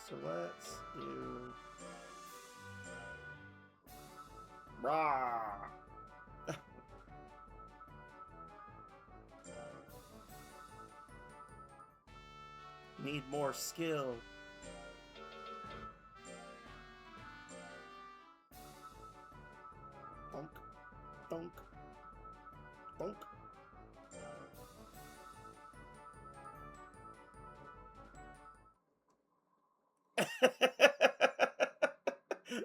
So let's do rah. Need more skill. Bonk, bonk, bonk.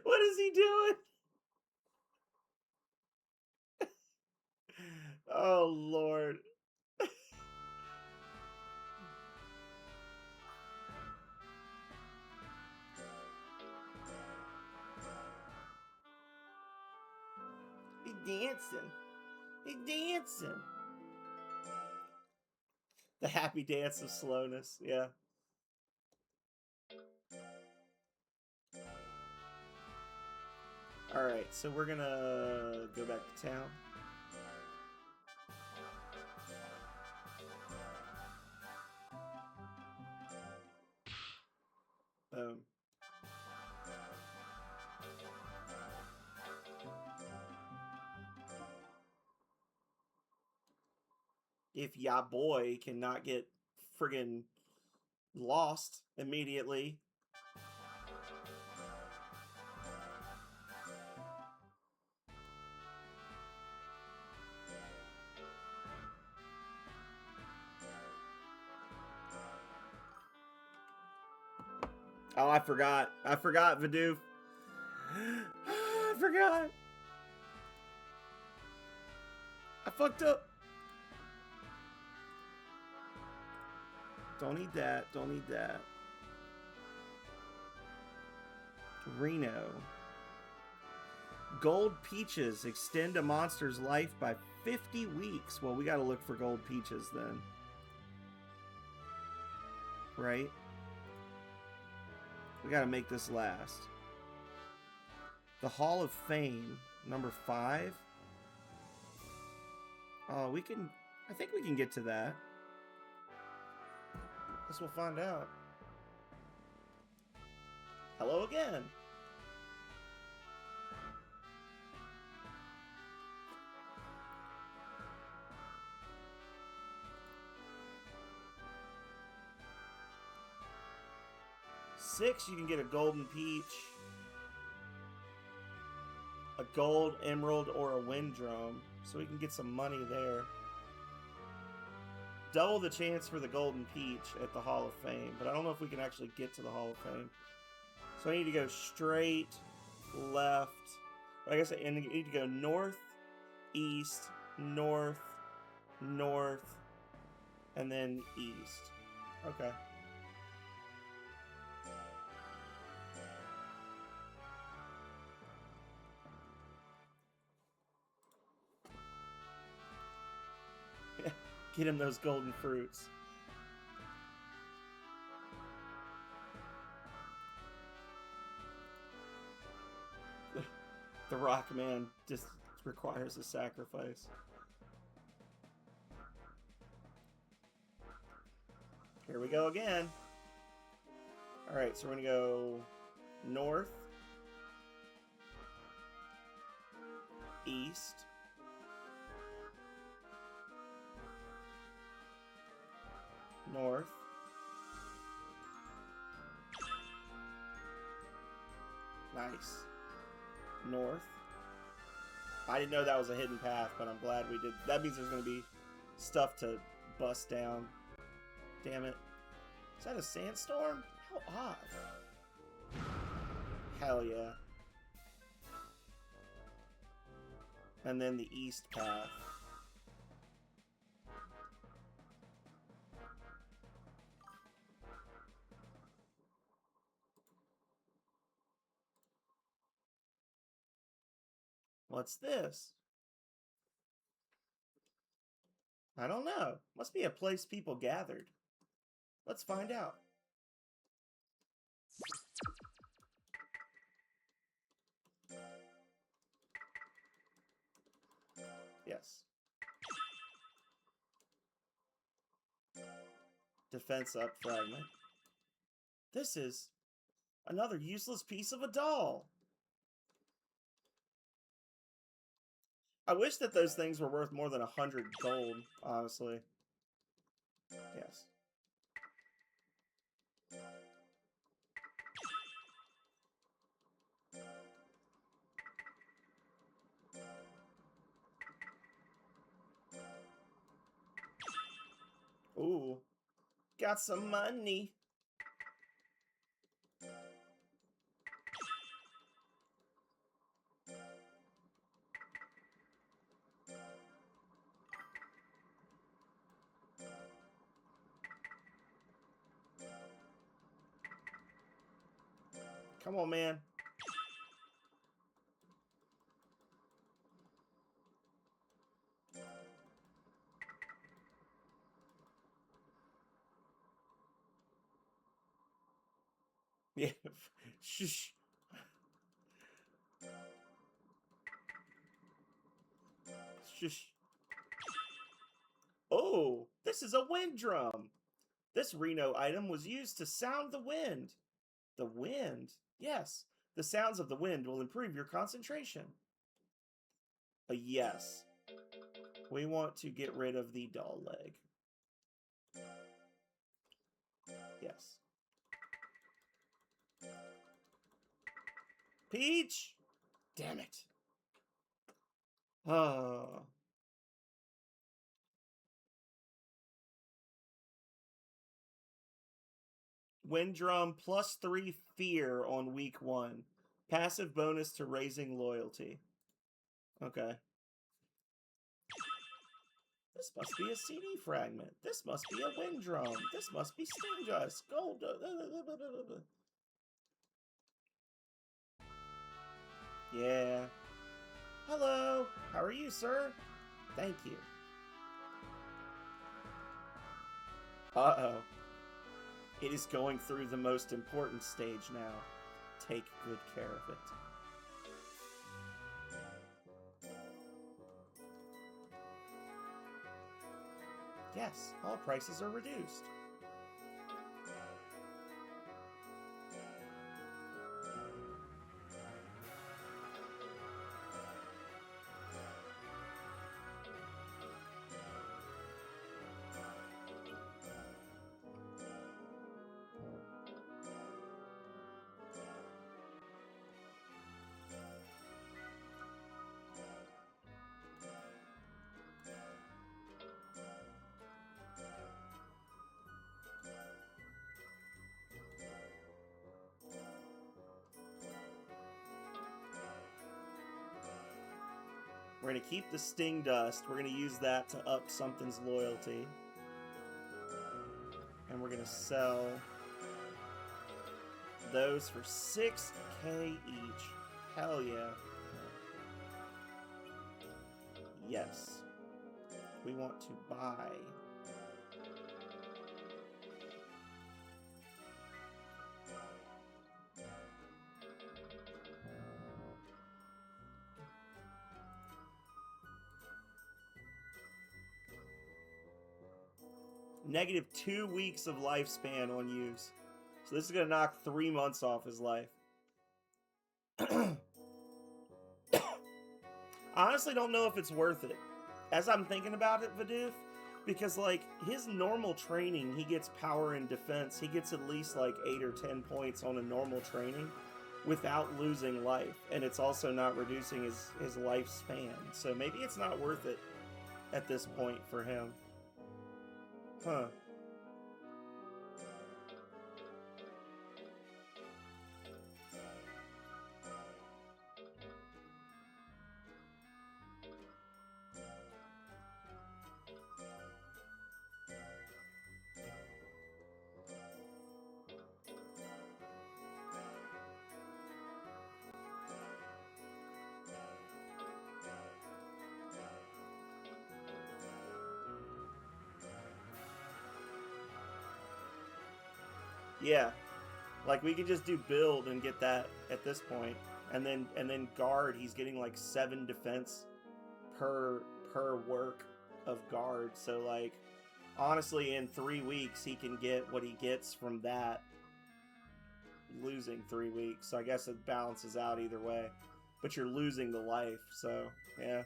What is he doing? Oh Lord. He's dancing. He's dancing. The happy dance of slowness, yeah. Alright, so we're gonna go back to town. Boom. If ya boy cannot get friggin' lost immediately. Oh, I forgot. I forgot, Vidoof. I forgot. I fucked up. Don't need that. Don't need that. Reno. Gold peaches extend a monster's life by 50 weeks. Well, we gotta look for gold peaches then. Right? We gotta make this last. The Hall of Fame, number 5. Oh, we can... I think we can get to that. Guess we'll find out. Hello again. Six, you can get a golden peach, a gold emerald, or a wind drum. So we can get some money there. Double the chance for the golden peach at the Hall of Fame, but I don't know if we can actually get to the Hall of Fame. So I need to go straight, left. Like I said, I need to go north, east, north, north, and then east. Okay. Get him those golden fruits. The Rock Man just requires a sacrifice. Here we go again. Alright, so we're going to go north, east, north, nice, north. I didn't know that was a hidden path, but I'm glad we did. That means there's going to be stuff to bust down. Damn it. Is that a sandstorm? How odd. Hell yeah. And then the east path. What's this? I don't know. Must be a place people gathered. Let's find out. Yes. Defense up fragment. This is another useless piece of a doll. I wish that those things were worth more than 100 gold, honestly. Yes. Ooh. Got some money. Come on, man. Yeah. Shh. Shush. Oh, this is a wind drum. This Reno item was used to sound the wind. The wind? Yes. The sounds of the wind will improve your concentration. A yes. We want to get rid of the doll leg. Yes. Peach! Damn it. Wind drum +3 fear on week 1. Passive bonus to raising loyalty. Okay. This must be a CD fragment. This must be a wind drum. This must be sting dust. Gold. Yeah. Hello. How are you, sir? Thank you. Uh-oh. It is going through the most important stage now. Take good care of it. Yes, all prices are reduced. We're going to keep the sting dust. We're going to use that to up something's loyalty. And we're going to sell those for 6K each. Hell yeah. Yes. We want to buy. -2 weeks of lifespan on use. So this is going to knock 3 months off his life. I honestly don't know if it's worth it. As I'm thinking about it, Vidoof, because like his normal training, he gets power and defense. He gets at least like 8 or 10 points on a normal training without losing life. And it's also not reducing his lifespan. So maybe it's not worth it at this point for him. Huh. Yeah. Like we could just do build and get that at this point. And then guard, he's getting like 7 defense per work of guard. So like honestly in 3 weeks he can get what he gets from that, losing 3 weeks. So I guess it balances out either way. But you're losing the life, so yeah.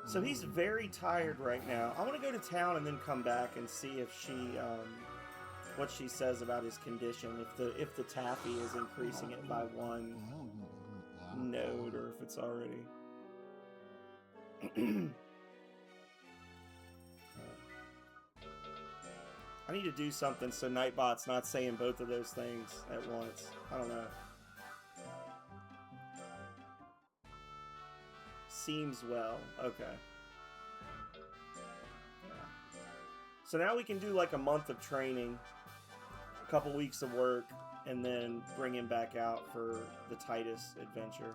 So he's very tired right now. I want to go to town and then come back and see if she, what she says about his condition. If the taffy is increasing it by 1 node, or if it's already. I need to do something so Nightbot's not saying both of those things at once. I don't know. Seems well. Okay. Yeah. So now we can do like a month of training, a couple weeks of work, and then bring him back out for the Titus adventure.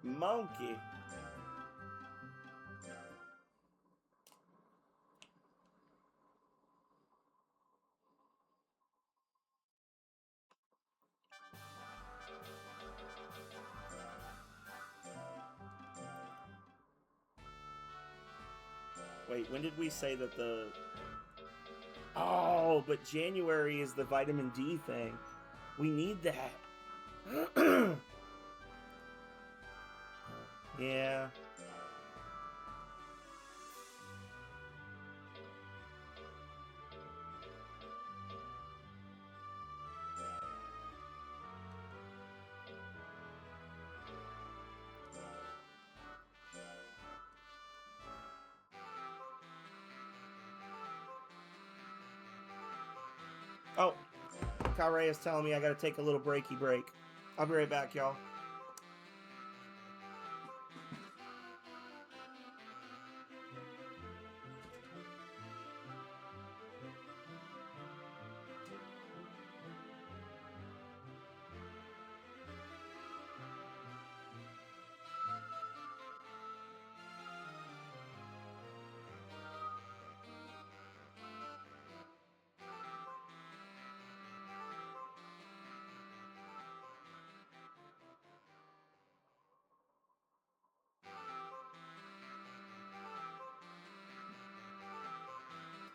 Monkey. Wait, when did we say that the... Oh, but January is the vitamin D thing. We need that. Yeah. Oh, Calray is telling me I gotta take a little breaky break. I'll be right back, y'all.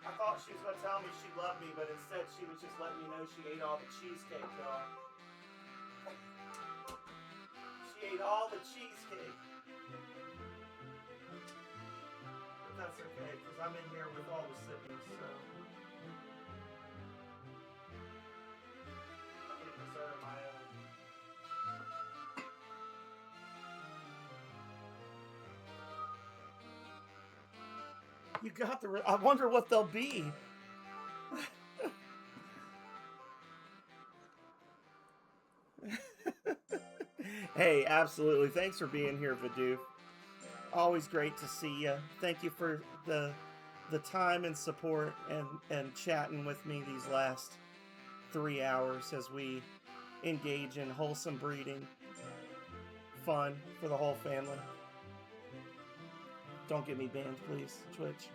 I thought she was going to tell me she loved me, but instead she was just letting me know she ate all the cheesecake, y'all. She ate all the cheesecake. But that's okay, because I'm in here with all the siblings, so I get dessert of my own. You got the... I wonder what they'll be. Hey, absolutely. Thanks for being here, Vidoof. Always great to see you. Thank you for the time and support and chatting with me these last 3 hours as we engage in wholesome breeding. Fun for the whole family. Don't get me banned, please, Twitch.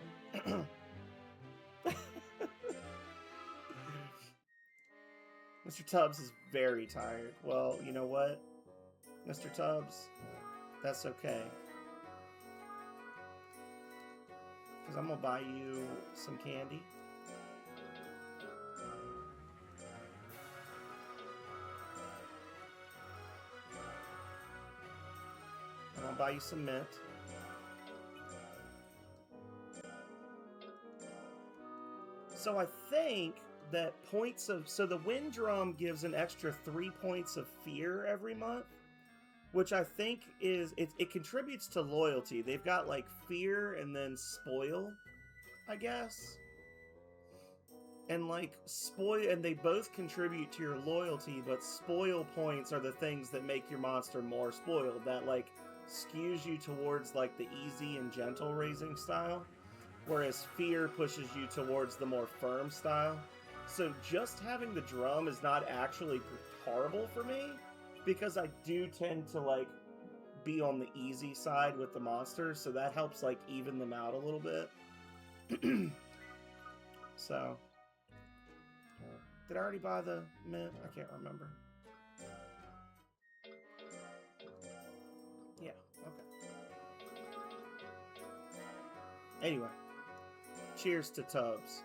Mr. Tubbs is very tired. Well, you know what, Mr. Tubbs? That's okay. Because I'm going to buy you some candy. I'm going to buy you some mint. So I think that points of... So the wind drum gives an extra 3 points of fear every month, which I think is... It contributes to loyalty. They've got like fear and then spoil, I guess. And like spoil... And they both contribute to your loyalty, but spoil points are the things that make your monster more spoiled. That like skews you towards like the easy and gentle raising style. Whereas fear pushes you towards the more firm style. So just having the drum is not actually horrible for me, because I do tend to like be on the easy side with the monsters, so that helps like even them out a little bit. So, did I already buy the mint? I can't remember. Yeah, okay. Anyway. Cheers to Tubbs.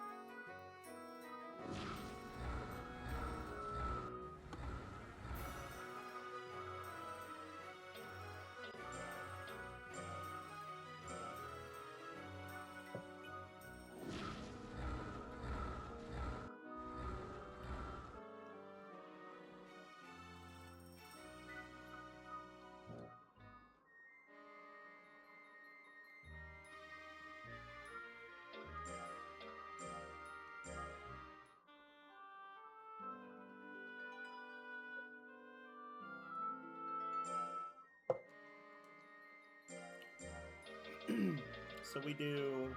So we do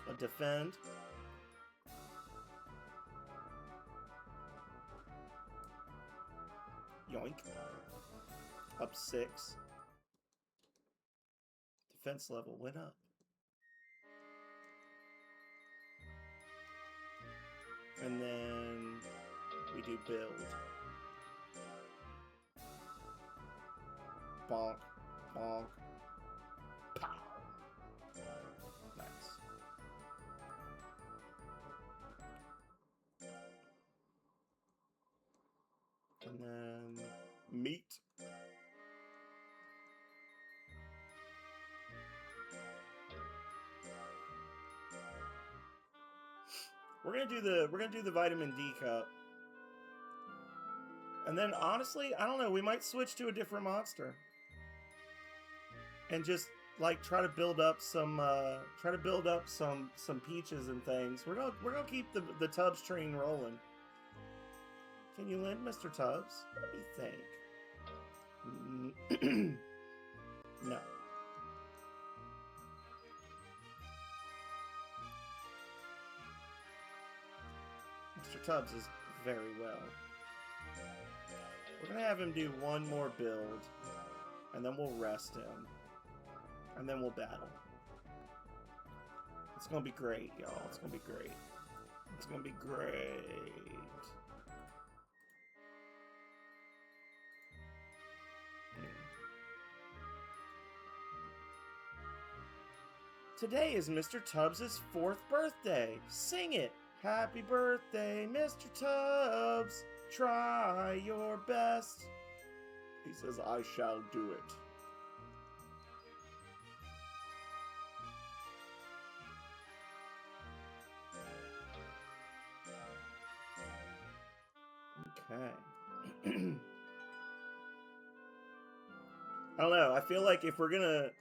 a defend. Yoink. Up 6. Defense level went up. And then we do build. Bonk. Bonk. Pow. Nice. And then meat. We're gonna do the vitamin D cup. And then honestly, I don't know, we might switch to a different monster. And just like try to build up some peaches and things. We're gonna keep the Tubbs train rolling. Can you lend Mr. Tubbs? Let me think. No. Mr. Tubbs is very well. We're gonna have him do one more build, and then we'll rest him, and then we'll battle. It's gonna be great, y'all. It's gonna be great. It's gonna be great. Today is Mr. Tubbs' 4th birthday. Sing it! Happy birthday, Mr. Tubbs! Try your best. He says, I shall do it. Okay. I don't know. I feel like if we're gonna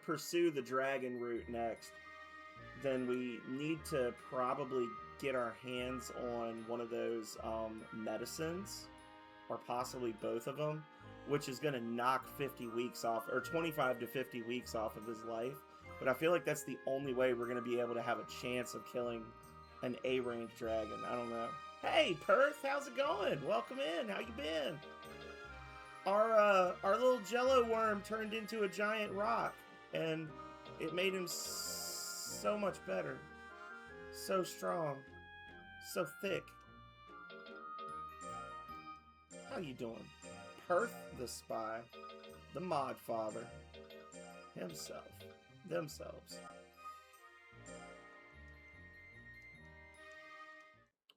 pursue the dragon route next, then we need to probably get our hands on one of those medicines, or possibly both of them, which is gonna knock 50 weeks off, or 25 to 50 weeks off of his life. But I feel like that's the only way we're gonna be able to have a chance of killing an A-rank dragon. I don't know. Hey, Perth, how's it going? Welcome in. How you been? Our little jello worm turned into a giant rock, and it made him so much better. So strong. So thick. How you doing? Perth the spy. The mod father. Himself. Themselves.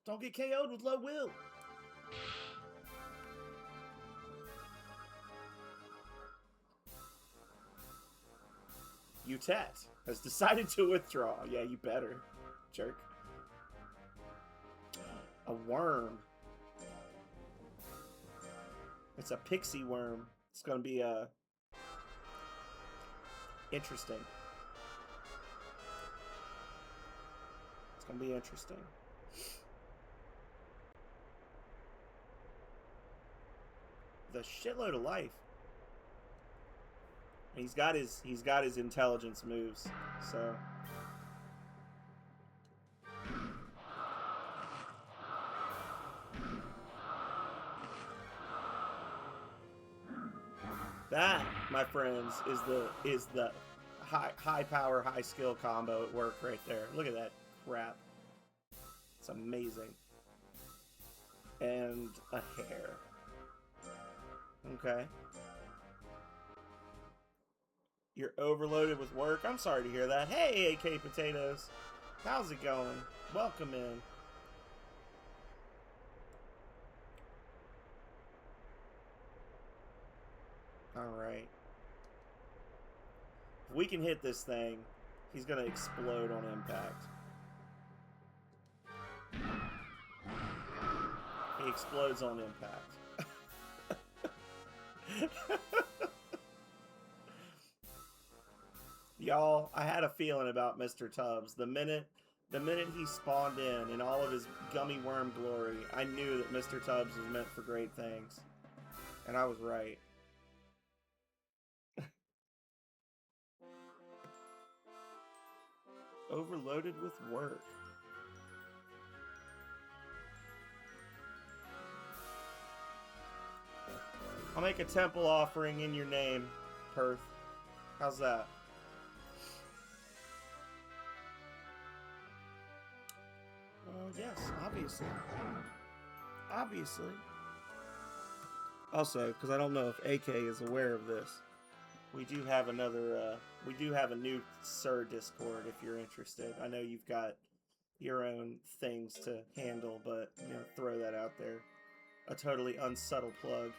Don't get KO'd with low will. Utet has decided to withdraw. Yeah, you better, jerk. A worm. It's a pixie worm. It's gonna be interesting. It's gonna be interesting. The shitload of life. He's got his intelligence moves, so that, my friends, is the high power, high skill combo at work right there. Look at that crap. It's amazing. And a hair. Okay. You're overloaded with work? I'm sorry to hear that. Hey, AK Potatoes. How's it going? Welcome in. Alright. If we can hit this thing, he's gonna explode on impact. He explodes on impact. Y'all, I had a feeling about Mr. Tubbs. The minute he spawned in all of his gummy worm glory, I knew that Mr. Tubbs was meant for great things. And I was right. Overloaded with work. I'll make a temple offering in your name, Perth. How's that? Yes, obviously. Obviously. Also, because I don't know if AK is aware of this, we do have another, we do have a new Sir Discord if you're interested. I know you've got your own things to handle, but, you know, throw that out there. A totally unsubtle plug.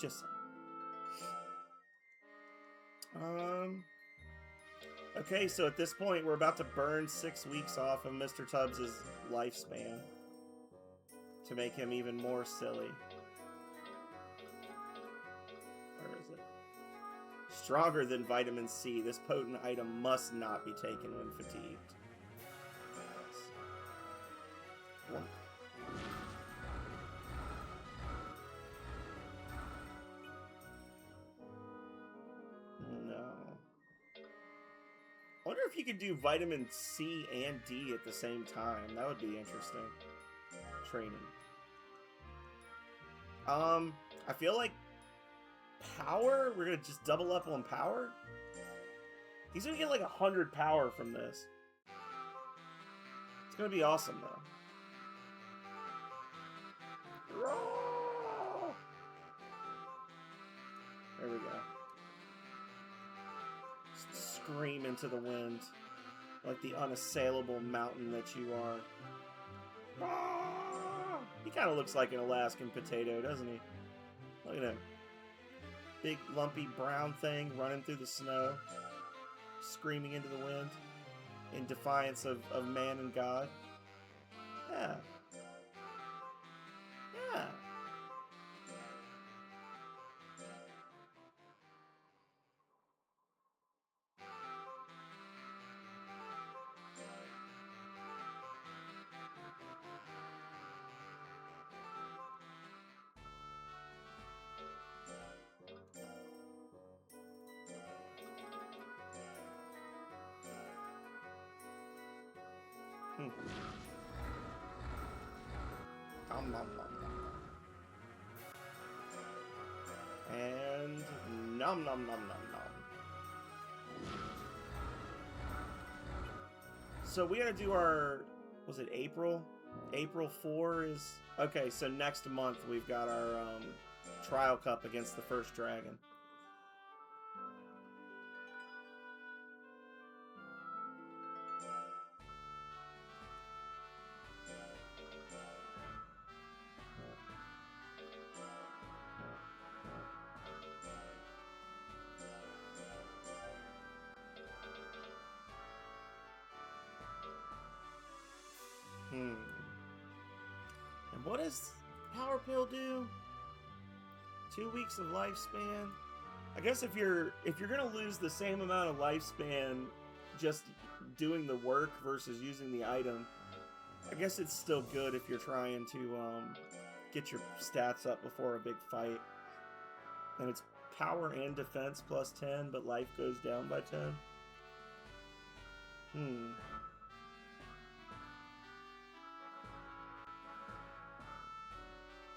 Just saying. Okay, so at this point, we're about to burn 6 weeks off of Mr. Tubbs' lifespan. to make him even more silly. Where is it? Stronger than vitamin C. This potent item must not be taken when fatigued. Yes. No. I wonder if you could do vitamin C and D at the same time. That would be interesting. Training. I feel like power? We're gonna just double up on power? He's gonna get like 100 power from this. It's gonna be awesome though. There we go. Just scream into the wind like the unassailable mountain that you are. He kind of looks like an Alaskan potato, doesn't he? Look at him. Big, lumpy, brown thing running through the snow, screaming into the wind in defiance of man and God. Yeah. Yeah. Nom, nom, nom, nom. And nom nom nom nom nom. So we gotta do our, was it April? April 4 is, okay, so next month we've got our trial cup against the first dragon. And what does Power Pill do? 2 weeks of lifespan? I guess if you're gonna lose the same amount of lifespan just doing the work versus using the item, I guess it's still good if you're trying to get your stats up before a big fight. And it's power and defense plus 10, but life goes down by 10.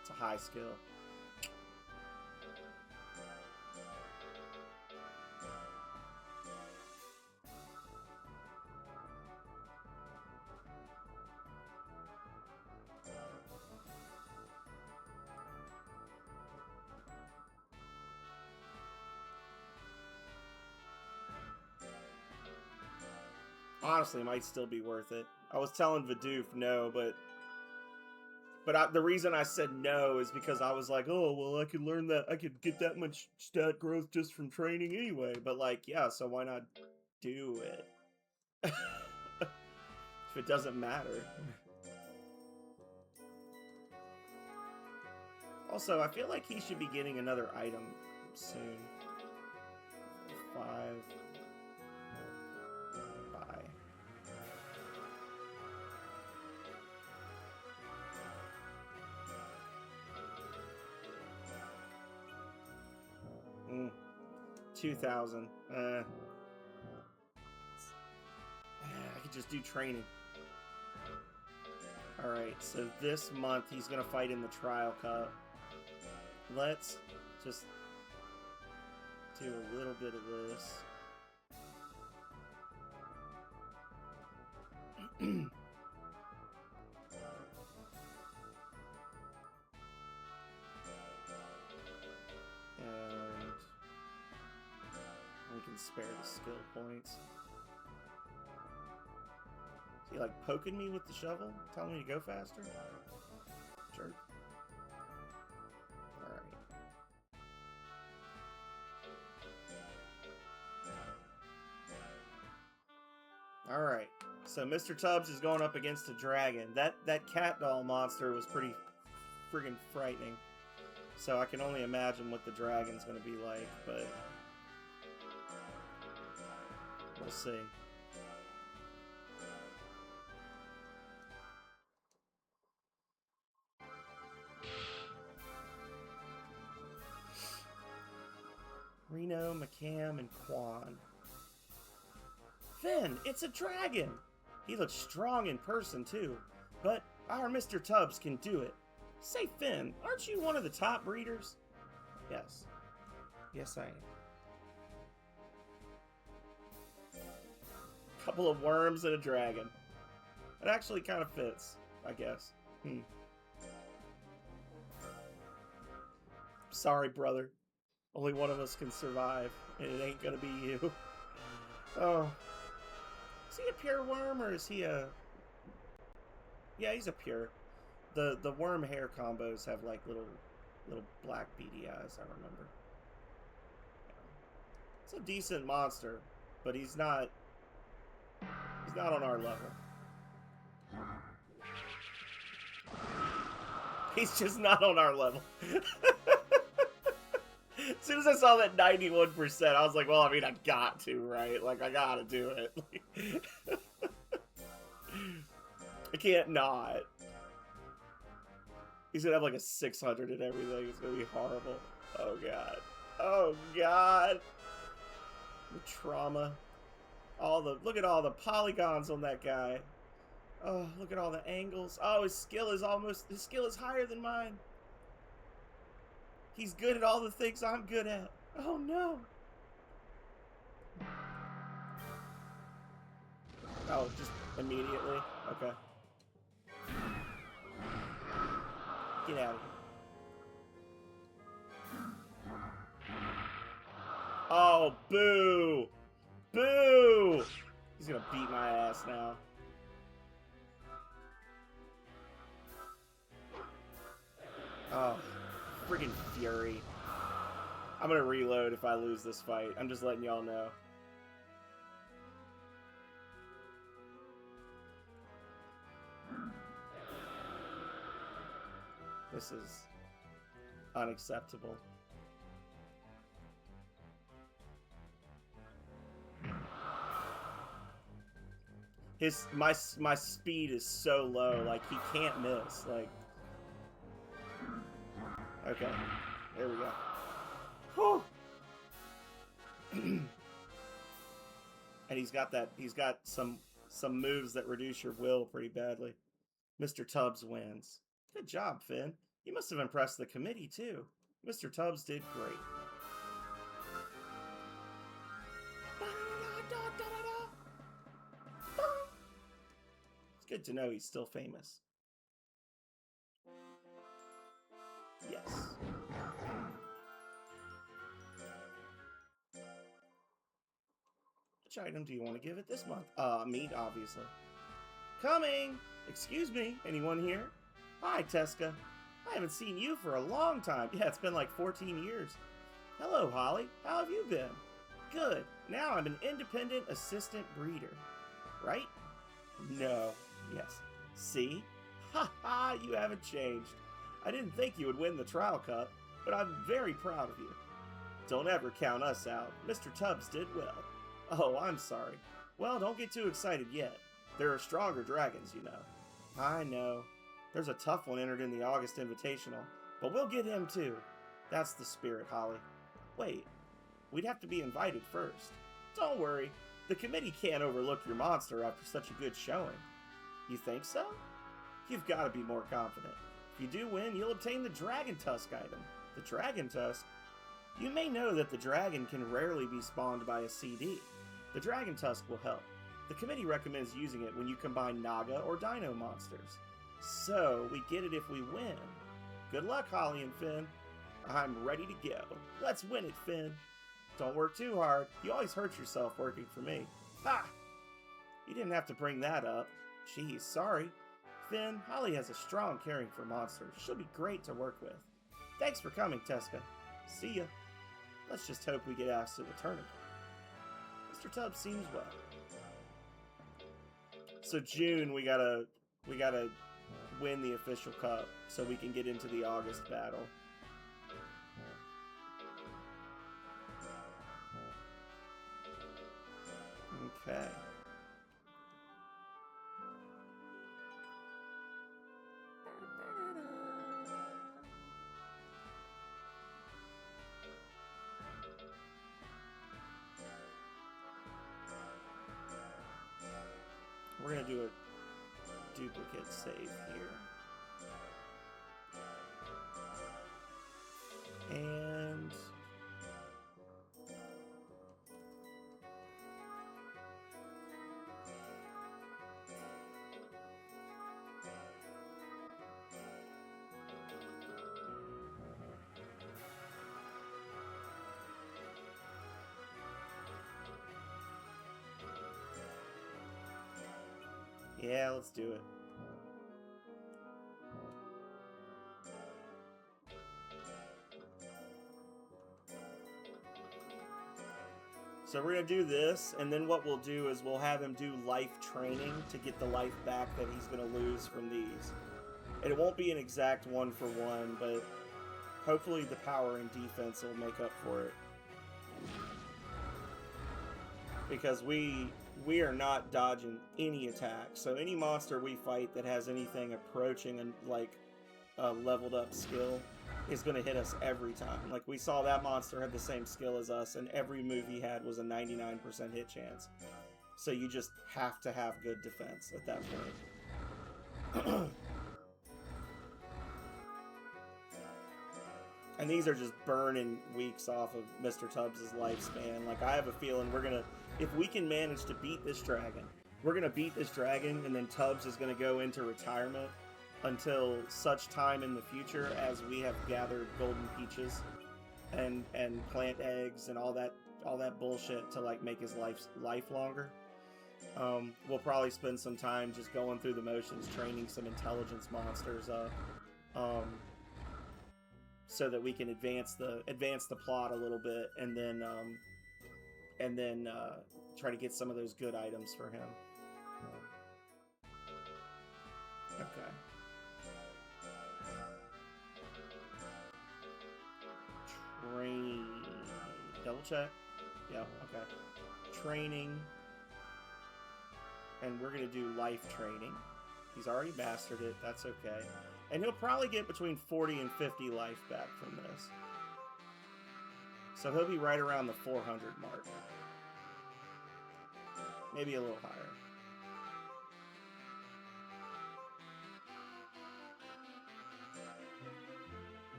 It's a high skill. Honestly, it might still be worth it. I was telling Vidoof no, but the reason I said no is because I was like, oh, well, I could learn that. I could get that much stat growth just from training anyway. But, like, yeah, so why not do it? If it doesn't matter. Also, I feel like he should be getting another item soon. 5. Bye. Mm. 2,000. I could just do training. Alright, so this month he's gonna fight in the Trial Cup. Let's just do a little bit of this. And we can spare the skill points. Is he like poking me with the shovel? Telling me to go faster? Jerk. Alright. So Mr. Tubbs is going up against a dragon. That cat doll monster was pretty friggin' frightening. So I can only imagine what the dragon's gonna be like, but we'll see. Reno, McCam, and Quan. Finn, it's a dragon! He looks strong in person, too. But our Mr. TUBBS can do it. Say, Finn, aren't you one of the top breeders? Yes. Yes, I am. Couple of worms and a dragon. It actually kind of fits, I guess. Sorry, brother. Only one of us can survive, and it ain't gonna be you. Oh. Is he a pure worm, or is he a... Yeah, he's a pure. The worm hair combos have, like, little black beady eyes, I remember. It's a decent monster, but he's not on our level. He's just not on our level. As soon as I saw that 91%, I was like, well, I mean, I got to, right? Like, I gotta do it. I can't not. He's gonna have like a 600 and everything. It's gonna be horrible. Oh, God. Oh, God. The trauma. Look at all the polygons on that guy. Oh, look at all the angles. Oh, his skill is higher than mine. He's good at all the things I'm good at. Oh, no. Oh, just immediately? Okay. Get out of here. Oh, boo! Boo! He's gonna beat my ass now. Oh, friggin' fury. I'm gonna reload if I lose this fight. I'm just letting y'all know. This is unacceptable. My speed is so low, like he can't miss. Like, okay, there we go. Whew. And he's got some moves that reduce your will pretty badly. Mr. TUBBS wins. Good job, Finn. You must have impressed the committee, too. Mr. TUBBS did great. It's good to know he's still famous. Yes. Which item do you want to give it this month? Meat, obviously. Coming! Excuse me, anyone here? Hi, Teska. I haven't seen you for a long time. Yeah, it's been like 14 years. Hello, Holly. How have you been? Good. Now I'm an independent assistant breeder. Right? No. Yes. See? Ha ha, you haven't changed. I didn't think you would win the Trial Cup, but I'm very proud of you. Don't ever count us out. Mr. TUBBS did well. Oh, I'm sorry. Well, don't get too excited yet. There are stronger dragons, you know. I know. There's a tough one entered in the August Invitational, but we'll get him too. That's the spirit, Holly. Wait, we'd have to be invited first. Don't worry, the committee can't overlook your monster after such a good showing. You think so? You've got to be more confident. If you do win, you'll obtain the Dragon Tusk item. The Dragon Tusk? You may know that the dragon can rarely be spawned by a CD. The Dragon Tusk will help. The committee recommends using it when you combine Naga or Dino monsters. So, we get it if we win. Good luck, Holly and Finn. I'm ready to go. Let's win it, Finn. Don't work too hard. You always hurt yourself working for me. Ha! You didn't have to bring that up. Geez, sorry. Finn, Holly has a strong caring for monsters. She'll be great to work with. Thanks for coming, Teska. See ya. Let's just hope we get asked to the tournament. Mr. TUBBS seems well. So June, we gotta win the official cup so we can get into the August battle. Okay. We're going to do a duplicate save here. And yeah, let's do it. So we're going to do this, and then what we'll do is we'll have him do life training to get the life back that he's going to lose from these. And it won't be an exact 1-for-1, but hopefully the power and defense will make up for it. Because we are not dodging any attacks. So any monster we fight that has anything approaching a leveled up skill is going to hit us every time. Like we saw that monster had the same skill as us, and every move he had was a 99% hit chance. So you just have to have good defense at that point. And these are just burning weeks off of Mr. Tubbs' lifespan. Like, I have a feeling we're gonna, if we can manage to beat this dragon, we're gonna beat this dragon, and then Tubbs is gonna go into retirement until such time in the future as we have gathered golden peaches and plant eggs and all that bullshit to like make his life longer. We'll probably spend some time just going through the motions, training some intelligence monsters up, so that we can advance the plot a little bit, and then try to get some of those good items for him. Okay. Train. Double check. Yeah. Okay. Training. And we're gonna do life training. He's already mastered it. That's okay. And he'll probably get between 40 and 50 life back from this. So he'll be right around the 400 mark. Maybe a little higher.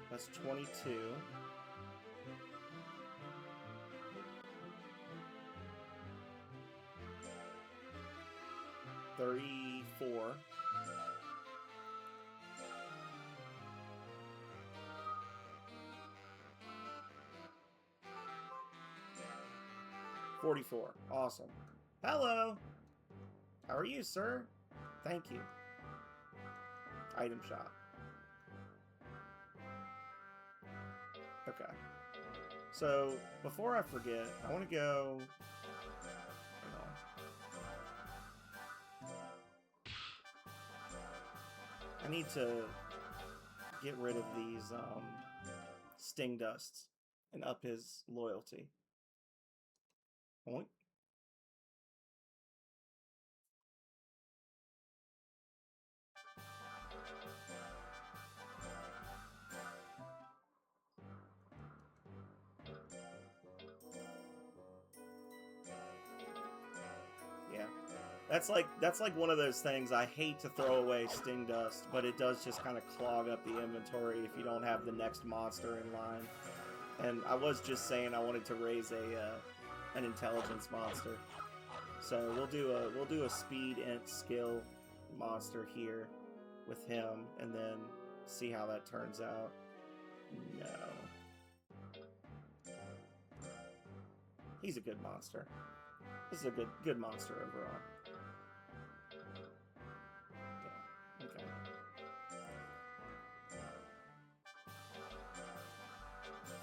That's 22. $34. 44. Awesome. Hello. How are you, sir? Thank you. Item shop. Okay. So, before I forget, I want to go... I need to get rid of these sting dusts and up his loyalty. Point. Yeah. That's like one of those things. I hate to throw away sting dust, but it does just kind of clog up the inventory if you don't have the next monster in line. And I was just saying I wanted to raise an intelligence monster, so we'll do a speed and skill monster here with him, and then see how that turns out. No, he's a good monster. This is a good monster overall. Yeah. Okay.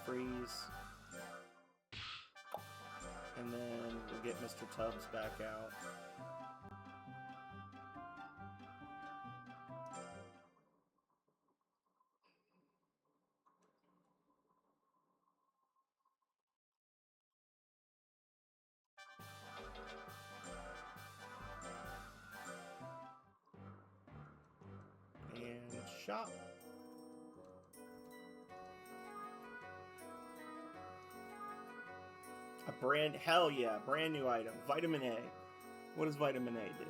Freeze. And then we'll get Mr. Tubbs back out. shop. Hell yeah, brand new item. Vitamin A. What does vitamin A do?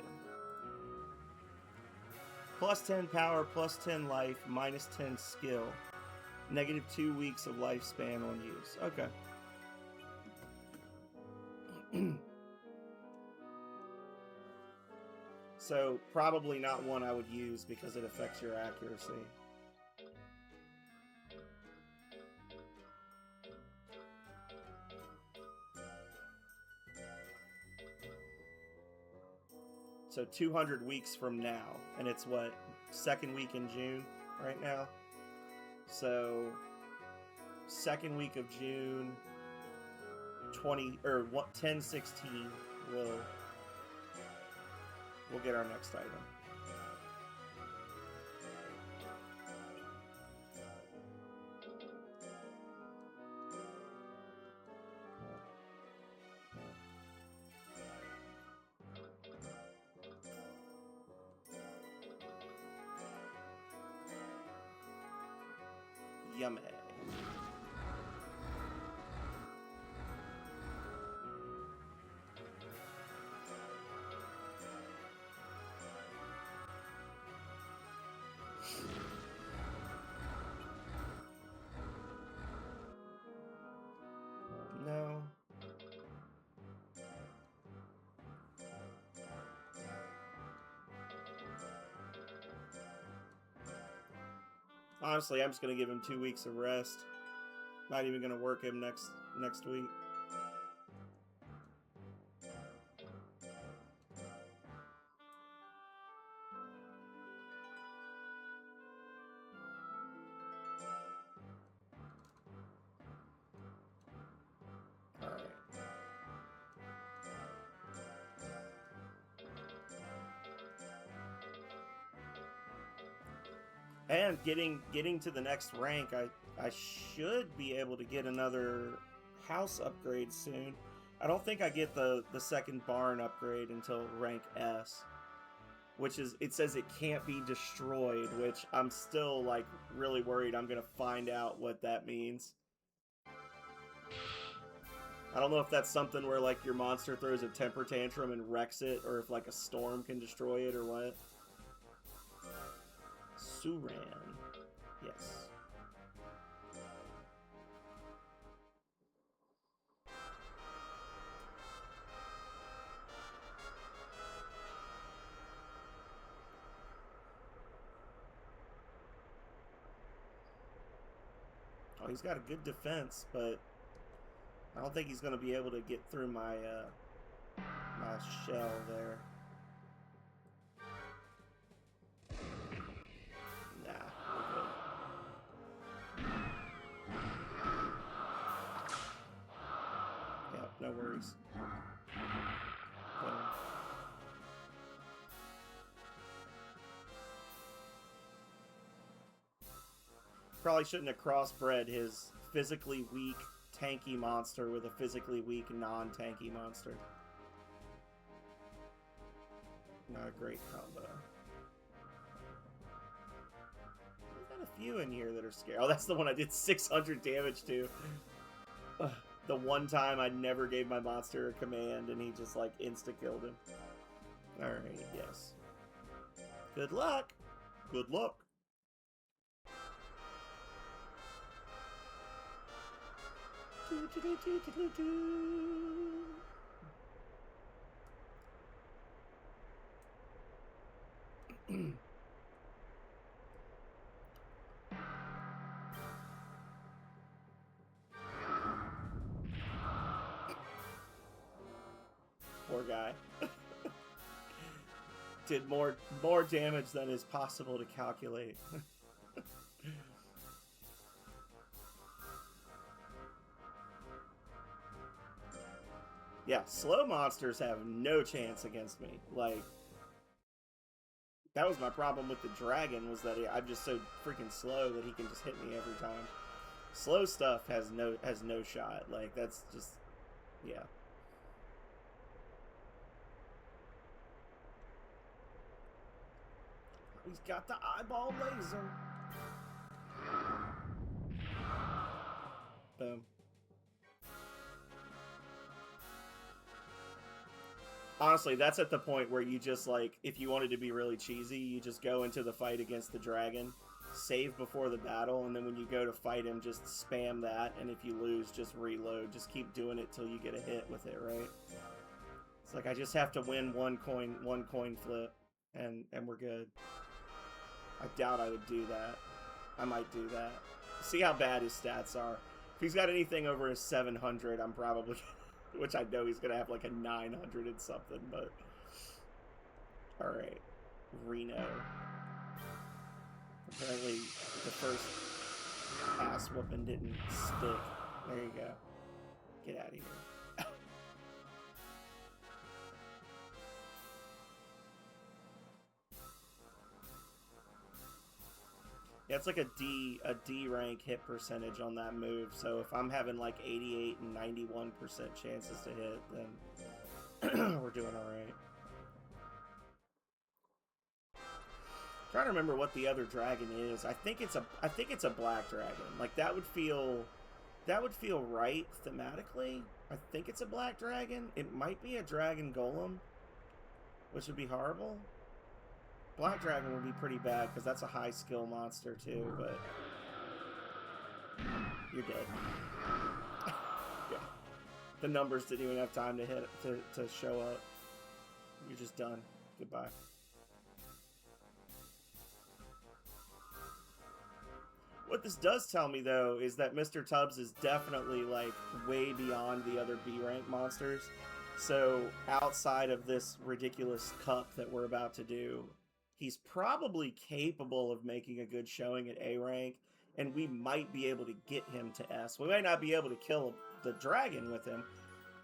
Plus 10 power, plus 10 life, minus 10 skill. Negative 2 weeks of lifespan on use. Okay. So, probably not one I would use because it affects your accuracy. So 200 weeks from now, and it's what, second week in June right now? So second week of June 10/16 we'll get our next item. Yummy. No. Honestly, I'm just gonna give him 2 weeks of rest. Not even gonna work him next week. Alright. And getting to the next rank, I should be able to get another house upgrade soon. I don't think I get the second barn upgrade until rank S, which is, it says it can't be destroyed, which I'm still like really worried I'm gonna find out what that means. I don't know if that's something where like your monster throws a temper tantrum and wrecks it, or if like a storm can destroy it or what. Suran. Yes. Oh, he's got a good defense, but I don't think he's going to be able to get through my my shell there. Nah, we're good. Yep, no worries. Probably shouldn't have crossbred his physically weak tanky monster with a physically weak non-tanky monster. Not a great combo. We've got a few in here that are scary. Oh, that's the one I did 600 damage to. The one time I never gave my monster a command and he just like insta-killed him. Alright, yes. Good luck! Good luck! Poor guy. Did more damage than is possible to calculate. Yeah, slow monsters have no chance against me. Like, that was my problem with the dragon, was that I'm just so freaking slow that he can just hit me every time. Slow stuff has no shot. Like, that's just, yeah. He's got the eyeball laser. Boom. Honestly, that's at the point where you just, like, if you wanted to be really cheesy, you just go into the fight against the dragon, save before the battle, and then when you go to fight him, just spam that, and if you lose, just reload. Just keep doing it till you get a hit with it, right? It's like, I just have to win one coin flip, and we're good. I doubt I would do that. I might do that. See how bad his stats are. If he's got anything over a 700, I'm probably... Which I know he's going to have like a 900 and something, but... Alright. Reno. Apparently, the first ass whooping didn't stick. There you go. Get out of here. Yeah, it's like a D rank hit percentage on that move. So if I'm having like 88 and 91% chances to hit, then we're doing all right. Trying to remember what the other dragon is. I think it's a black dragon. Like that would feel right thematically. I think it's a black dragon. It might be a dragon golem, which would be horrible. Black dragon would be pretty bad because that's a high skill monster too, but you're dead. Yeah. The numbers didn't even have time to hit to show up. You're just done. Goodbye. What this does tell me though is that Mr. Tubbs is definitely like way beyond the other B rank monsters. So outside of this ridiculous cup that we're about to do, he's probably capable of making a good showing at A rank, and we might be able to get him to S. We might not be able to kill the dragon with him.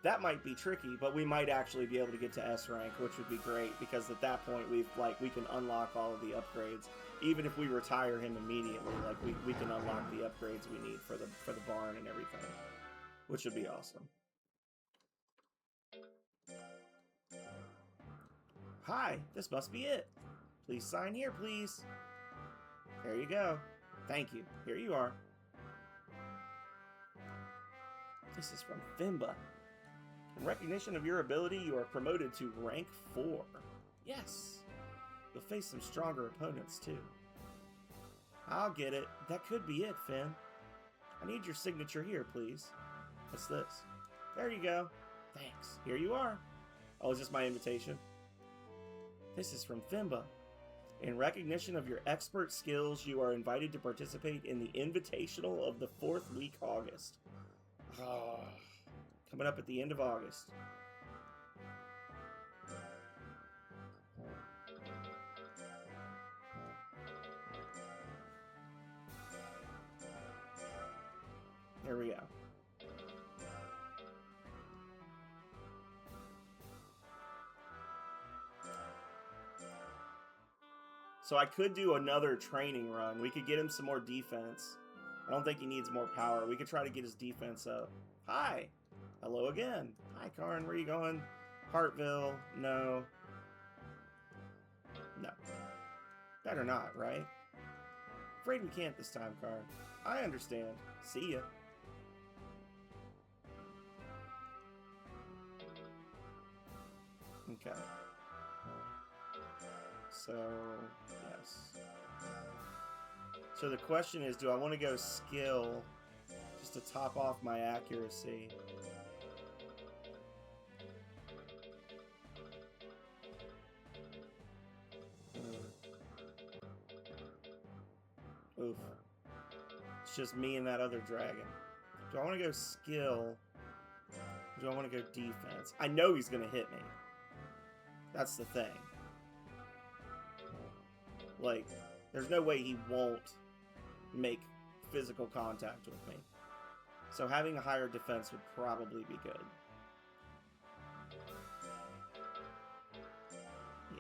That might be tricky, but we might actually be able to get to S rank, which would be great, because at that point we can unlock all of the upgrades. Even if we retire him immediately, like we can unlock the upgrades we need for the barn and everything, which would be awesome. Hi, this must be it. Please sign here, please. There you go. Thank you. Here you are. This is from Fimba. In recognition of your ability, you are promoted to rank 4. Yes. You'll face some stronger opponents, too. I'll get it. That could be it, Finn. I need your signature here, please. What's this? There you go. Thanks. Here you are. Oh, is this my invitation? This is from Fimba. In recognition of your expert skills, you are invited to participate in the Invitational of the 4th week August. Coming up at the end of August. There we go. So I could do another training run. We could get him some more defense. I don't think he needs more power. We could try to get his defense up. Hi. Hello again. Hi, Karn. Where are you going? Hartville. No. No. Better not, right? Afraid we can't this time, Karn. I understand. See ya. Okay. So, yes. So the question is, do I want to go skill just to top off my accuracy? Oof. It's just me and that other dragon. Do I want to go skill? Or do I want to go defense? I know he's going to hit me. That's the thing. Like, there's no way he won't make physical contact with me. So having a higher defense would probably be good. Yeah.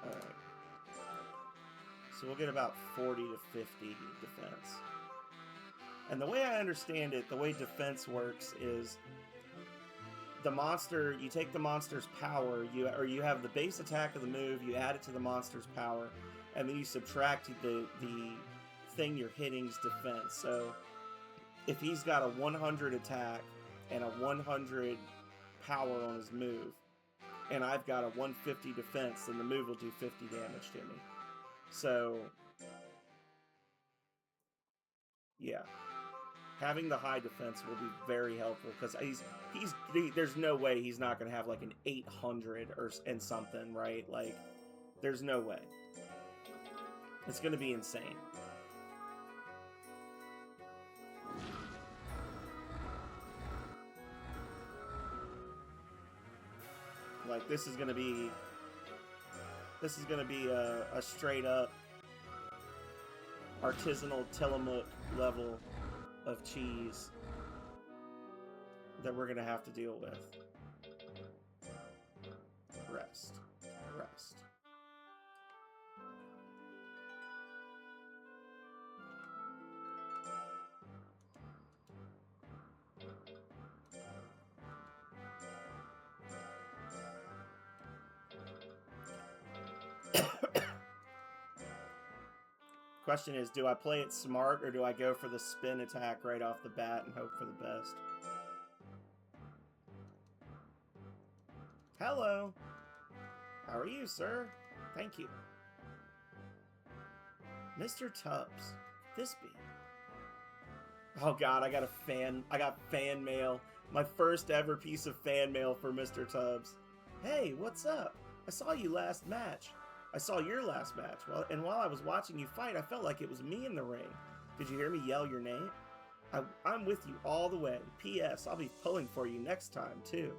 Alright. So we'll get about 40 to 50 defense. And the way I understand it, the way defense works is the monster, you take the monster's power, you have the base attack of the move, you add it to the monster's power, and then you subtract the thing you're hitting's defense. So if he's got a 100 attack and a 100 power on his move, and I've got a 150 defense, then the move will do 50 damage to me. So yeah, having the high defense will be very helpful, because there's no way he's not going to have like an 800 and something, right? Like, there's no way. It's going to be insane. Like, this is going to be a straight up artisanal Tillamook level of cheese that we're gonna have to deal with. Rest. Question is, do I play it smart, or do I go for the spin attack right off the bat and hope for the best? Hello. How are you, sir? Thank you. Mr. Tubbs. This be? Oh god, I got fan mail. My first ever piece of fan mail for Mr. Tubbs. Hey, what's up? I saw you last match. I saw your last match, and while I was watching you fight, I felt like it was me in the ring. Did you hear me yell your name? I'm with you all the way. P.S. I'll be pulling for you next time, too.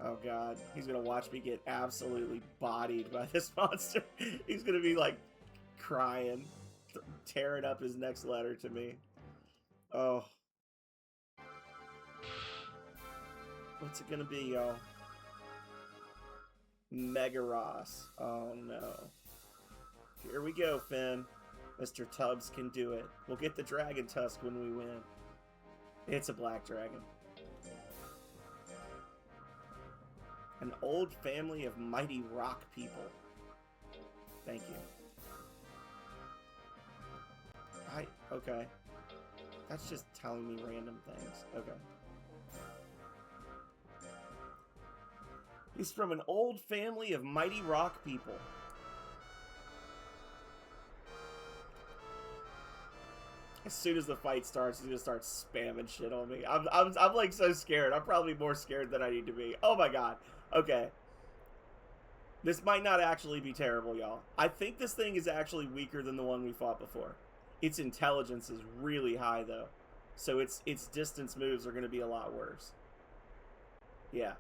Oh, God. He's going to watch me get absolutely bodied by this monster. He's going to be, like, crying, tearing up his next letter to me. Oh. What's it going to be, y'all? Mega Ross. Oh no. Here we go, Finn. Mr. Tubbs can do it. We'll get the dragon tusk when we win. It's a black dragon. An old family of mighty rock people. Thank you. Okay. That's just telling me random things. Okay. He's from an old family of mighty rock people. As soon as the fight starts, he's gonna start spamming shit on me. I'm like so scared. I'm probably more scared than I need to be. Oh my god. Okay. This might not actually be terrible, y'all. I think this thing is actually weaker than the one we fought before. Its intelligence is really high though, so its distance moves are gonna be a lot worse. Yeah.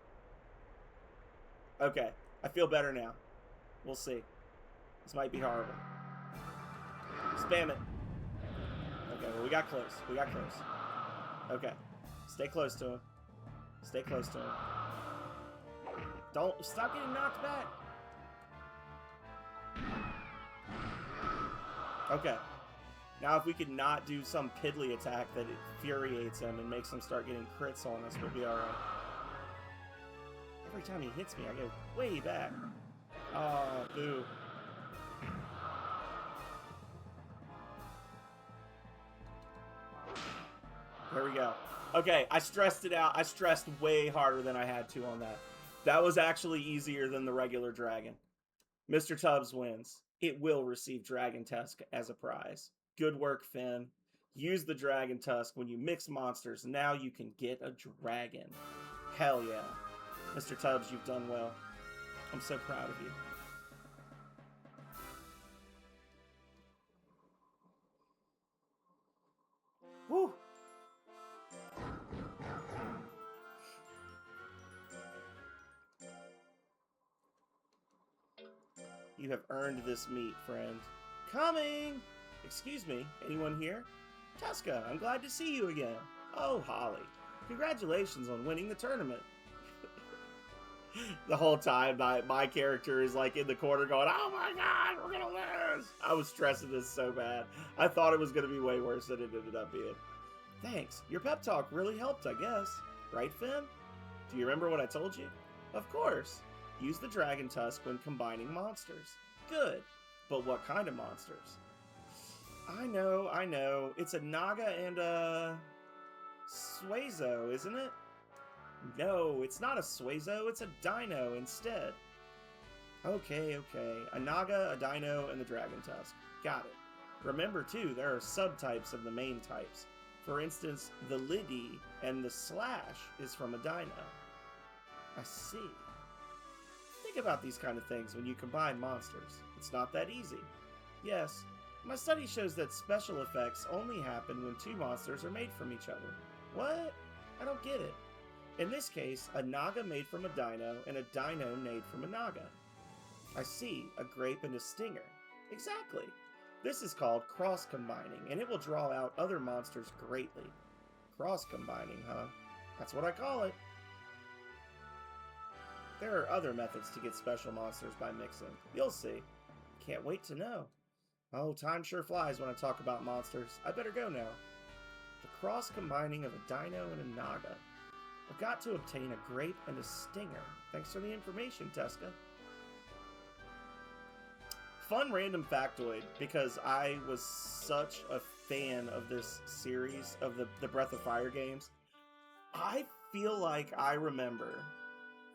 Okay, I feel better now. We'll see. This might be horrible. Spam it. Okay, well, we got close. Okay. Stay close to him. Don't stop getting knocked back. Okay. Now if we could not do some piddly attack that infuriates him and makes him start getting crits on us, we'll be alright. Every time he hits me, I go way back. Oh, boo. There we go. Okay, I stressed it out. I stressed way harder than I had to on that. That was actually easier than the regular dragon. Mr. Tubbs wins. It will receive Dragon Tusk as a prize. Good work, Finn. Use the Dragon Tusk when you mix monsters. Now you can get a dragon. Hell yeah. Mr. Tubbs, you've done well. I'm so proud of you. Woo! You have earned this meat, friend. Coming! Excuse me, anyone here? Tuska, I'm glad to see you again. Oh, Holly. Congratulations on winning the tournament. The whole time, my character is like in the corner going, oh my god, we're gonna lose! I was stressing this so bad. I thought it was gonna be way worse than it ended up being. Thanks. Your pep talk really helped, I guess. Right, Finn? Do you remember what I told you? Of course. Use the dragon tusk when combining monsters. Good. But what kind of monsters? I know. It's a Naga and a Suezo, isn't it? No, it's not a Suezo, it's a Dino instead. Okay. A Naga, a Dino, and the Dragon Tusk. Got it. Remember, too, there are subtypes of the main types. For instance, the Liddy and the Slash is from a Dino. I see. Think about these kind of things when you combine monsters. It's not that easy. Yes, my study shows that special effects only happen when two monsters are made from each other. What? I don't get it. In this case, a Naga made from a Dino and a Dino made from a Naga. I see, a grape and a stinger. Exactly. This is called cross-combining, and it will draw out other monsters greatly. Cross-combining, huh? That's what I call it. There are other methods to get special monsters by mixing. You'll see. Can't wait to know. Oh, time sure flies when I talk about monsters. I better go now. The cross-combining of a Dino and a Naga. I've got to obtain a grape and a stinger. Thanks for the information, Teska. Fun random factoid, because I was such a fan of this series, of the Breath of Fire games. I feel like I remember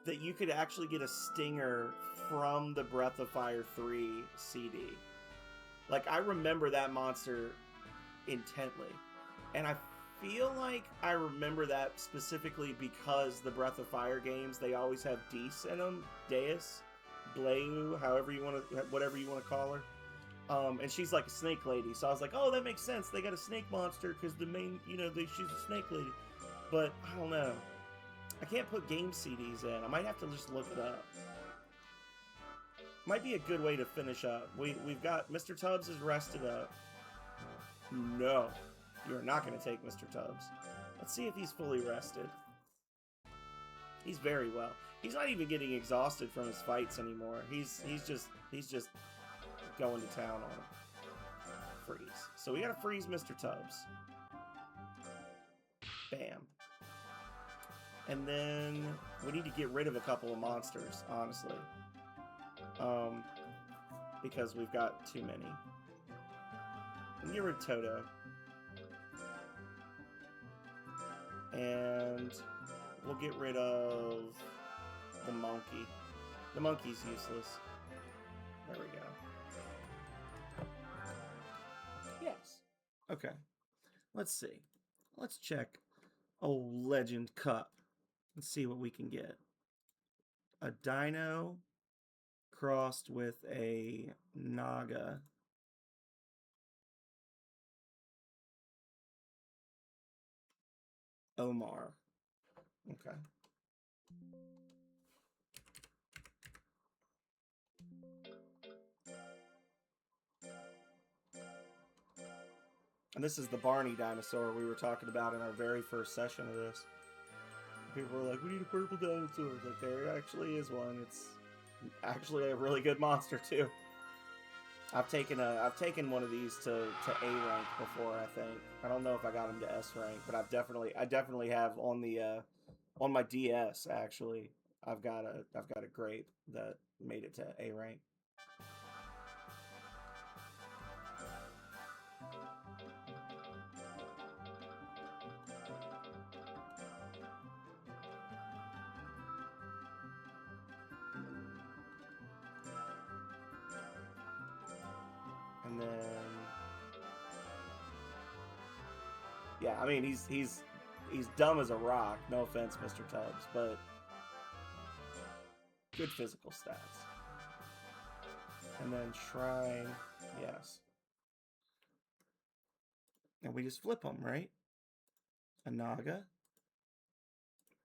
that you could actually get a stinger from the Breath of Fire 3 CD. Like, I remember that monster intently. And I feel like I remember that specifically because the Breath of Fire games, they always have Dees in them. Deus, Bleu, whatever you want to call her. And she's like a snake lady. So I was like, oh, that makes sense. They got a snake monster because the main, she's a snake lady. But I don't know. I can't put game CDs in. I might have to just look it up. Might be a good way to finish up. We've got Mr. Tubbs is rested up. No, you're not going to take Mr. Tubbs. Let's see if he's fully rested. He's very well. He's not even getting exhausted from his fights anymore. He's just going to town on him. Freeze. So we gotta freeze Mr. Tubbs. Bam. And then we need to get rid of a couple of monsters, honestly. Because we've got too many. And get rid of Toto. And we'll get rid of the monkey. The monkey's useless. There we go. Yes. Okay. Let's see. Let's check old Legend Cup. Let's see what we can get. A Dino crossed with a Naga. Omar. Okay. And this is the Barney dinosaur we were talking about in our very first session of this. People were like, we need a purple dinosaur. It's like, there actually is one. It's actually a really good monster, too. I've taken one of these to A rank before, I think. I don't know if I got him to S rank, but I definitely have on the on my DS actually. I've got a grape that made it to A rank. And then, yeah, I mean he's dumb as a rock. No offense, Mr. Tubbs, but good physical stats. And then Shrine, yes. And we just flip them, right? A Naga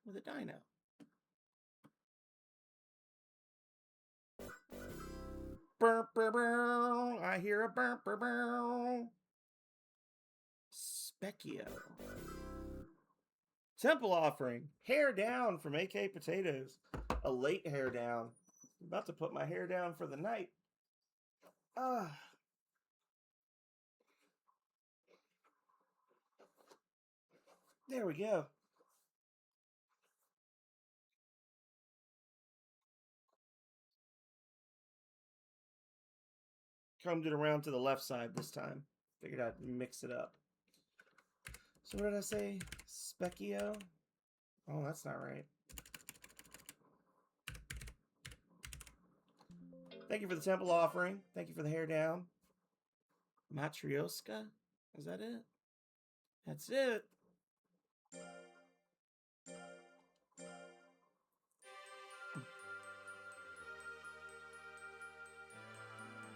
with a Dino. Burp, burp, burp. I hear a burp, burp, burp. Specchio. Temple offering. Hair down from AK Potatoes. A late hair down. I'm about to put my hair down for the night. There we go. Combed it around to the left side this time. Figured I'd mix it up. So what did I say? Specchio? Oh, that's not right. Thank you for the temple offering. Thank you for the hair down. Matryoshka? Is that it? That's it.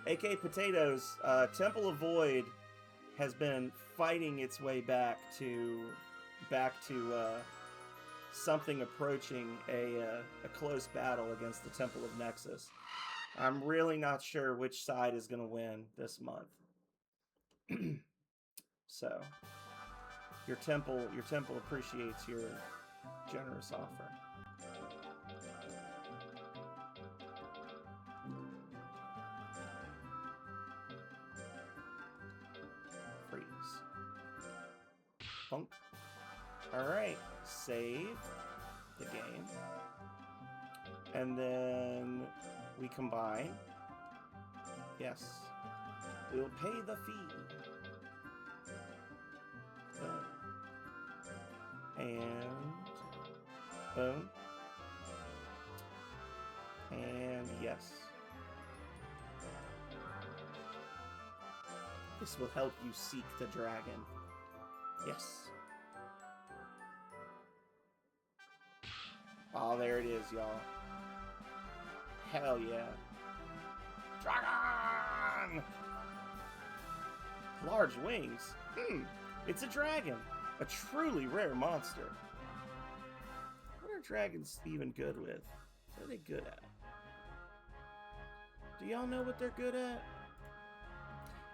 AK Potatoes, Temple of Void has been fighting its way back to something approaching a close battle against the Temple of Nexus. I'm really not sure which side is going to win this month. So, your temple appreciates your generous offer. Freeze. Funk. All right, save the game, and then we combine. Yes, we'll pay the fee. Boom. And boom. And yes. This will help you seek the dragon. Yes. Oh, there it is, y'all. Hell yeah. Dragon! Large wings? It's a dragon. A truly rare monster. What are dragons even good with? What are they good at? Do y'all know what they're good at?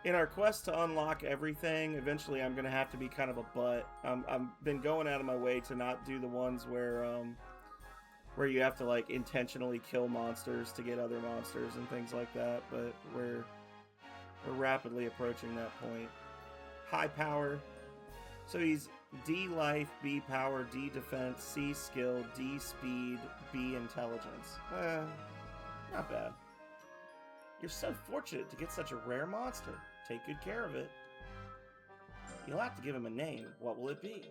In our quest to unlock everything, eventually I'm going to have to be kind of a butt. I've been going out of my way to not do the ones where you have to like intentionally kill monsters to get other monsters and things like that, but we're rapidly approaching that point. High power. So he's D life, B power, D defense, C skill, D speed, B intelligence. Not bad. You're so fortunate to get such a rare monster. Take good care of it. You'll have to give him a name. What will it be?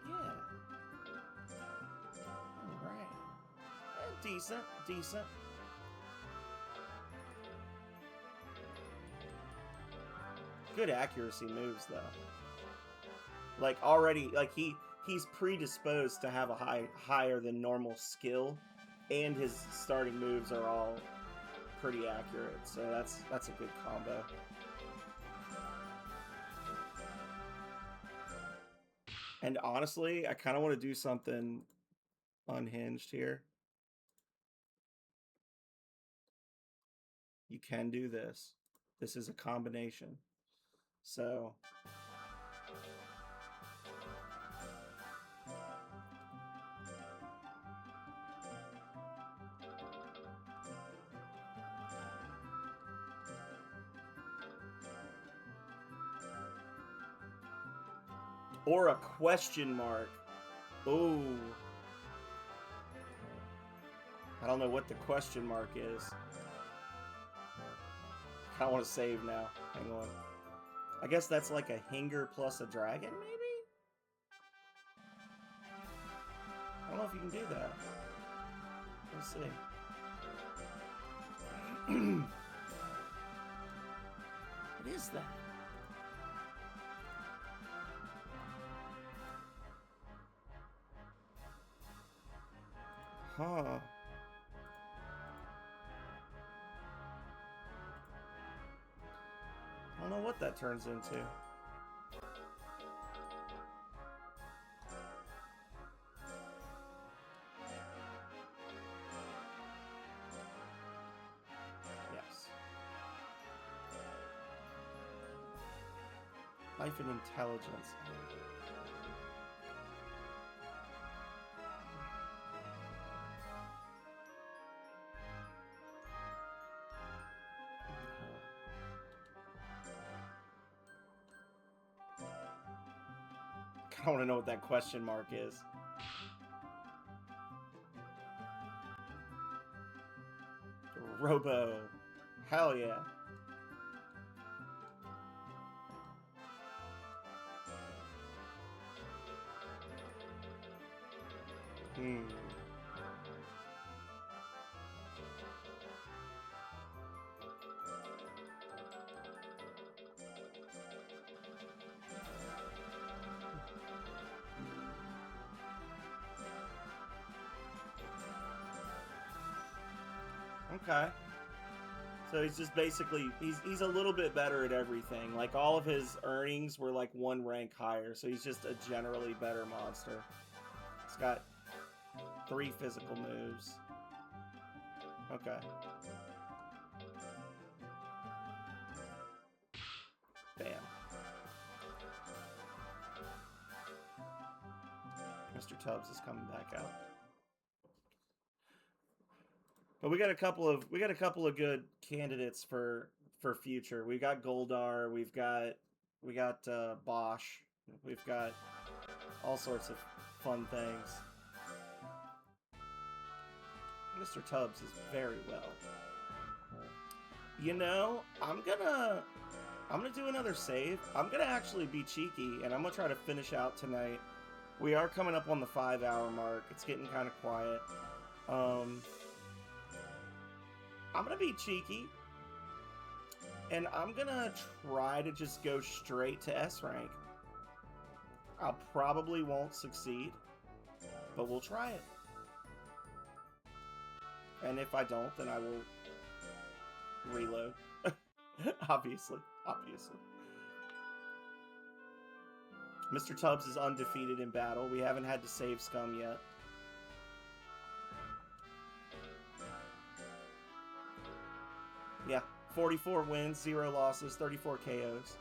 Yeah. Alright. Decent. Good accuracy moves, though. Like, already, like, he's predisposed to have a higher than normal skill, and his starting moves are all pretty accurate, so that's a good combo. And honestly, I kind of want to do something unhinged here. You can do this. This is a combination. So or a question mark. Ooh. I don't know what the question mark is. I kind of want to save now. Hang on. I guess that's like a Hinger plus a dragon, maybe? I don't know if you can do that. Let's see. What is that? Huh. I don't know what that turns into. Yes. Life and intelligence. I don't want to know what that question mark is. Robo. Hell yeah. Okay. So he's just basically, he's a little bit better at everything. Like, all of his earnings were like 1 rank higher, so he's just a generally better monster. He's got 3 physical moves. Okay. Bam. Mr. Tubbs is coming back out. But we got a couple of good candidates for future. We got Goldar, we got Bosch, we've got all sorts of fun things. Mr. Tubbs is very well. You know, I'm gonna do another save. I'm gonna actually be cheeky, and I'm gonna try to finish out tonight. We are coming up on the 5-hour mark. It's getting kind of quiet. I'm gonna be cheeky, and I'm gonna try to just go straight to S rank. I probably won't succeed, but we'll try it. And if I don't, then I will reload. Obviously. Mr. Tubbs is undefeated in battle. We haven't had to save scum yet. Yeah, 44 wins, 0 losses, 34 KOs.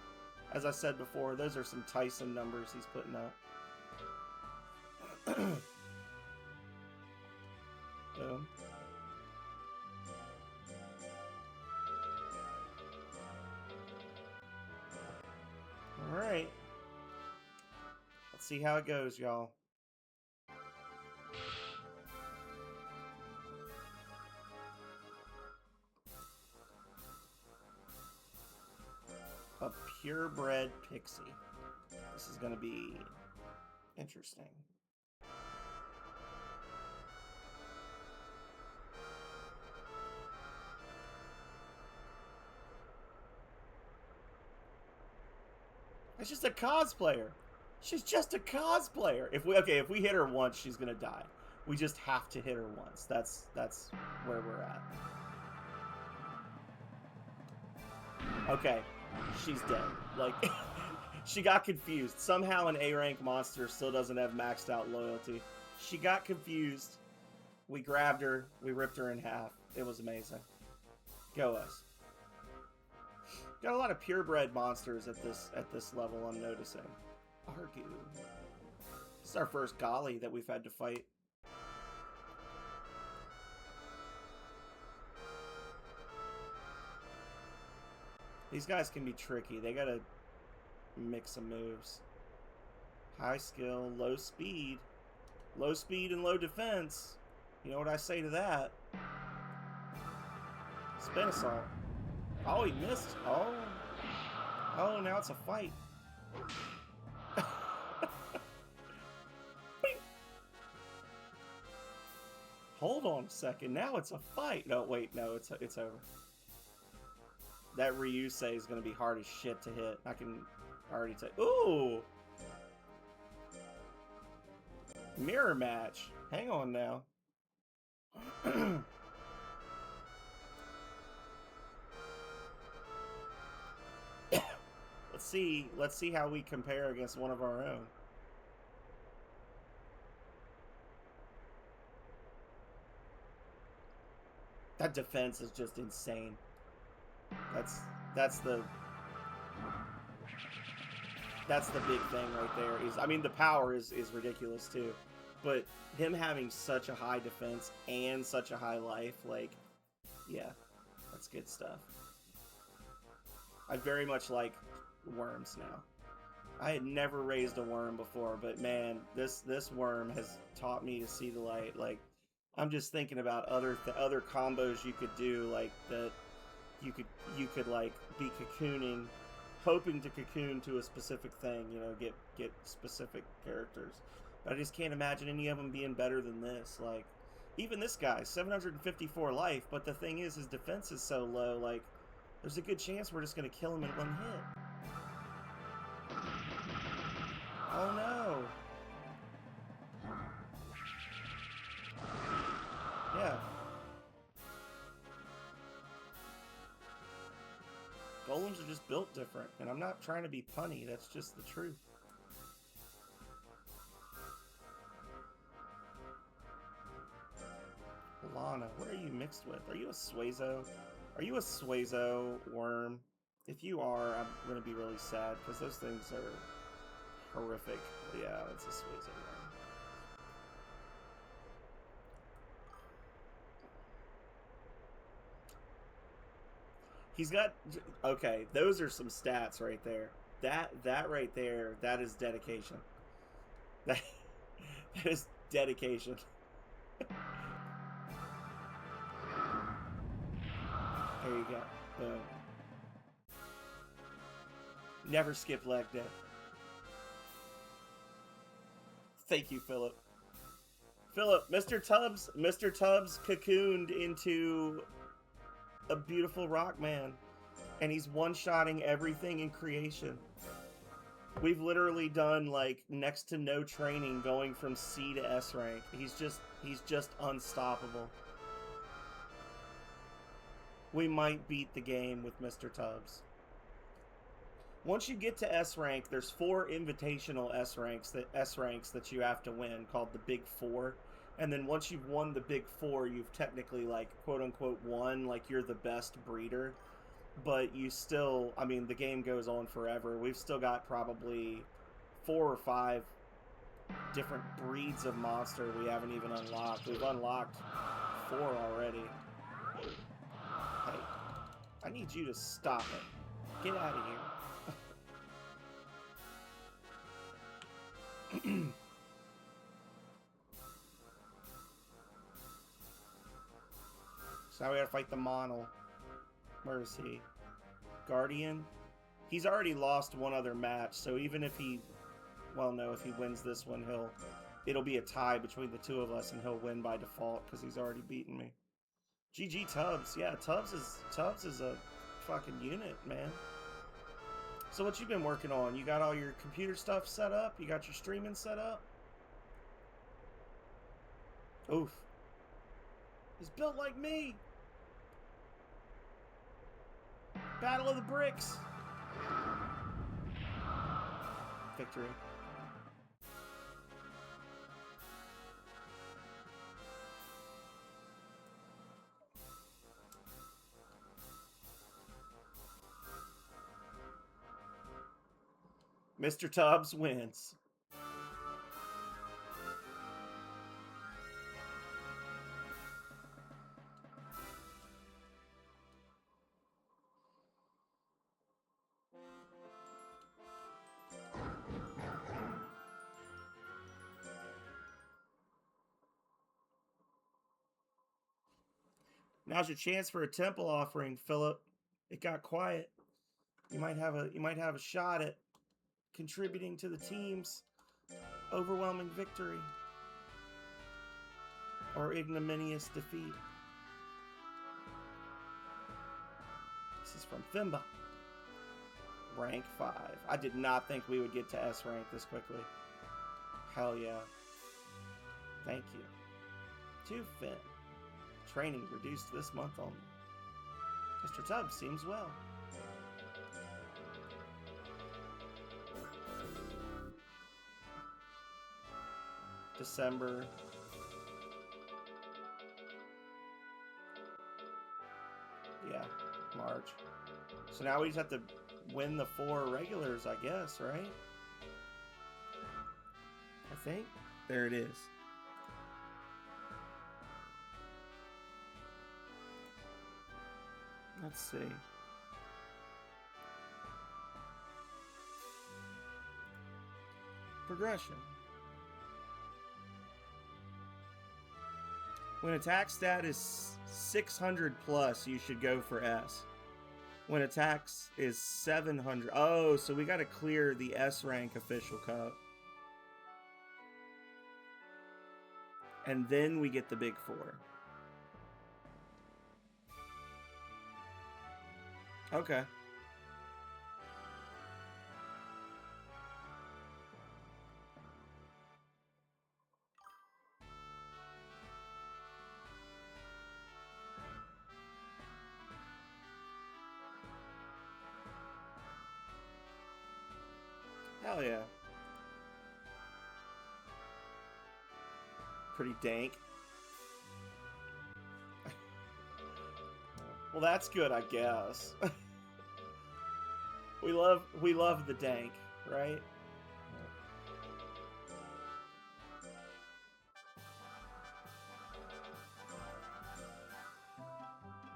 As I said before, those are some Tyson numbers he's putting up. Boom. Alright. Let's see how it goes, y'all. A purebred pixie. This is going to be interesting. It's just a cosplayer. She's just a cosplayer. If we hit her once, she's gonna die. We just have to hit her once. That's where we're at. Okay, she's dead. Like, she got confused. Somehow an A rank monster still doesn't have maxed out loyalty. She got confused. We grabbed her. We ripped her in half. It was amazing. Go us. Got a lot of purebred monsters at this level, I'm noticing. Argue. This is our first Golly that we've had to fight. These guys can be tricky. They gotta mix some moves. High skill, low speed. Low speed and low defense. You know what I say to that? Spin assault. Oh, he missed. Oh, now it's a fight. Hold on a second. Now it's a fight. No, wait. No, it's over. That Ryusei is going to be hard as shit to hit. I can already tell. Ooh! Mirror match. Hang on now. Let's see how we compare against one of our own. That defense is just insane. That's the big thing right there. I mean, the power is ridiculous too, but him having such a high defense and such a high life, like, yeah, that's good stuff. I very much like Worms now. I had never raised a worm before, but man, this worm has taught me to see the light. Like, I'm just thinking about other combos you could do, like that you could like be cocooning, hoping to cocoon to a specific thing, you know, get specific characters. But I just can't imagine any of them being better than this. Like, even this guy, 754 life, but the thing is, his defense is so low. Like, there's a good chance we're just gonna kill him in one hit. Oh no! Yeah. Golems are just built different, and I'm not trying to be punny, that's just the truth. Lana, what are you mixed with? Are you a Suezo? Are you a Suezo worm? If you are, I'm gonna be really sad, because those things are horrific. But yeah, it's a Suezo worm. He's got... Okay, those are some stats right there. That right there, that is dedication. That is dedication. There you go. Boom. Never skip leg day. Thank you, Philip. Philip, Mr. Tubbs cocooned into a beautiful rock man, and he's one-shotting everything in creation. We've literally done like next to no training going from C to S rank. He's just unstoppable. We might beat the game with Mr. Tubbs. Once you get to S rank, there's 4 invitational S ranks that you have to win, called the Big 4. And then once you've won the Big 4, you've technically, like, quote unquote won, like you're the best breeder. But you still, I mean, the game goes on forever. We've still got probably 4 or 5 different breeds of monster we haven't even unlocked. We've unlocked 4 already. Hey, I need you to stop it. Get out of here. So now we gotta fight the Monel. Where is he? Guardian? He's already lost one other match, so even if he... Well, no, if he wins this one, it'll be a tie between the two of us, and he'll win by default, because he's already beaten me. GG Tubbs. Yeah, Tubbs is a fucking unit, man. So what you been working on? You got all your computer stuff set up? You got your streaming set up? Oof. He's built like me. Battle of the Bricks. Victory. Mr. Tubbs wins. Now's your chance for a temple offering, Philip. It got quiet. You might have a shot at contributing to the team's overwhelming victory or ignominious defeat. This is from Fimba. Rank 5. I did not think we would get to S rank this quickly. Hell yeah. Thank you. To Finn. Training reduced this month only. Mr. Tubbs seems well. December. Yeah, March. So now we just have to win the 4 regulars, I guess, right? I think. There it is. Let's see. progression. When attack stat is 600 plus, you should go for S. When attacks is 700. Oh, so we got to clear the S rank official cup. And then we get the big 4. Okay. Hell yeah. Pretty dank. Well, that's good, I guess. we love the dank, right?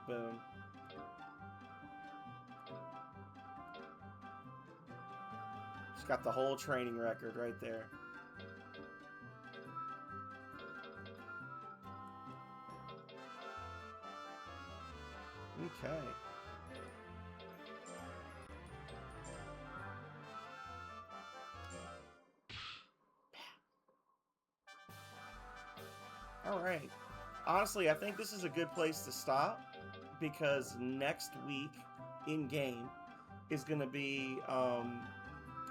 Boom. Just got the whole training record right there. Okay. All right. Honestly, I think this is a good place to stop because next week in game is going to be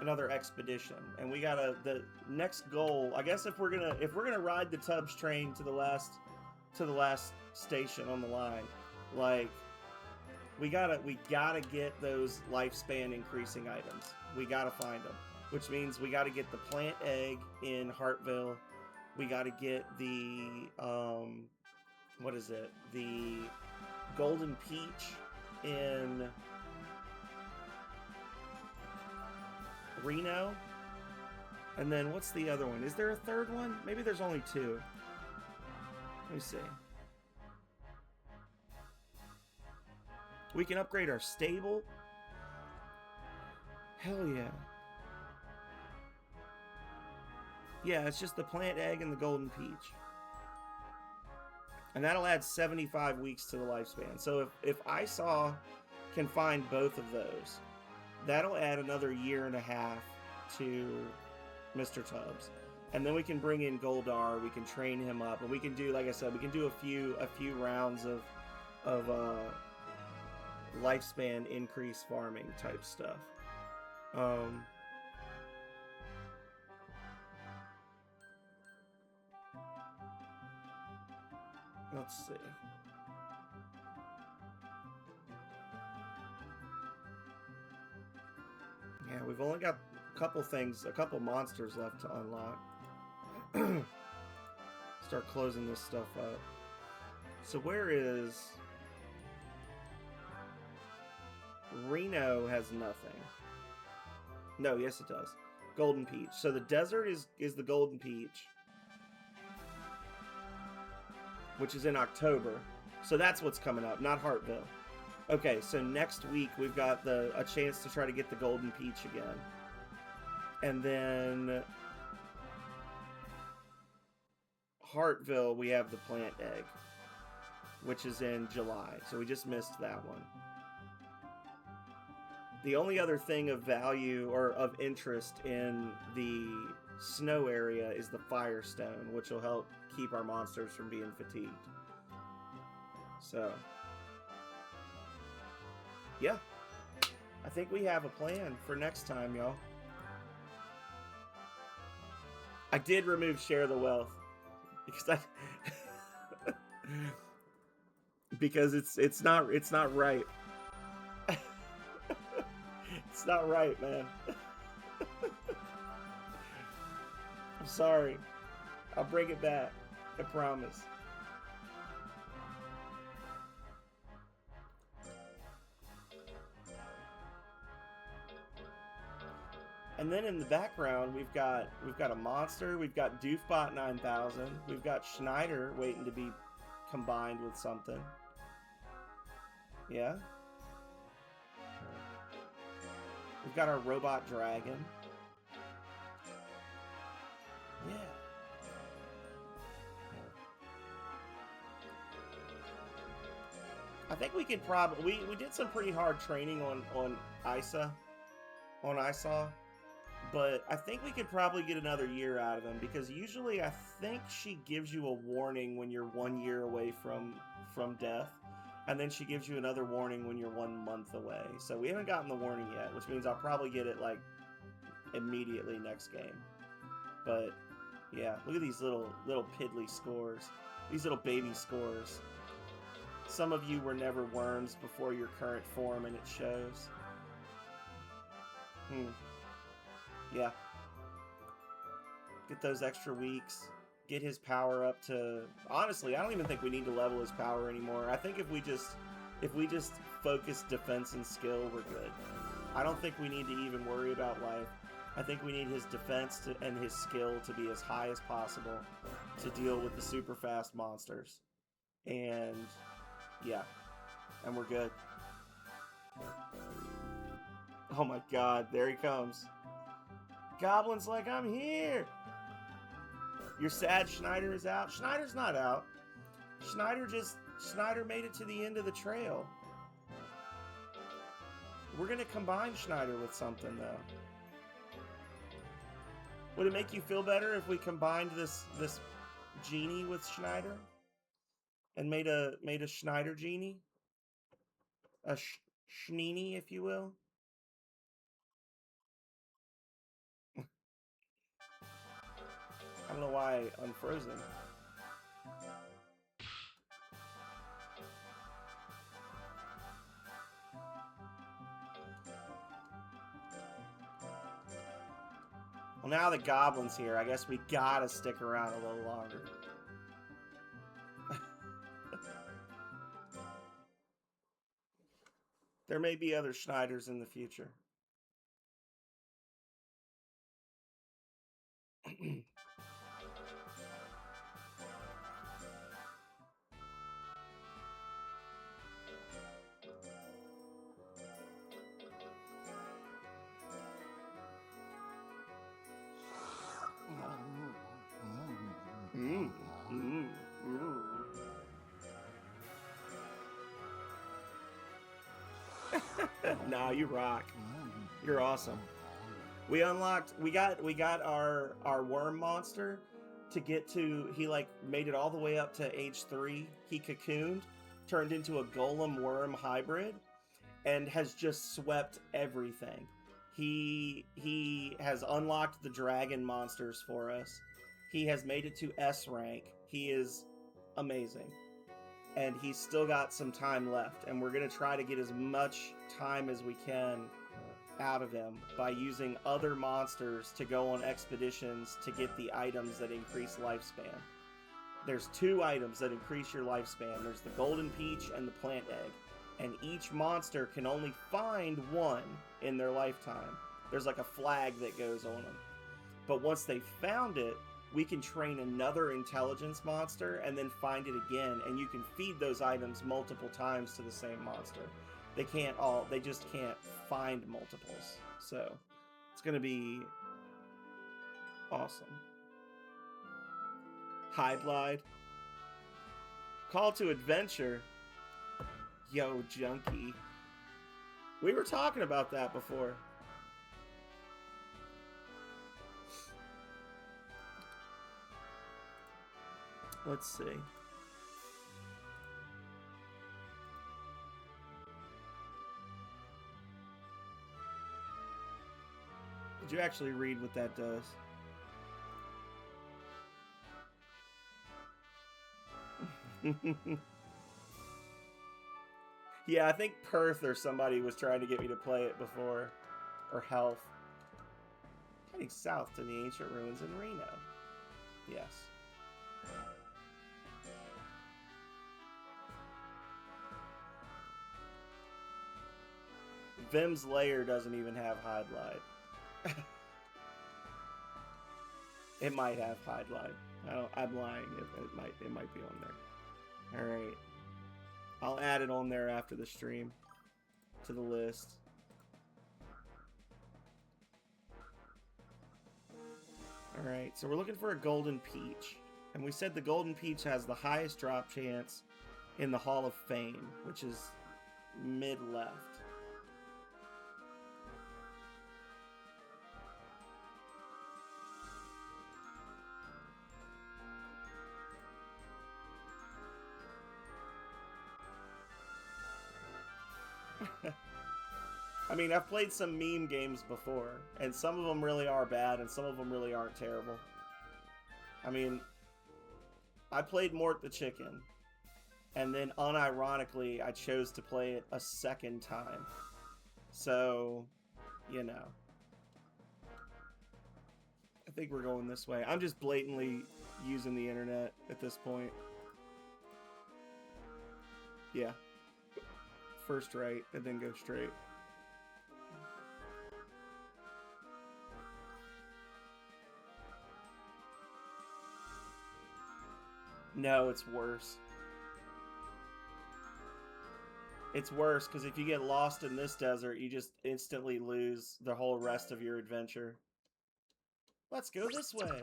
another expedition, and we gotta the next goal. I guess if we're gonna ride the TUBBS train to the last station on the line, like we gotta get those lifespan increasing items. We gotta find them, which means we gotta get the plant egg in Hartville. We gotta get the what is it? The golden peach in Reno. And then what's the other one? Is there a third one? Maybe there's only 2. Let me see. We can upgrade our stable. Hell yeah. Yeah, it's just the plant egg and the golden peach. And that'll add 75 weeks to the lifespan. So if ISAW can find both of those, that'll add another 1.5 years to Mr. TUBBS. And then we can bring in Goldar, we can train him up, and we can do, like I said, we can do a few rounds of lifespan increase farming type stuff. Let's see. Yeah, we've only got a couple monsters left to unlock. Start closing this stuff up. So where is... Reno has nothing. No, yes it does. Golden Peach. So the desert is the Golden Peach, which is in October. So that's what's coming up, not Hartville. Okay, so next week we've got a chance to try to get the Golden Peach again. And then Hartville, we have the plant egg, which is in July. So we just missed that one. The only other thing of value or of interest in the snow area is the Firestone, which will help keep our monsters from being fatigued. So, yeah. I think we have a plan for next time, y'all. I did remove Share the Wealth because because it's not right. It's not right, man. I'm sorry. I'll bring it back. I promise. And then in the background, we've got a monster. We've got Doofbot 9000. We've got Schneider waiting to be combined with something. Yeah. We've got our robot dragon. Yeah. I think we could probably we did some pretty hard training on Isa on Isaw, but I think we could probably get another year out of him because usually I think she gives you a warning when you're 1 year away from death, and then she gives you another warning when you're 1 month away. So we haven't gotten the warning yet, which means I'll probably get it like immediately next game. But yeah, look at these little piddly scores. These little baby scores. Some of you were never worms before your current form, and it shows. Yeah. Get those extra weeks. Get his power up to... Honestly, I don't even think we need to level his power anymore. I think if we just focus defense and skill, we're good. I don't think we need to even worry about life. I think we need his defense and his skill to be as high as possible to deal with the super fast monsters. And yeah, and we're good. Oh my god, there he comes. Goblin's like, I'm here. You're sad Schneider is out? Schneider's not out. Schneider made it to the end of the trail. We're gonna combine Schneider with something though. Would it make you feel better if we combined this genie with Schneider and made a Schneider genie, a Schneenie, if you will? I don't know why I unfroze him. Well, now the Goblin's here. I guess we gotta stick around a little longer. There may be other Schneiders in the future. Nah, you rock. You're awesome. We got our worm monster to get to, he like made it all the way up to age 3. He cocooned, turned into a golem worm hybrid, and has just swept everything. He has unlocked the dragon monsters for us. He has made it to S rank. He is amazing. And he's still got some time left, and we're going to try to get as much time as we can out of him by using other monsters to go on expeditions to get the items that increase lifespan. There's 2 items that increase your lifespan. There's the golden peach and the plant egg. And each monster can only find one in their lifetime. There's like a flag that goes on them. But once they found it, we can train another intelligence monster and then find it again, and you can feed those items multiple times to the same monster. They just can't find multiples. So it's gonna be awesome. Hydlide. Call to adventure. Yo, junkie. We were talking about that before. Let's see. Did you actually read what that does? Yeah, I think Perth or somebody was trying to get me to play it before. Or Health. Heading south to the ancient ruins in Reno. Yes. Vim's lair doesn't even have Hydlide. It might have Hydlide. I'm lying. It might be on there. All right. I'll add it on there after the stream to the list. All Alright, so we're looking for a golden peach. And we said the golden peach has the highest drop chance in the Hall of Fame, which is mid-left. I mean, I've played some meme games before, and some of them really are bad, and some of them really aren't terrible. I mean, I played Mort the Chicken, and then unironically, I chose to play it a second time. So, you know. I think we're going this way. I'm just blatantly using the internet at this point. Yeah. First right, and then go straight. No, it's worse. It's worse, because if you get lost in this desert, you just instantly lose the whole rest of your adventure. Let's go this way.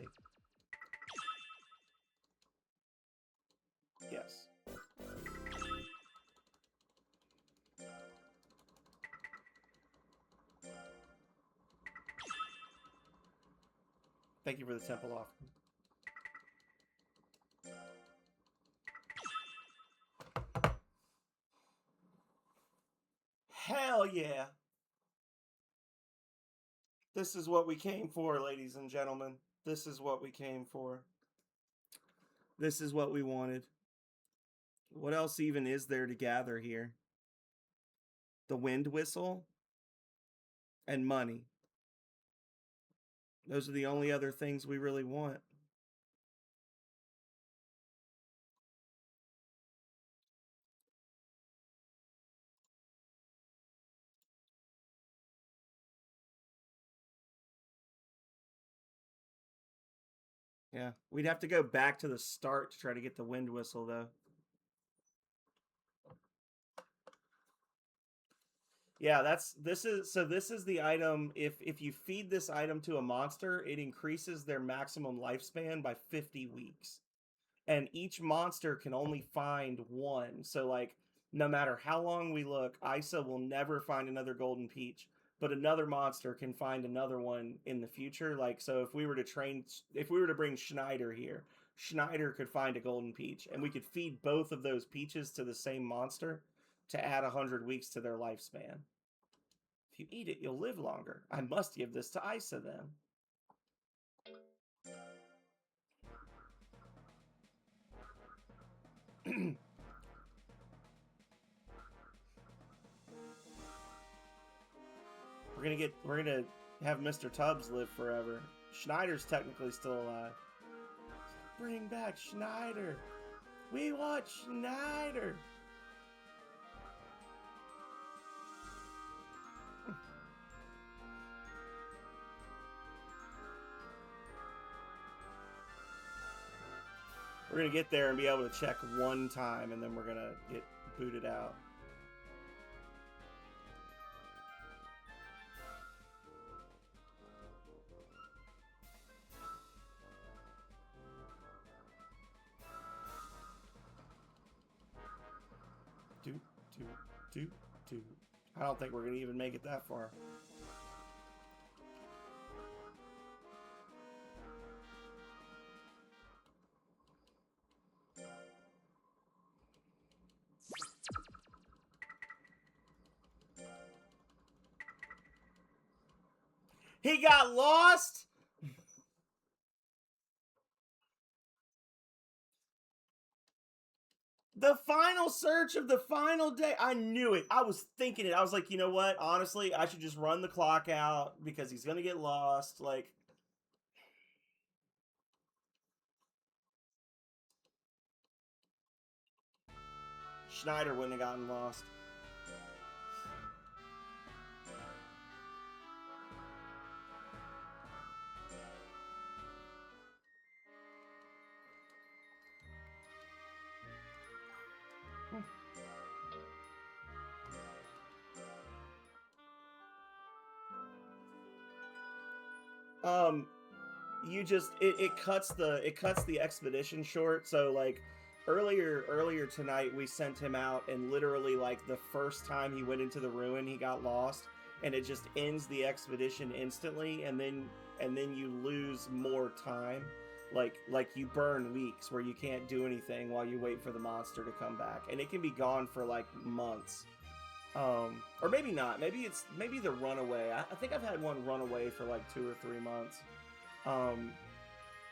Yes. Thank you for the temple offering. Hell yeah! This is what we came for, ladies and gentlemen. This is what we came for. This is what we wanted. What else even is there to gather here? The wind whistle and money. Those are the only other things we really want. Yeah, we'd have to go back to the start to try to get the wind whistle, though. Yeah, this is the item. If you feed this item to a monster, it increases their maximum lifespan by 50 weeks. And each monster can only find one. So like no matter how long we look, Isa will never find another golden peach, but another monster can find another one in the future. Like so if we were to bring Schneider here, Schneider could find a golden peach, and we could feed both of those peaches to the same monster to add 100 weeks to their lifespan. If you eat it, you'll live longer. I must give this to Isa then. We're gonna have Mr. Tubbs live forever. Schneider's technically still alive. Bring back Schneider. We want Schneider. We're gonna get there and be able to check one time, and then we're gonna get booted out. Do. I don't think we're gonna even make it that far. He got lost? The final search of the final day. I knew it. I was thinking it. I was like, you know what? Honestly, I should just run the clock out because he's going to get lost. Like, Schneider wouldn't have gotten lost. you just it cuts the expedition short. So like earlier tonight we sent him out, and literally like the first time he went into the ruin he got lost, and it just ends the expedition instantly, and then you lose more time. Like you burn weeks where you can't do anything while you wait for the monster to come back, and it can be gone for like months. Or maybe not. Maybe the runaway. I think I've had one run away for like 2 or 3 months. Um,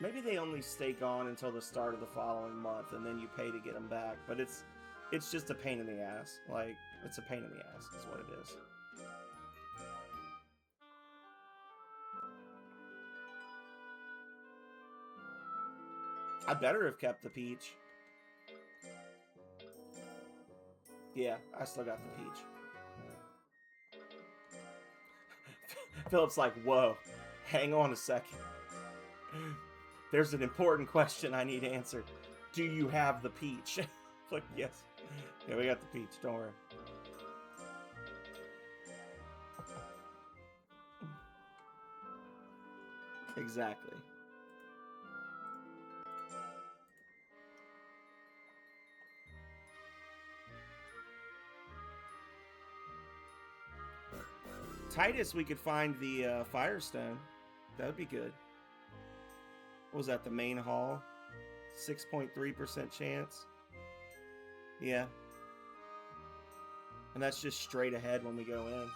Maybe they only stay gone until the start of the following month, and then you pay to get them back. But it's just a pain in the ass. Like, it's a pain in the ass is what it is. I better have kept the peach. Yeah, I still got the peach. Philip's like, whoa, hang on a second. There's an important question I need answered. Do you have the peach? Like, yes. Yeah, we got the peach. Don't worry. Exactly. Titus, we could find the Firestone. That would be good. What was that, the main hall? 6.3% chance. Yeah. And that's just straight ahead when we go in.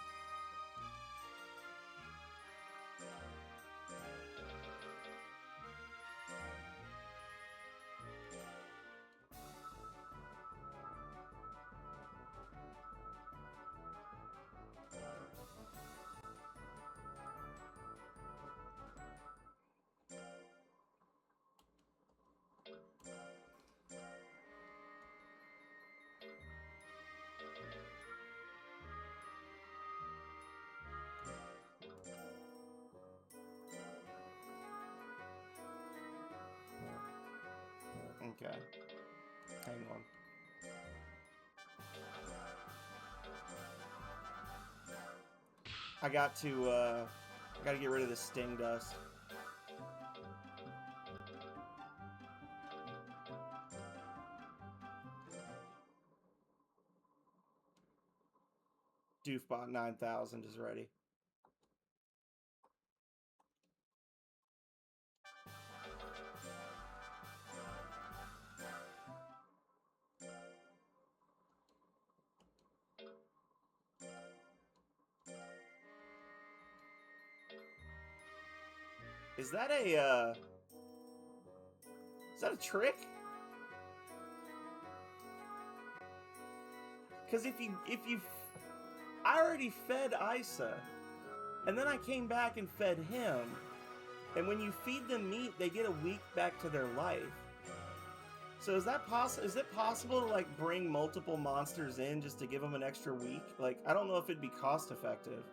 Okay. Hang on. I got to get rid of the sting dust. Doofbot 9000 is ready. Is that a trick? Because if you I already fed Isa, and then I came back and fed him, and when you feed them meat, they get a week back to their life. So is that possible? Is it possible to like bring multiple monsters in just to give them an extra week? Like, I don't know if it'd be cost effective.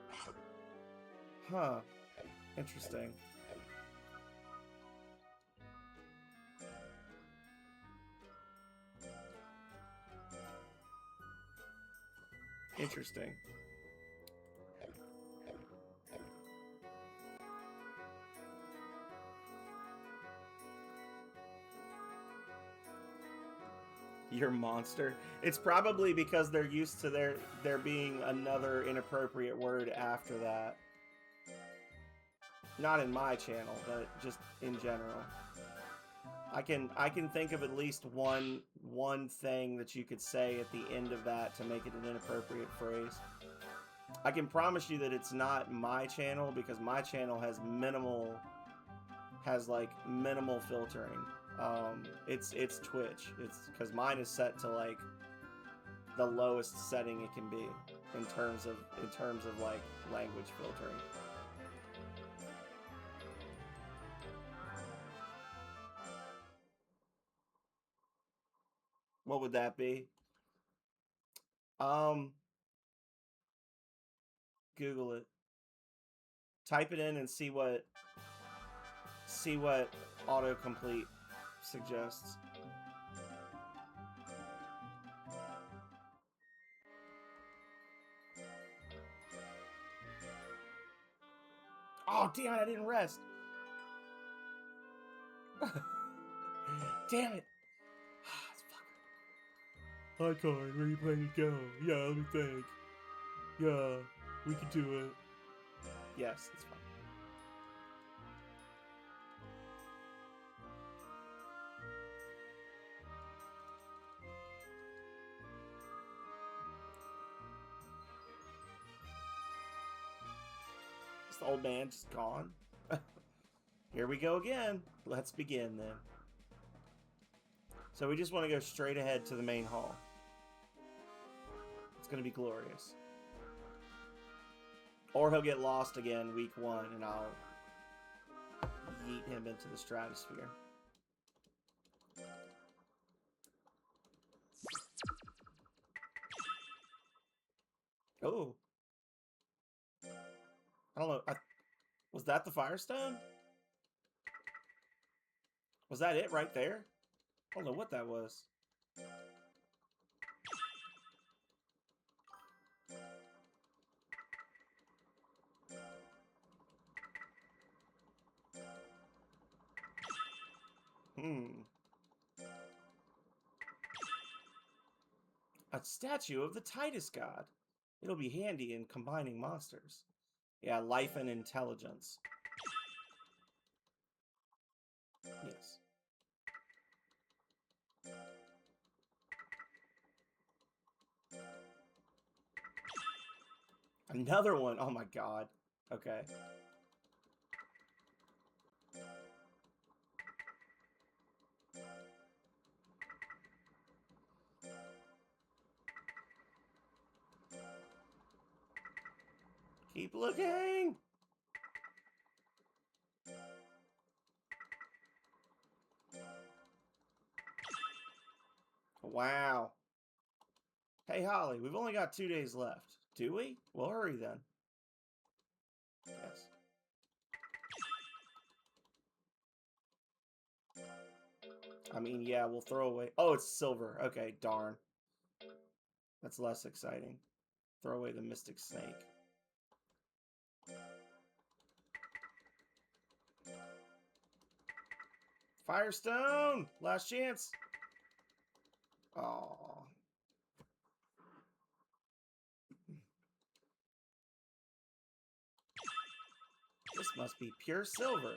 Huh. Interesting. Interesting. Your monster. It's probably because they're used to there being another inappropriate word after that. Not in my channel, but just in general. I can think of at least one thing that you could say at the end of that to make it an inappropriate phrase. I can promise you that it's not my channel, because my channel has like minimal filtering. It's Twitch. It's because mine is set to like the lowest setting it can be in terms of like language filtering. What would that be? Um, Google it. Type it in and see what autocomplete suggests. Oh damn! I didn't rest. Damn it! Hi, Card. Where are you planning to go? Yeah, let me think. Yeah, we can do it. Yes, it's fine. Is the old man just gone? Here we go again. Let's begin then. So we just want to go straight ahead to the main hall. It's going to be glorious. Or he'll get lost again week 1 and I'll yeet him into the stratosphere. Oh. I don't know. Was that the Firestone? Was that it right there? I don't know what that was. A statue of the Titus god. It'll be handy in combining monsters. Yeah, life and intelligence. Yes. Another one. Oh my god. Okay. Keep looking. Wow. Hey, Holly, we've only got 2 days left. Do we? Well, hurry then. Yes. I mean, yeah, we'll throw away... Oh, it's silver. Okay, darn. That's less exciting. Throw away the Mystic Snake. Firestone! Last chance! Aww. This must be pure silver.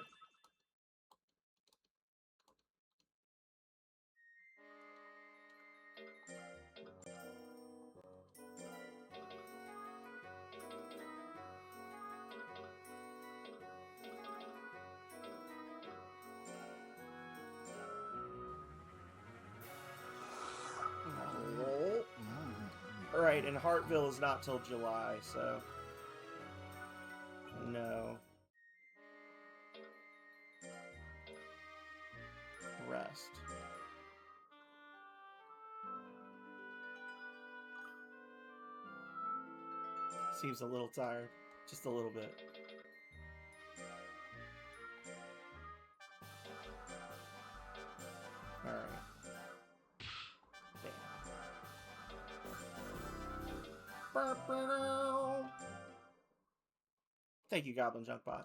Alright, and Hartville is not till July, so... No. Rest. Seems a little tired. Just a little bit. Alright. Bam. Thank you, Goblin Junkbot.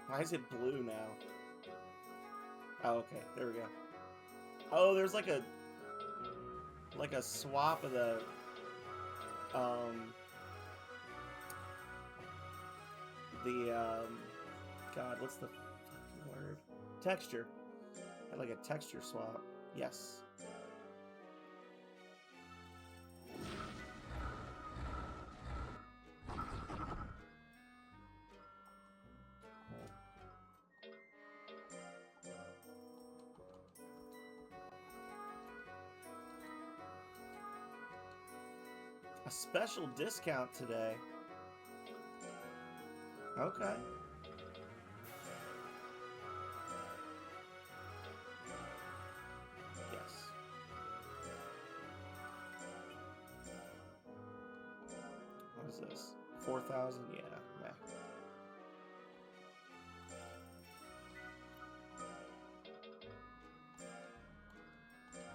Why is it blue now? Oh, okay. There we go. Oh, there's like a swap of the God, what's the fucking word? Texture. I like a texture swap. Yes. A special discount today. Okay. Yes. What is this? 4,000? Yeah, meh.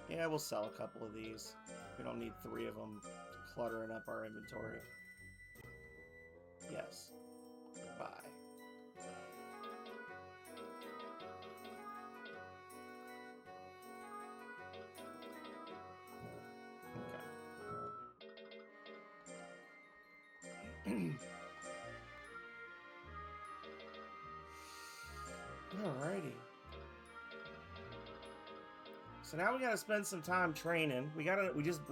Yeah, we'll sell a couple of these. We don't need 3 of them cluttering up our inventory. Yes. Buy. Okay. Alrighty. So now we gotta spend some time training. We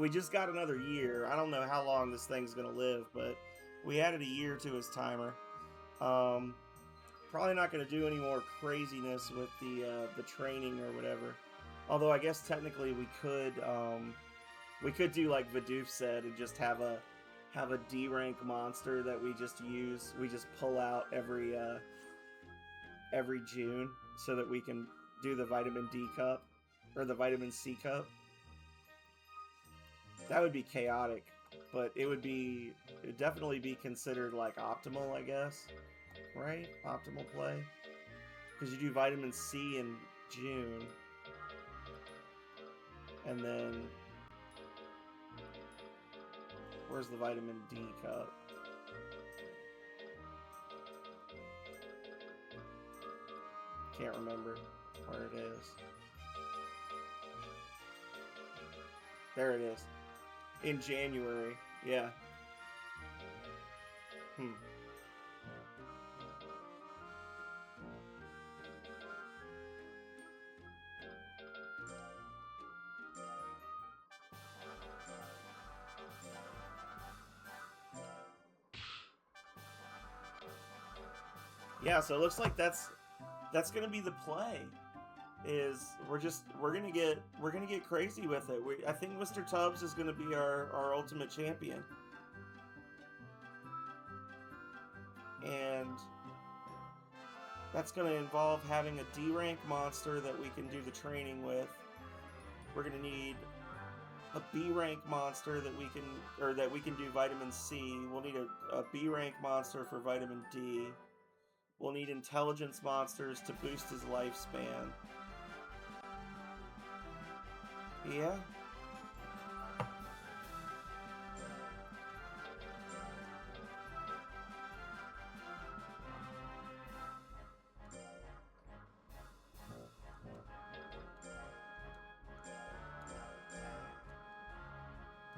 just got another year. I don't know how long this thing's gonna live, but we added a year to his timer. Probably not gonna do any more craziness with the training or whatever. Although I guess technically we could do like Vidoof said and just have a D rank monster that we just use. We just pull out every June so that we can do the vitamin D cup or the vitamin C cup. That would be chaotic, but it would definitely be considered like optimal, I guess. Right? Optimal play. Because you do vitamin C in June. And then where's the vitamin D cup? Can't remember where it is. There it is. In January. Yeah. Yeah, so it looks like that's gonna be the play. Is we're gonna get crazy with it. I think Mr. Tubbs is gonna be our ultimate champion, and that's gonna involve having a D rank monster that we can do the training with. We're gonna need a B rank monster that we can do vitamin C. We'll need a B rank monster for vitamin D. We'll need intelligence monsters to boost his lifespan. Yeah.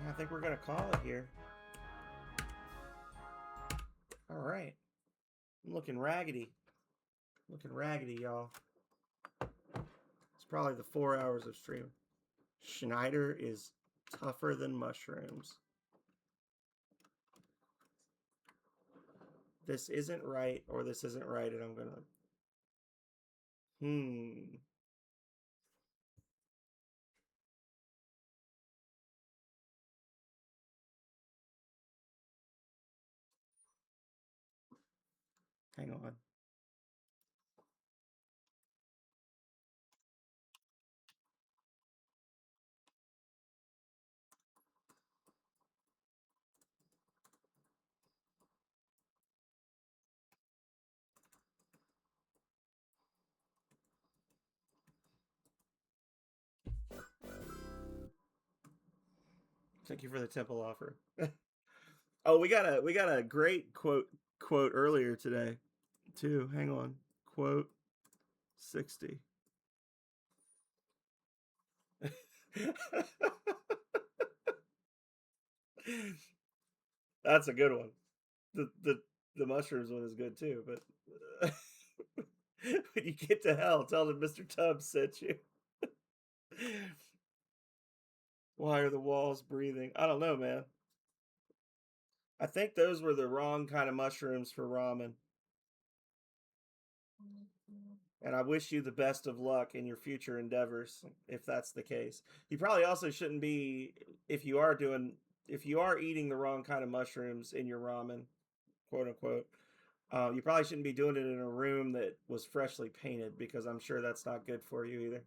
I think we're gonna call it here. Alright. I'm looking raggedy. Looking raggedy, y'all. It's probably the 4 hours of stream. Schneider is tougher than mushrooms. This isn't right, or this isn't right, and I'm gonna... Hang on. Thank you for the temple offer. Oh, we got a great quote earlier today, too. Hang on. Quote 60. That's a good one. The mushrooms one is good too, but when you get to hell, tell them Mr. Tubbs sent you. Why are the walls breathing? I don't know, man. I think those were the wrong kind of mushrooms for ramen. And I wish you the best of luck in your future endeavors, if that's the case. You probably also shouldn't be, if you are eating the wrong kind of mushrooms in your ramen, quote unquote, you probably shouldn't be doing it in a room that was freshly painted, because I'm sure that's not good for you either.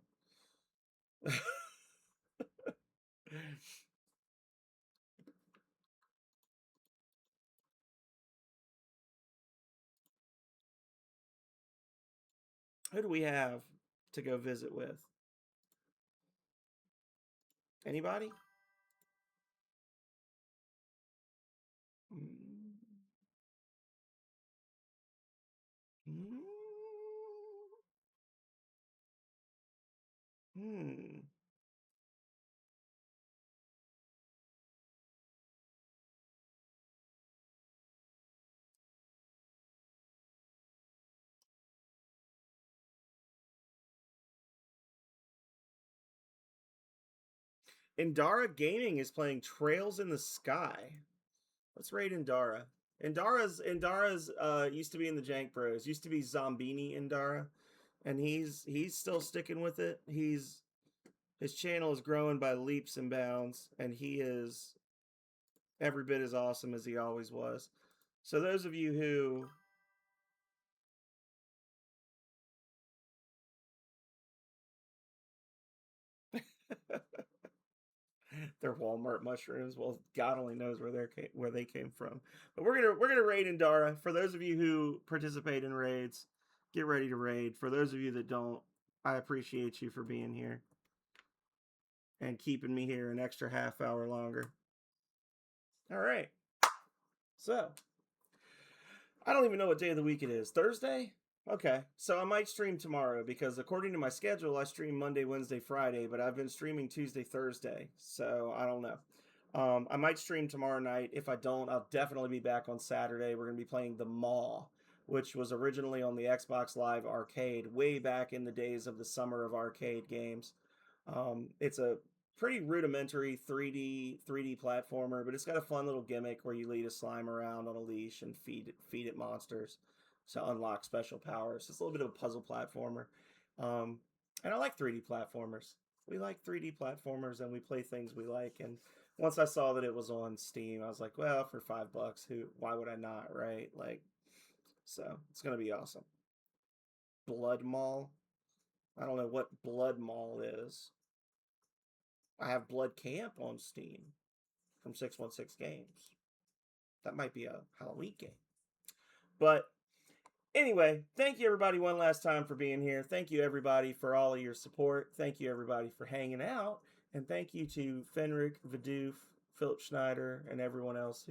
Who do we have to go visit with? Anybody? Mm. Mm. Hmm. Indara Gaming is playing Trails in the Sky. Let's raid Indara. Indara's used to be in the Jank Bros. Used to be Zombini Indara, and he's still sticking with it. His channel is growing by leaps and bounds, and he is every bit as awesome as he always was. So those of you who they're Walmart mushrooms. Well, God only knows where they came from. But we're gonna raid Indara. For those of you who participate in raids, get ready to raid. For those of you that don't, I appreciate you for being here and keeping me here an extra half hour longer. All right. So I don't even know what day of the week it is. Thursday? Okay. So I might stream tomorrow because according to my schedule, I stream Monday, Wednesday, Friday, but I've been streaming Tuesday, Thursday. So I don't know. I might stream tomorrow night. If I don't, I'll definitely be back on Saturday. We're going to be playing The Maw, which was originally on the Xbox Live Arcade way back in the days of the summer of arcade games. It's a pretty rudimentary 3D platformer, but it's got a fun little gimmick where you lead a slime around on a leash and feed it monsters to unlock special powers. It's a little bit of a puzzle platformer, um, and I like 3D platformers. We like 3D platformers, and we play things we like. And once I saw that it was on Steam, I was like, well, for $5, why would I not, right? Like, so it's gonna be awesome. Blood Mall. I don't know what Blood Mall is. I have Blood Camp on Steam from 616 Games. That might be a Halloween game. But anyway, thank you everybody one last time for being here. Thank you everybody for all of your support. Thank you everybody for hanging out. And thank you to Fenric, Vidoof, Philip Schneider, and everyone else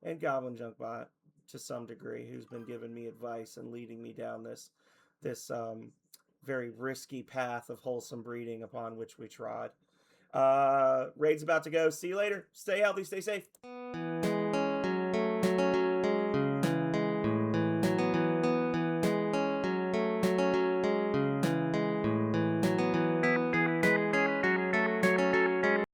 and Goblin Junkbot to some degree, who's been giving me advice and leading me down this very risky path of wholesome breeding upon which we trod. Raid's about to go. See you later. Stay healthy, stay safe.